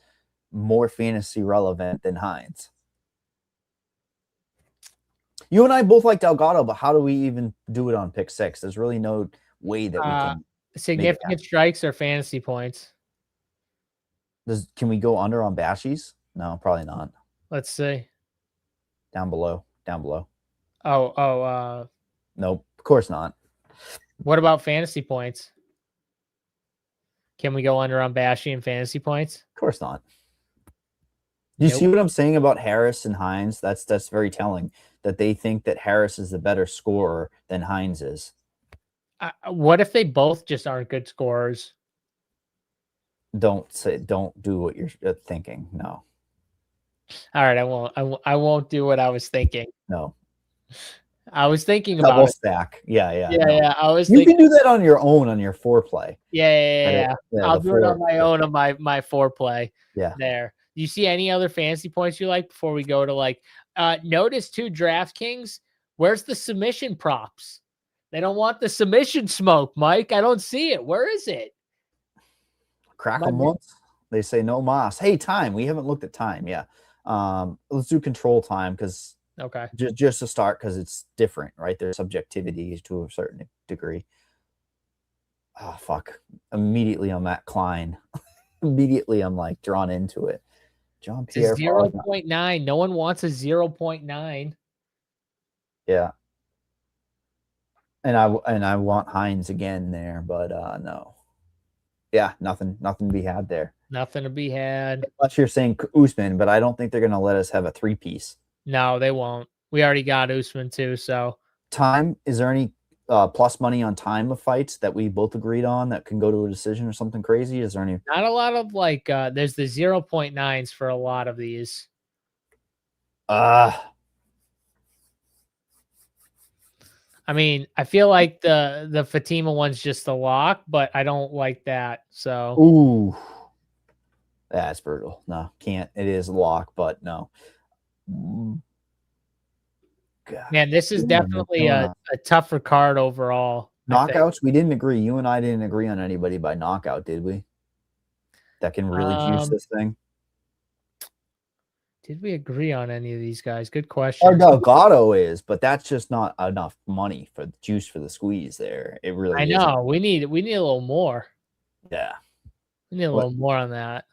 more fantasy relevant than Hines. You and I both like Delgado, but how do we even do it on pick 6? There's really no way that we can Significant strikes or fantasy points. Can we go under on Bashies? No, probably not. Let's see. Down below. Down below. Nope, of course not. What about fantasy points? Can we go under on Bashy and fantasy points? Of course not. Do you see what I'm saying about Harris and Hines? That's very telling that they think that Harris is the better scorer than Hines is. What if they both just aren't good scorers? Don't do what you're thinking. No. All right, I won't do what I was thinking. No. I was thinking Double about stack. Yeah. Yeah. I was. You can do that on your own on your foreplay. Yeah. I'll do it on my own on my foreplay. Yeah. There. Do you see any other fantasy points you like before we go to like? Notice too, DraftKings. Where's the submission props? They don't want the submission smoke, Mike. I don't see it. Where is it? Crack them once. They say no mas. Hey, time. We haven't looked at time. Yeah. Let's do control time because just to start because it's different, right? There's subjectivity to a certain degree. Oh fuck! Immediately I'm at Klein. Immediately I'm like drawn into it. John Pierre 0.9. No one wants a 0.9. Yeah. And I want Hines again there, but no. Yeah, nothing to be had there. Nothing to be had. Unless you're saying Usman, but I don't think they're going to let us have a 3-piece. No, they won't. We already got Usman too, so. Time, is there any plus money on time of fights that we both agreed on that can go to a decision or something crazy? Is there any? Not a lot of like, there's the 0.9s for a lot of these. I mean, I feel like the Fatima one's just a lock, but I don't like that. So, ooh, that's brutal. No, can't. It is a lock, but no. God. Man, this is definitely a tougher card overall. Knockouts, we didn't agree. You and I didn't agree on anybody by knockout, did we? That can really juice this thing. Did we agree on any of these guys? Good question. Our Delgado is, but that's just not enough money for the juice for the squeeze there. It really I know. Isn't. We need a little more. Yeah. We need a little more on that.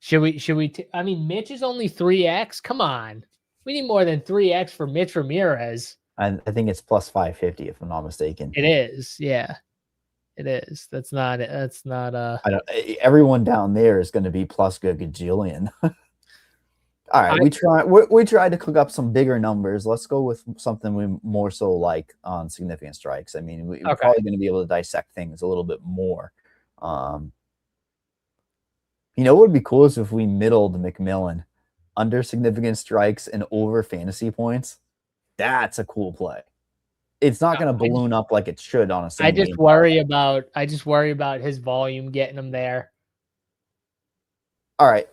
Should we I mean, Mitch is only 3x. Come on. We need more than 3x for Mitch Ramirez. I think it's plus 550 if I'm not mistaken. It is. Yeah. It is. That's not I don't, everyone down there is going to be plus good gajillion. All right, we tried to cook up some bigger numbers. Let's go with something we more so like on significant strikes. I mean, we're probably going to be able to dissect things a little bit more. You know what would be cool is if we middled McMillan under significant strikes and over fantasy points. That's a cool play. It's not going to balloon up like it should on a single I just worry about his volume getting him there. All right,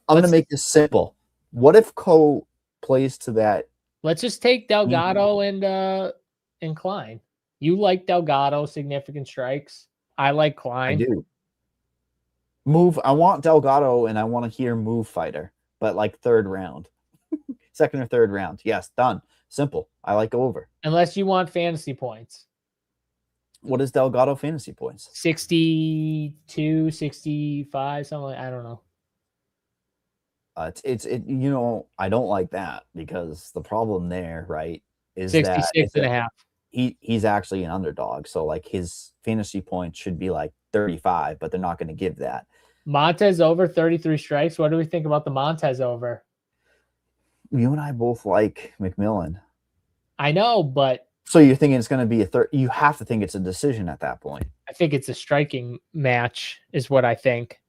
I'm going to make this simple. What if Ko plays to that? Let's just take Delgado and Klein. You like Delgado, significant strikes. I like Klein. I do. Move. I want Delgado and I want to hear move fighter, but like third round. Second or third round. Yes, done. Simple. I like over. Unless you want fantasy points. What is Delgado fantasy points? 62, 65, something like I don't know. You know, I don't like that because the problem there, right, is 66 and a half. He's actually an underdog. So like his fantasy points should be like 35, but they're not going to give that. Montez over 33 strikes. What do we think about the Montez over? You and I both like McMillan. I know, but so you're thinking it's going to be a third. You have to think it's a decision at that point. I think it's a striking match is what I think.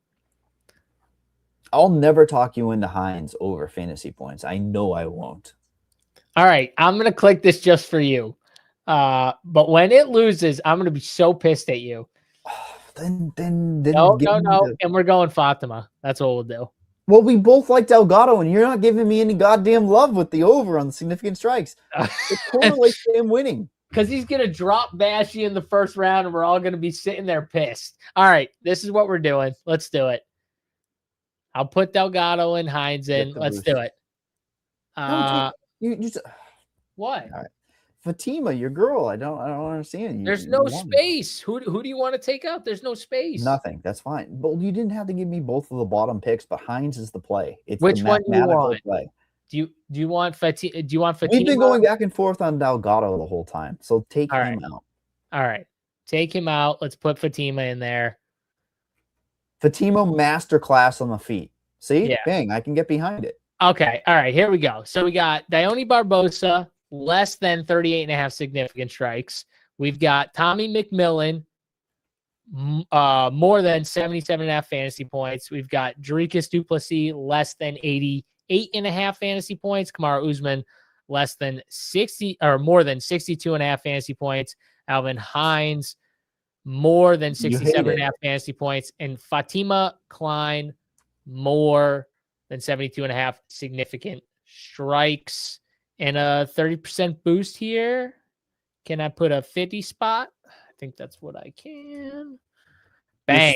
I'll never talk you into Hines over fantasy points. I know I won't. All right. I'm going to click this just for you. But when it loses, I'm going to be so pissed at you. Then no. And we're going Fatima. That's what we'll do. Well, we both like Delgado, and you're not giving me any goddamn love with the over on the significant strikes. It correlates to him winning. Because he's going to drop Bashy in the first round, and we're all going to be sitting there pissed. All right. This is what we're doing. Let's do it. I'll put Delgado and Hines in. Let's do it. What? All right. Fatima, your girl. I don't understand. There's no space. Who do you want to take out? There's no space. Nothing. That's fine. But you didn't have to give me both of the bottom picks, but Hines is the play. It's Which the one do you mathematical want? play. Do you want Fatima? Do you want Fatima? We've been going back and forth on Delgado the whole time. So take him out. All right. Take him out. Let's put Fatima in there. Fatima masterclass on the feet. See? Yeah. Bang. I can get behind it. Okay. All right. Here we go. So we got Dione Barbosa, less than 38.5 significant strikes. We've got Tommy McMillan, more than 77.5 fantasy points. We've got Jarikus Duplessis, less than 88.5 fantasy points. Kamaru Usman, less than 60 or more than 62.5 fantasy points. Alvin Hines, more than 67.5 fantasy points. And Fatima Klein, more than 72.5 significant strikes. And a 30% boost here. Can I put a 50 spot? I think that's what I can. Bang.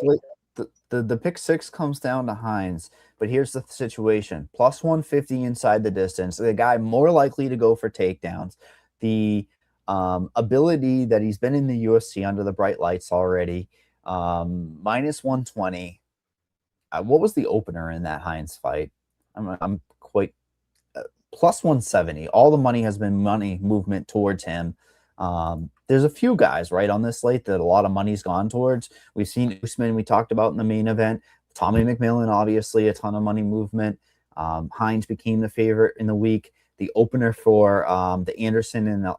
The pick 6 comes down to Hines, but here's the situation. Plus 150 inside the distance. The guy more likely to go for takedowns. The ability that he's been in the UFC under the bright lights already. Minus 120. What was the opener in that Hines fight? I'm quite plus 170. All the money has been money movement towards him. There's a few guys right on this slate that a lot of money's gone towards. We've seen Usman, we talked about in the main event. Tommy McMillan, obviously a ton of money movement. Hines became the favorite in the week. The opener for the Anderson and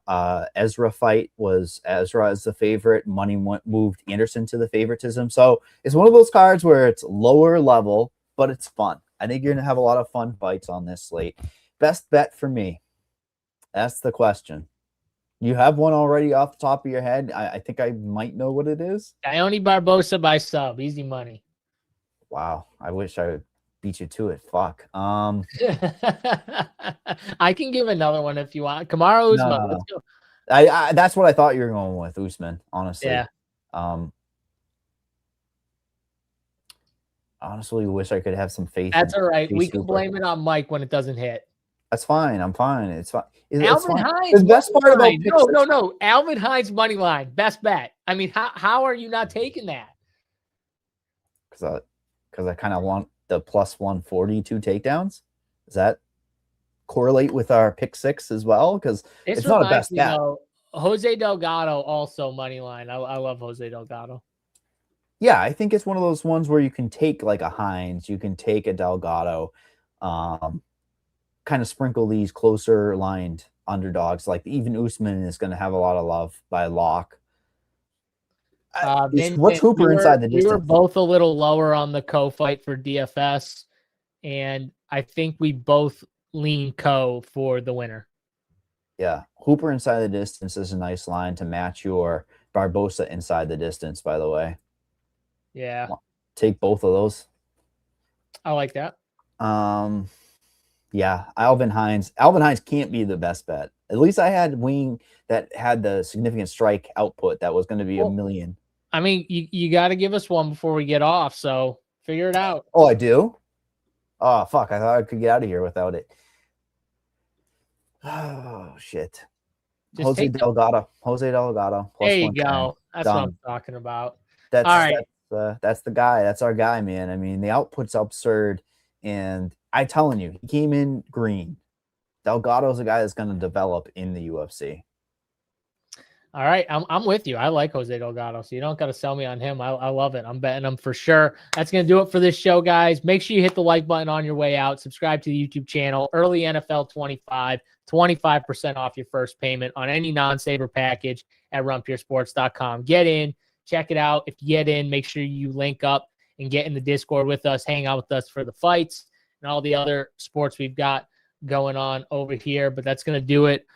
Ezra fight was Ezra as the favorite. Money moved Anderson to the favoritism. So it's one of those cards where it's lower level, but it's fun. I think you're going to have a lot of fun fights on this slate. Best bet for me. That's the question. You have one already off the top of your head. I think I might know what it is. Dione Barbosa by sub. Easy money. Wow. I wish I would beat you to it. Fuck. I can give another one if you want. Kamaru Usman. No. Let's go. I that's what I thought you were going with, Usman, honestly. Yeah. Honestly, wish I could have some faith. That's all right. We can blame it on Mike when it doesn't hit. That's fine. I'm fine. It's fine. Alvin Hines. The best part about no. Alvin Hines money line. Best bet. I mean, how are you not taking that? Because I kind of want the plus 142 takedowns. Does that correlate with our pick 6 as well? Because it's not a best bet. Jose Delgado also money line. I love Jose Delgado. Yeah, I think it's one of those ones where you can take like a Hines, you can take a Delgado, kind of sprinkle these closer lined underdogs. Like even Usman is going to have a lot of love by lock. What's Hooper inside the distance? We were both a little lower on the Co fight for DFS, and I think we both lean Co for the winner. Yeah, Hooper inside the distance is a nice line to match your Barbosa inside the distance, by the way. Yeah. Take both of those. I like that. Yeah, Alvin Hines. Alvin Hines can't be the best bet. At least I had wing that had the significant strike output that was going to be a million. I mean, you got to give us one before we get off, so figure it out. Oh, I do? Oh, fuck. I thought I could get out of here without it. Oh, shit. Jose Delgado. There you go. That's what I'm talking about. All right. That's the guy. That's our guy, man. I mean, the output's absurd, and I'm telling you, he came in green. Delgado's a guy that's going to develop in the UFC. All right, I'm with you. I like Jose Delgado, so you don't got to sell me on him. I love it. I'm betting him for sure. That's going to do it for this show, guys. Make sure you hit the like button on your way out. Subscribe to the YouTube channel. Early NFL 25, 25% off your first payment on any non-saver package at runpuresports.com. Get in, check it out. If you get in, make sure you link up and get in the Discord with us, hang out with us for the fights and all the other sports we've got going on over here. But that's going to do it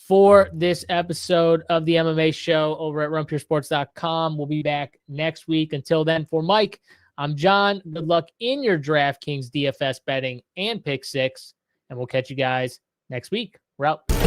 for this episode of the MMA Show over at runpuresports.com. We'll be back next week. Until then, for Mike, I'm John. Good luck in your DraftKings DFS betting and pick 6, and we'll catch you guys next week. We're out.